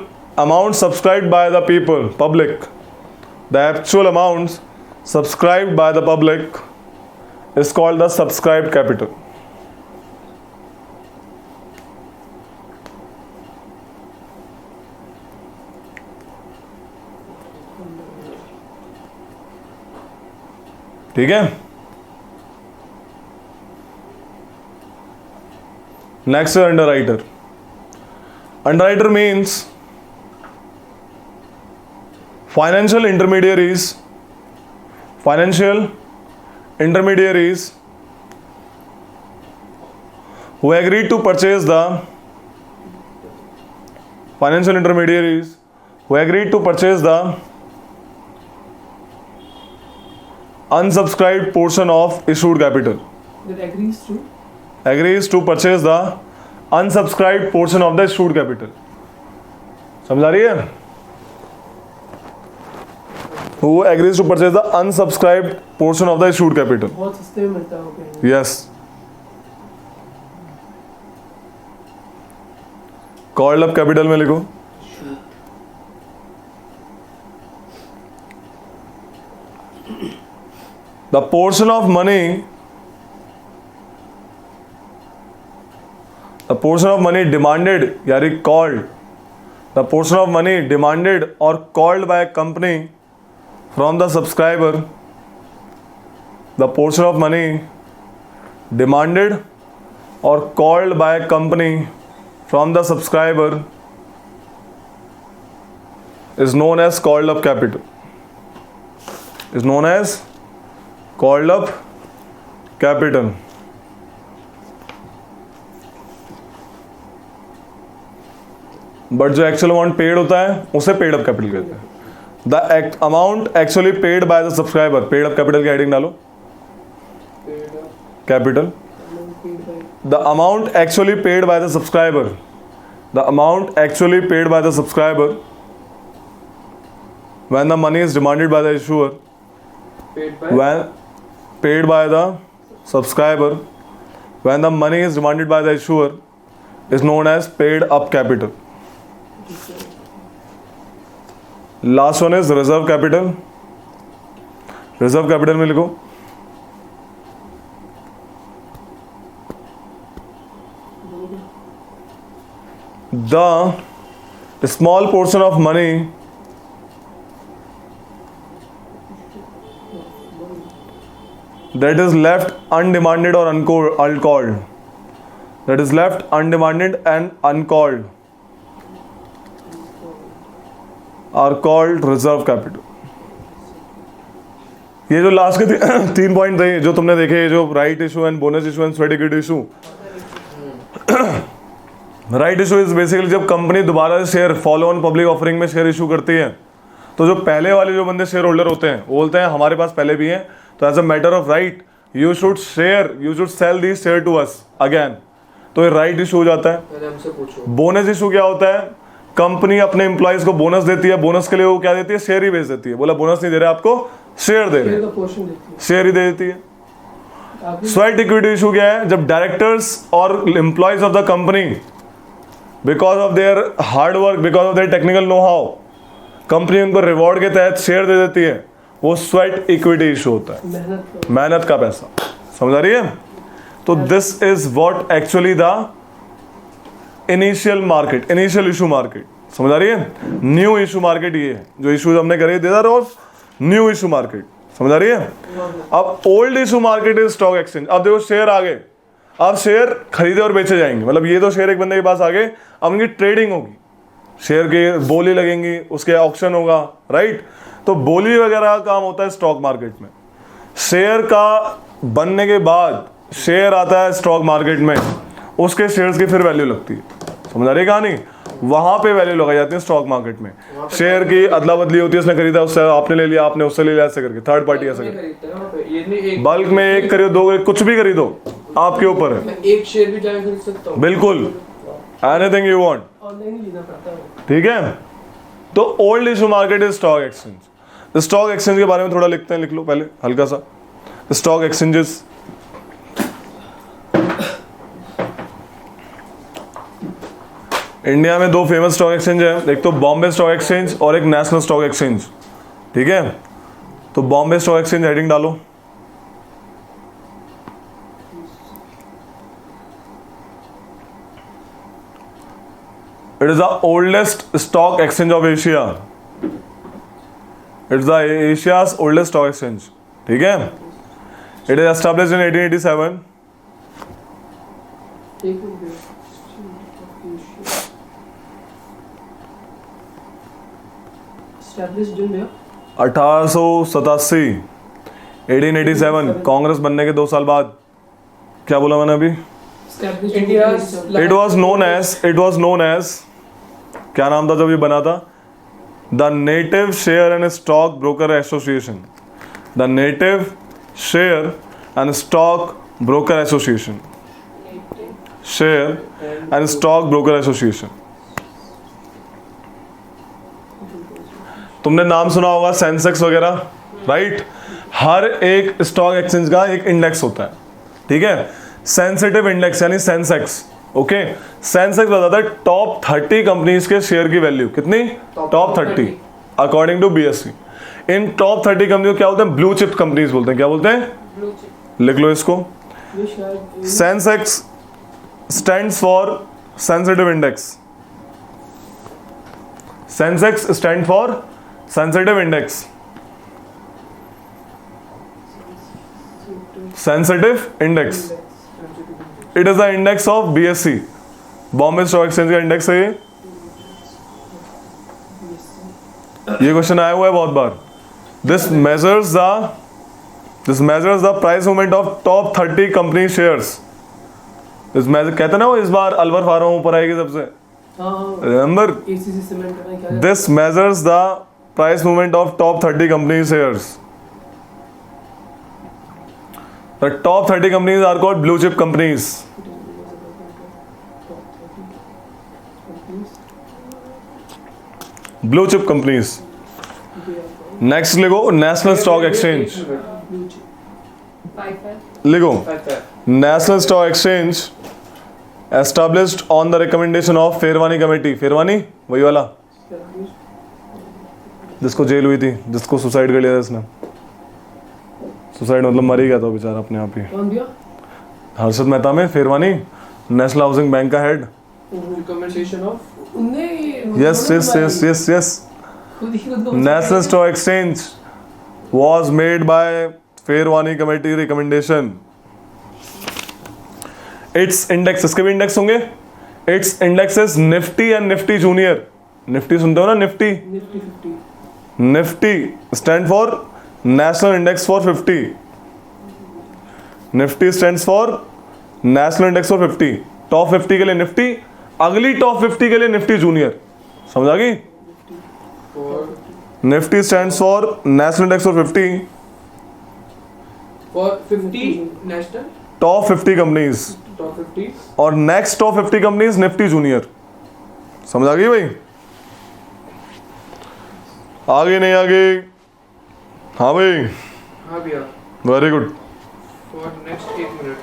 amount subscribed by the people, public. The actual amounts subscribed by the public is called the subscribed capital. ठीक है? Next is underwriter. Underwriter means financial intermediaries who agreed to purchase the unsubscribed portion of issued capital. That agrees to purchase the unsubscribed portion of the issued capital. समझ आ रही है? Who agrees to purchase the unsubscribed portion of the issued capital. बहुत सस्ते में मिलता है वो कहीं। Yes. Called up capital में लिखो the portion of money demanded यानी called, the portion of money demanded or called by a company from the subscriber, the portion of money demanded or called by a company from the subscriber is known as called up capital. But जो actual amount paid होता है उसे paid up capital कहते हैं। The amount actually paid by the subscriber, paid up capital की heading डालो, capital. The amount actually paid by the subscriber, when the money is demanded by the issuer, paid by when paid by the subscriber when the money is demanded by the issuer is known as paid up capital. Last one is reserve capital. Reserve capital में लिखो the small portion of money that is left undemanded or uncalled, that is left undemanded and uncalled are called reserve capital. ये जो last के तीन point थे जो तुमने देखे, जो right issue and bonus issue and sweat equity issue. Right issue is basically जब कंपनी दोबारा share follow on public offering में शेयर इशू करती है, तो जो पहले वाले जो बंदे शेयर होल्डर होते हैं वो बोलते हैं हमारे पास पहले भी हैं, तो as a matter of right you should sell the share to us again. तो ये राइट इशू हो जाता है. पहले हमसे पूछो. बोनस इशू क्या होता है? कंपनी अपने एम्प्लॉइज को बोनस देती है, बोनस के लिए वो क्या देती है? शेयर ही बेच देती है. बोला बोनस नहीं दे रहे आपको, शेयर दे रहे शेयर हैं, का पोर्शन देती है. शेयर ही दे देती है. आपकी स्वेट इक्विटी इशू क्या है? जब डायरेक्टर्स और employees of the company because of their hard work, because of their technical know how, company उनको रिवॉर्ड के तहत शेयर दे देती है, वो स्वेट इक्विटी इशू होता है. मेहनत का पैसा. समझ आ रही है? तो this is what actually the initial market, initial issue market. समझ आ रही है? न्यू इशू मार्केट ये है जो इशूज हमने करे, they are new issue market. समझ आ रही है? अब old issue market is stock exchange. अब देखो शेयर आ गए, अब शेयर खरीदे और बेचे जाएंगे. मतलब ये तो शेयर एक बंदे के पास आ गए, अब उनकी ट्रेडिंग होगी, शेयर के बोली लगेंगी, उसके ऑक्शन होगा, राइट. तो बोली वगैरह का काम होता है स्टॉक मार्केट में. शेयर का बनने के बाद शेयर आता है स्टॉक मार्केट में, उसके शेयर्स की फिर वैल्यू लगती है. समझ आ रही है कहानी? वहां पे वैल्यू लगाई जाती है स्टॉक मार्केट में. शेयर की अदला बदली होती है, उसने खरीदा, उससे आपने ले लिया, आपने उससे ले लिया, ऐसे करके थर्ड पार्टी ऐसे करके. बल्क में एक खरीदो, दो, कुछ भी खरीदो, आपके ऊपर है. मैं एक शेयर भी जाके खरीद सकता हूँ. बिल्कुल, एनीथिंग यू वांट. ऑनलाइन ही लेना पड़ता है. ठीक है. तो old issue market is stock exchange. Stock exchange के बारे में थोड़ा लिखते हैं, लिख लो पहले हल्का सा. स्टॉक एक्सचेंजेस इंडिया में दो फेमस स्टॉक एक्सचेंज है, एक तो बॉम्बे स्टॉक एक्सचेंज और एक नेशनल स्टॉक एक्सचेंज. ठीक है. तो बॉम्बे स्टॉक एक्सचेंज हेडिंग डालो. It is the oldest stock exchange of Asia. It's the Asia's oldest stock exchange. ठीक है. It is established in 1887. Established in 1887, 1887, Congress बनने के 2 साल बाद. क्या बोला मैंने अभी? India's It was known as क्या नाम था जब ये बना था? The native share and stock broker association. The native share and stock broker association. Share and stock broker association. तुमने नाम सुना होगा सेंसेक्स वगैरह, राइट. हर एक स्टॉक एक्सचेंज का एक इंडेक्स होता है. ठीक है. सेंसिटिव इंडेक्स यानी सेंसेक्स. ओके. सेंसेक्स बताता है टॉप 30 कंपनीज के शेयर की वैल्यू. कितनी? Top 30 according to BSE. इन टॉप 30 कंपनी को क्या बोलते हैं? ब्लू चिप कंपनीज बोलते हैं. क्या बोलते हैं? लिख लो इसको. Sensex stands for sensitive index. Sensex stand for sensitive index. Sensitive index. It is the index of BSE. Bombay stock exchange का इंडेक्स है ये. क्वेश्चन आया हुआ है बहुत बार. This measures the price movement of top 30 company shares. कहते ना वो इस बार अलवर फार्मा ऊपर आएगी सबसे. रिमेंबर, ACC सीमेंट में क्या है? This measures the price movement of top 30 company shares. The top 30 companies are called blue chip companies. Blue chip companies. Next लिखो नेशनल स्टॉक एक्सचेंज. 5 लिखो, 5 national stock exchange established on the recommendation of Pherwani committee. Pherwani वही वाला जिसको jail हुई थी, जिसको suicide कर लिया था इसने। सुसाइड मतलब मर ही गया था बेचारा अपने आप ही। कौन दिया? हर्षद मेहता में फेरवानी, नेशनल हाउसिंग बैंक का हेड। रिकमेंडेशन ऑफ उनने yes yes yes yes yes खुद ही खुद को national stock exchange was made by Pherwani committee recommendation. Its index, इसके भी इंडेक्स होंगे। Its index is Nifty and Nifty junior. Nifty सुनते हो ना, Nifty. Nifty 50 Nifty stand for national index for 50। Nifty stands for national index for 50। Top 50 के लिए Nifty, अगली top 50 के लिए निफ्टी जूनियर। समझ आ गई? For Nifty stands for national index for 50, 50 national top 50 companies, top 50 और next top 50 companies Nifty junior. समझ आ गई भाई? आगे नहीं आगे? हाँ भाई, हाँ भैया। Very good. For next 1 minute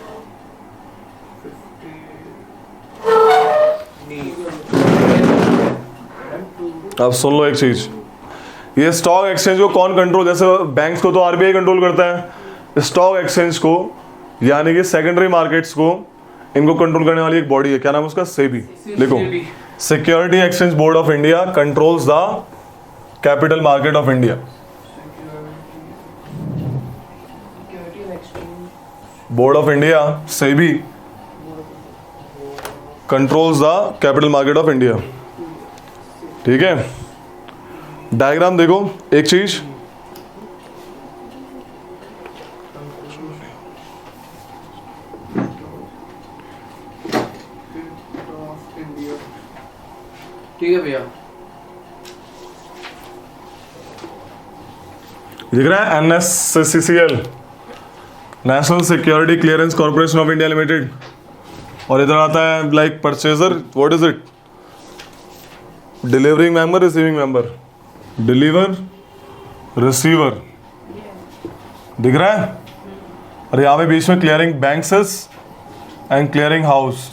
50 अब सुन लो एक चीज, ये स्टॉक एक्सचेंज को कौन कंट्रोल, जैसे बैंक्स को तो आरबीआई कंट्रोल करता है, स्टॉक एक्सचेंज को यानी कि सेकेंडरी मार्केट्स को, इनको कंट्रोल करने वाली एक बॉडी है। क्या नाम है उसका? सेबी। लिखो, security exchange board of India controls the capital market of India. Security and exchange board of India, SEBI, controls the capital market of India. ठीक है, डायग्राम देखो एक चीज, ठीक है भैया। दिख रहा है NSCCL, national security clearance corporation of India limited. और इधर आता है like purchaser, what is it? Delivering member, receiving member, deliver, receiver. दिख रहा है? और यहाँ पे बीच में clearing banks and clearing house.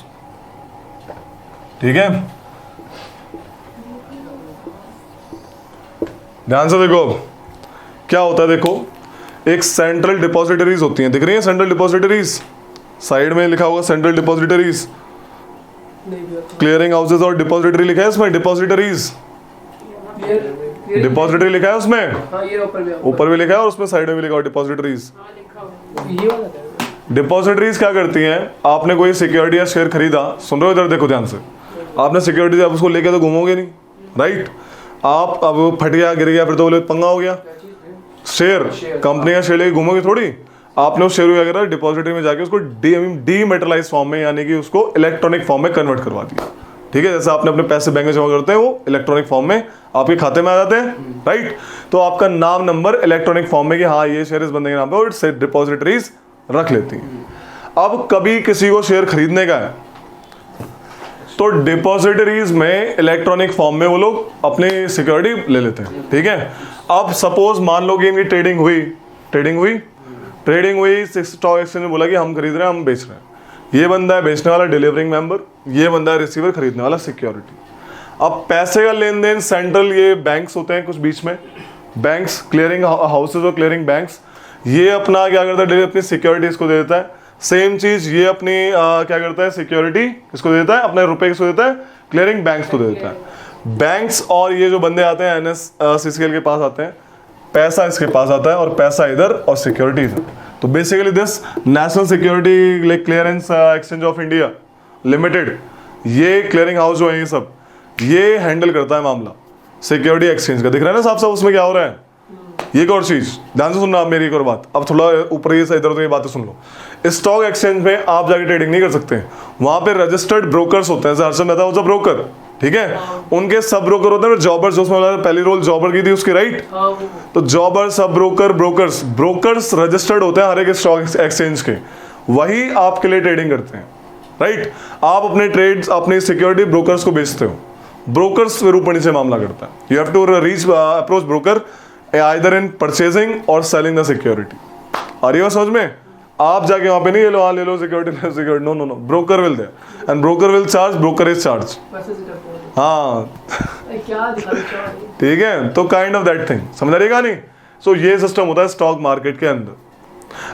ठीक है, ध्यान से देखो क्या होता है। देखो, एक सेंट्रल डिपॉजिटरीज होती हैं, दिख रही है सेंट्रल डिपॉजिटरीज, साइड में लिखा होगा सेंट्रल डिपॉजिटरीज। नहीं दिया। क्लियरिंग हाउसेज और डिपॉजिटरी लिखा है उसमें, डिपॉजिटरीज डिपॉजिटरी लिखा है उसमें, हाँ ये ऊपर भी ऊपर भी लिखा है और उसमें साइड में भी लिखा हुआ डिपॉजिटरीज। हाँ लिखा हुआ ये वाला है। डिपॉजिटरीज क्या करती हैं? आपने कोई सिक्योरिटी या शेयर खरीदा, सुन रहे हो इधर देखो ध्यान से, आपने सिक्योरिटी, आप उसको लेके तो घूमोगे नहीं, राइट? आप अब वो फट गया, गिर गया, फिर तो बोले पंगा हो गया। शेयर, कंपनी का शेयर लेके घूमोगे थोड़ी। आपने उस शेयर को क्या करा, डिपॉजिटरी में जाके उसको डीमेटलाइज फॉर्म में यानी कि उसको इलेक्ट्रॉनिक फॉर्म में कन्वर्ट करवा दिया। ठीक है, जैसे आपने अपने पैसे बैंक में जमा करते हैं वो इलेक्ट्रॉनिक फॉर्म में आपके खाते में आ जाते हैं, राइट? तो आपका नाम नंबर इलेक्ट्रॉनिक फॉर्म में कि हाँ ये शेयर इस बंदे के नाम पे, और डिपॉजिटरीज रख लेती हैं। अब कभी किसी को शेयर खरीदने का है तो डिपॉजिटरीज में इलेक्ट्रॉनिक फॉर्म में वो लोग अपनी सिक्योरिटी ले लेते हैं। ठीक है, अब सपोज मान लो कि इनकी ट्रेडिंग हुई, स्टॉक एक्सचेंज ने बोला कि हम खरीद रहे हैं, हम बेच रहे हैं। ये बंदा है बेचने वाला, डिलीवरिंग मेंबर, ये बंदा है रिसीवर, खरीदने वाला, सिक्योरिटी। अब पैसे का लेन देन सेंट्रल, ये बैंक्स होते हैं कुछ बीच में, बैंक्स, क्लियरिंग हाउसेज और क्लियरिंग बैंक्स, ये अपना क्या करता है, अपनी सिक्योरिटी इसको दे देता है। सेम चीज ये अपनी क्या करता है, सिक्योरिटी किसको देता है, अपने रुपए किसको देता है, क्लियरिंग बैंक्स को दे देता है। बैंक्स और ये जो बंदे आते हैं NSCCL के पास आते हैं, पैसा इसके पास आता है और पैसा इधर और सिक्योरिटी इधर। तो basically this national security like clearance exchange of India limited, ये क्लियरिंग हाउस जो है ये सब, ये हैंडल करता है मामला सिक्योरिटी एक्सचेंज का। दिख रहा है ना साफ साफ उसमें क्या हो रहा है। ये एक और चीज ध्यान से सुनना आप मेरी एक और बात, अब थोड़ा ऊपर ये इधर उधर ये बातें सुन लो। स्टॉक एक्सचेंज में आप जाके ट्रेडिंग नहीं कर सकते, वहां पे रजिस्टर्ड ब्रोकर्स होते हैं, Harshad Mehta was a broker, ठीक है, उनके सब ब्रोकर होते हैं, जॉबर्स, जो उसमें पहली रोल जॉबर की थी उसकी, राइट? हाँ वो तो जॉबर, सब ब्रोकर, ब्रोकर्स रजिस्टर्ड होते हैं हर एक स्टॉक एक्सचेंज के, वही आपके लिए ट्रेडिंग करते हैं, राइट? आप अपने ट्रेड्स, अपनी सिक्योरिटी ब्रोकर्स को बेचते हो, ब्रोकर्स फिर ऊपर नीचे मामला करता है। You have to reach approach broker either in purchasing or selling the security. आ रही है समझ में? आप जाके वहां पे नहीं, ये लो हाँ ले लो security, no no no, broker will दे, and broker will charge, brokerage charge. पैसे से करते हैं। हाँ अरे क्या दिखा रहे हो? ठीक है, तो काइंड ऑफ दैट थिंग, समझ रही कहानी। सो ये सिस्टम होता है स्टॉक मार्केट के अंदर।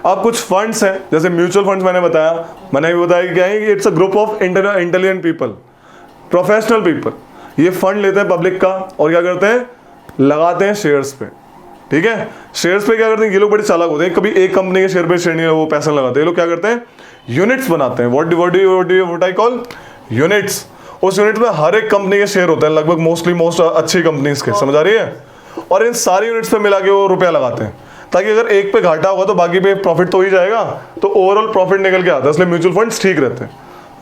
अब कुछ फंड्स हैं, जैसे म्यूचुअल फंड्स मैंने बताया, मैंने भी बताया कि क्या है कि it's a group of intelligent people, professional people. ये फंड लेते हैं पब्लिक का और क्या करते हैं, लगाते हैं शेयर्स पे। ठीक है, शेयर्स पे क्या करते हैं, ये लोग बड़े चालाक होते हैं, कभी एक कंपनी के शेयर पे शेयर नहीं वो पैसा लगाते हैं, ये लोग क्या करते हैं, यूनिट्स बनाते हैं। What I call units. उस यूनिट में हर एक कंपनी के शेयर होते हैं, लगभग मोस्ट अच्छी कंपनीज के, समझ आ रही है। और इन सारी यूनिट्स पे मिला के वो रुपया लगाते हैं, ताकि अगर एक पे घाटा होगा तो बाकी पे प्रॉफिट तो ही जाएगा, तो ओवरऑल प्रॉफिट निकल के आता है। इसलिए म्यूचुअल फंड्स ठीक रहते हैं।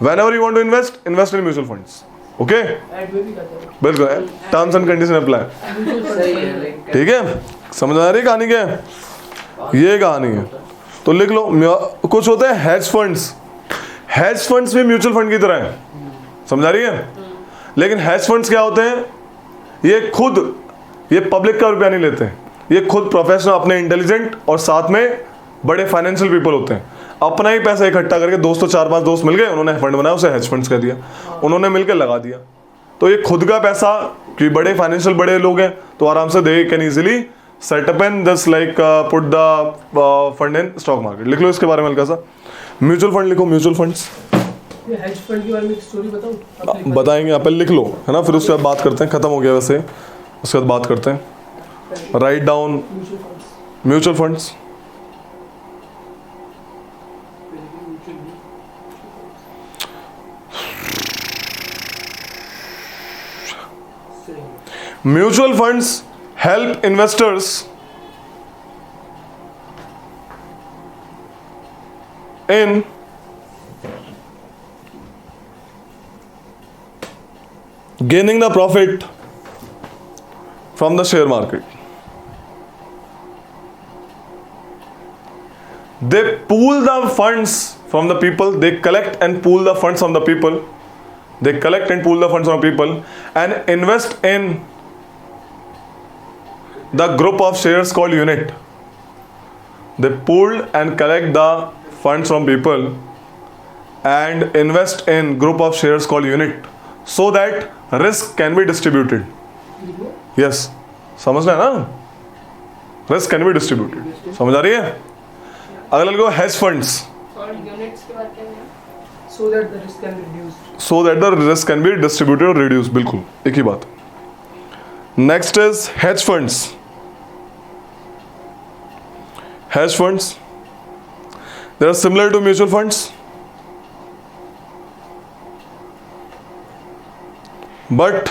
Whenever you want to invest in mutual funds. Okay, ऐड में भी करते हैं। बिल्कुल, टर्म्स एंड कंडीशन अप्लाई। सही है, like, ठीक है, समझ आ रही कहानी क्या है, ये कहानी है। तो लिख लो, कुछ होते हैं हेज फंड्स। हेज फंड्स भी म्यूचुअल फंड की तरह है, समझ आ रही है। लेकिन हेज फंड्स क्या होते हैं, ये पब्लिक का रुपया नहीं लेते, ये खुद प्रोफेशनल, अपने इंटेलिजेंट और साथ में बड़े फाइनेंशियल पीपल होते हैं। अपना ही पैसा इकट्ठा करके, दोस्तों 4-5 दोस्त मिल गए, उन्होंने फंड बनाया, उसे हेज फंड्स कह दिया, उन्होंने मिलकर लगा दिया। तो ये खुद का पैसा, कि बड़े फाइनेंशियल बड़े लोग हैं तो आराम से they can easily setup and just like put the fund in stock market. लिख लो इसके बारे में हल्का सा, म्यूचुअल फंड लिखो, म्यूचुअल फंड्स। ये हेज फंड के बारे में एक स्टोरी बताऊं? बताएंगे, आप पहले लिख लो, है ना, फिर उसके बाद बात करते हैं। खत्म हो गया वैसे, उसके बाद बात करते हैं। Write down mutual funds. Mutual funds. Mutual funds help investors in gaining the profit from the share market. They pool the funds from the people, they collect and pool the funds from the people. They collect and pool the funds from people and invest in the group of shares called unit. They pool and collect the funds from people and invest in group of shares called unit so that risk can be distributed. Yes, समझना है ना, risk can be distributed. समझ आ रही है। अगला लिखो hedge funds. और यूनिट्स के बाद क्या है? So that the risk can be reduced. So that the risk can be distributed or reduced. बिल्कुल एक ही बात। Next is hedge funds. Hedge funds, they are similar to mutual funds, but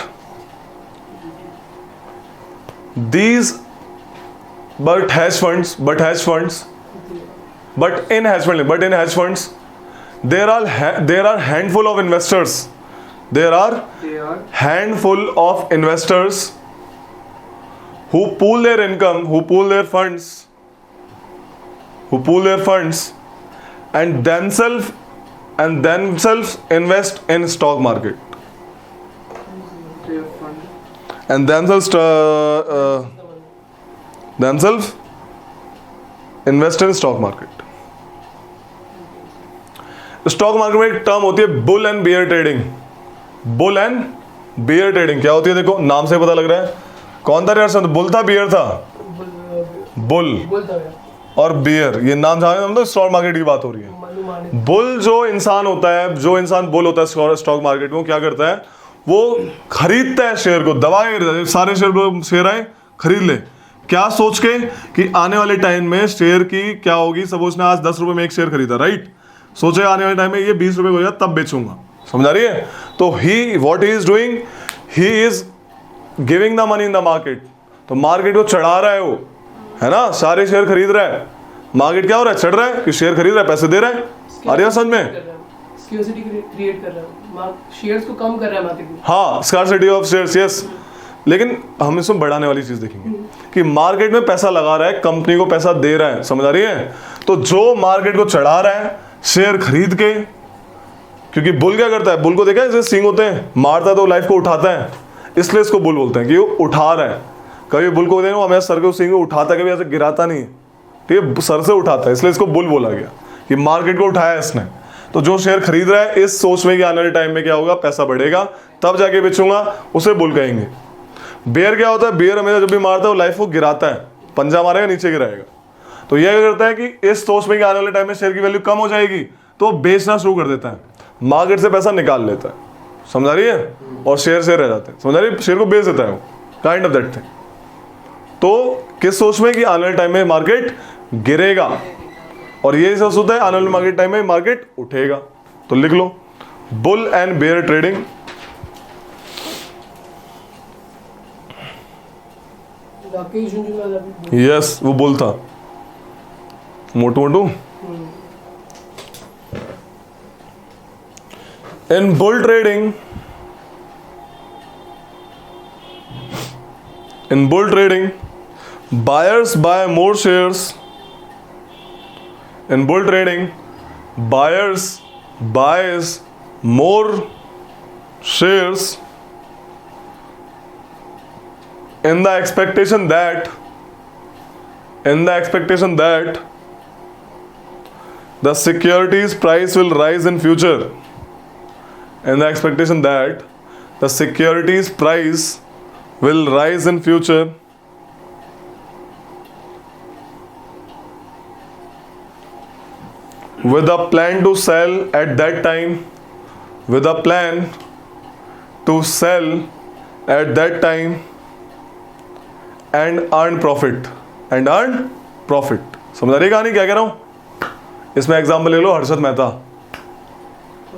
in hedge funds, there are handful of investors. There are they are handful of investors who pool their income, who pool their funds and themselves invest in stock market they are fund. and themselves invest in stock market. Stock market में एक term होती है bull and bear trading. Bull and bear trading क्या होती है, देखो नाम से पता लग रहा है। कौन था यार, बुल था बियर था? बुल बोलता है और बियर, ये नाम जाने हम तो स्टॉक मार्केट की बात हो रही है। मनु माने। बुल जो इंसान होता है, जो इंसान बुल होता है स्टॉक मार्केट में, वो क्या करता है, वो खरीदता है शेयर को, दबा के खरीदता है। सारे शेयर आए खरीद ले, क्या सोच के कि आने वाले टाइम में शेयर की क्या होगी। सपोज उसने आज 10 रुपए में एक शेयर खरीदा, राइट, सोचे आने वाले टाइम में ये 20 रुपए हो जाए तब बेचूंगा, समझ आ रही है। तो what he is doing, he is giving the money in the market. तो मार्केट को चढ़ा रहा है वो, है ना, सारे शेयर खरीद रहा है। मार्केट क्या हो रहा है, चढ़ रहा है, कि शेयर खरीद रहा है, पैसे दे रहा है। आ रही है समझ में? स्कैर्सिटी क्रिएट कर रहा है, शेयर्स को कम कर रहा है मार्केट में। हाँ, स्कार्सिटी ऑफ शेयर्स, यस। लेकिन हम इसमें बढ़ाने वाली चीज देखेंगे कि मार्केट में पैसा लगा रहा है, कंपनी को पैसा दे रहा है, समझ आ रही है। तो जो मार्केट को चढ़ा रहा है शेयर खरीद के, क्योंकि बुल क्या करता है, बुल को देखा है जैसे सींग होते हैं, मारता है तो लाइफ को उठाता है, इसलिए इसको बुल बोलते हैं कि वो उठा रहा है। कभी बुल को देखो हमें सर के सींग को उठाता है, कभी ऐसे गिराता नहीं, ठीक है, सर से उठाता है, इसलिए इसको बुल बोला गया कि मार्केट को उठाया इसने, तो जो शेयर खरीद रहा है इस सोच में कि आने वाले टाइम में क्या होगा, पैसा बढ़ेगा, तब जाके बेचूंगा, उसे बुल कहेंगे। बेयर क्या होता है, बेयर हमेशा जब भी मारता है वो लाइफ को गिराता है, पंजा मारेगा नीचे गिराएगा। तो यह क्या करता है कि इस सोच में कि आने वाले टाइम में शेयर की वैल्यू कम हो जाएगी तो बेचना शुरू कर देता है, मार्केट से पैसा निकाल लेता है, समझा रही है, और शेयर से रह जाते हैं, समझा रही है, शेयर को बेच देता है वो, काइंड ऑफ दैट थिंग। तो किस सोच में कि आने वाले टाइम में मार्केट गिरेगा, और यही सोच होता है आने वाले मार्केट टाइम में मार्केट उठेगा। तो लिख लो बुल एंड बेयर ट्रेडिंग। वाकई झुंझुना था। यस, वो बुल था, मोटू मोटू। In bull trading, buyers buy more shares. In bull trading, buyers buys more shares in the expectation that the securities price will rise in future. In the expectation that the securities price will rise in future, with a plan to sell at that time, and earn profit. समझ रही कहानी क्या कह रहा हूं? इसमें example ले लो, हर्षद मेहता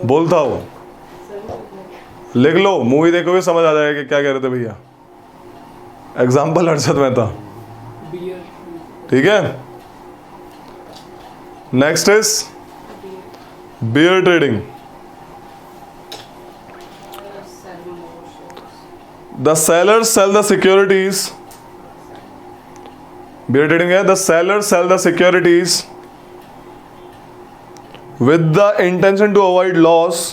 बोलता हो, लिख लो, मूवी देखो भी समझ आ जाएगा कि क्या कह रहे थे भैया। एग्जाम्पल हर्षद मेहता, ठीक है। Next is bear trading. The sellers sell the securities. Bear trading है, the sellers sell the securities with the intention to avoid loss,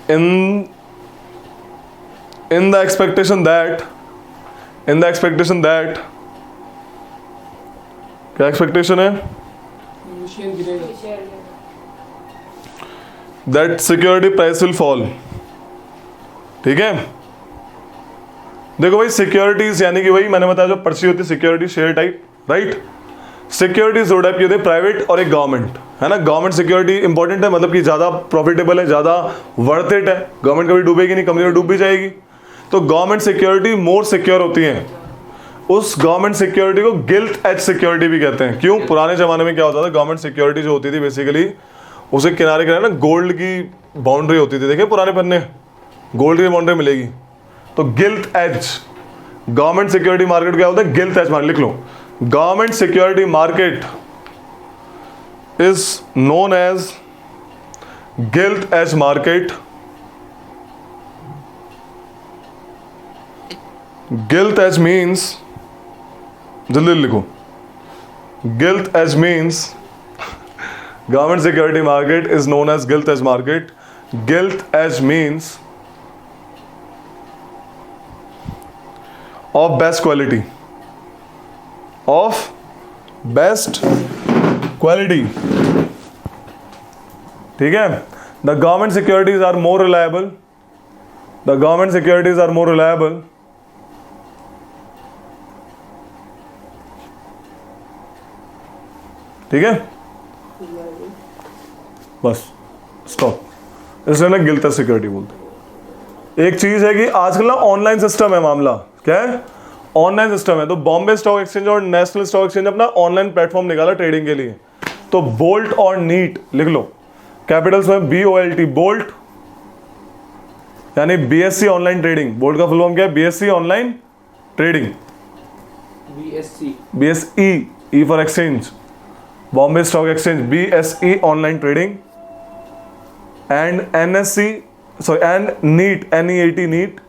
in the expectation that क्या एक्सपेक्टेशन है, शेयर गिरेगा। that security price will fall। ठीक है, देखो भाई securities यानी कि वही मैंने बताया जो पर्ची होती है security share type, right. Securities दो टाइप की होती है, प्राइवेट और एक गवर्नमेंट, है ना। गवर्नमेंट सिक्योरिटी इंपॉर्टेंट है, मतलब कि ज़्यादा प्रॉफिटेबल है, ज़्यादा वर्थ इट है, गवर्नमेंट कभी डूबेगी नहीं, कंपनी डूब भी जाएगी। तो गवर्नमेंट सिक्योरिटी मोर सिक्योर होती है, उस गवर्नमेंट सिक्योरिटी को गिल्ट एज सिक्योरिटी भी कहते हैं। क्यों? पुराने ज़माने में क्या होता था, गवर्नमेंट सिक्योरिटी जो होती थी बेसिकली उसे किनारे किनारे ना गोल्ड की बाउंड्री होती थी, देखिए पुराने पन्ने, गोल्ड की बाउंड्री मिलेगी। तो gilt edge, government security market क्या होता है, गिल्ट एज मार्केट। लिख लो, government security market is known as gilt edge market. Gilt edge means, जल्दी लिखो, gilt edge means government security market is known as gilt edge market. Gilt edge means of best quality, ठीक है। The government securities are more reliable, ठीक है, bus stop, इसलिए ना guilt as security बोलते। एक चीज है कि आजकल ना ऑनलाइन सिस्टम है, मामला क्या है, ऑनलाइन सिस्टम है। तो बॉम्बे स्टॉक एक्सचेंज और नेशनल स्टॉक एक्सचेंज अपना ऑनलाइन प्लेटफॉर्म निकाला ट्रेडिंग के लिए। तो बोल्ट और नीट लिख लो, कैपिटल्स में BOLT, बोल्ट यानी BSE ऑनलाइन ट्रेडिंग। बोल्ट का फुल फॉर्म क्या है, BSE online trading, BSE, E for exchange, Bombay stock exchange, BSE online trading, and and NEAT, NEAT, neat,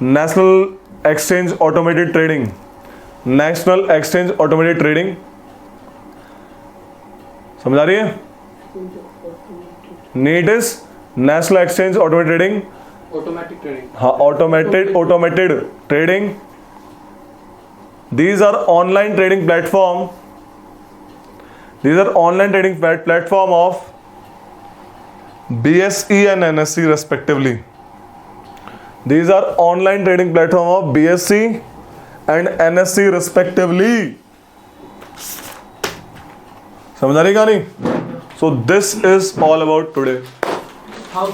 national exchange automated trading, national exchange automated trading. समझ आ रही है? NEAT is national exchange automated trading, automatic trading. हाँ, automated trading. These are online trading platform. These are online trading platform of BSE and NSE respectively. These are online trading platform of BSE and NSE respectively. समझ आ रही कहानी? So this is all about today. How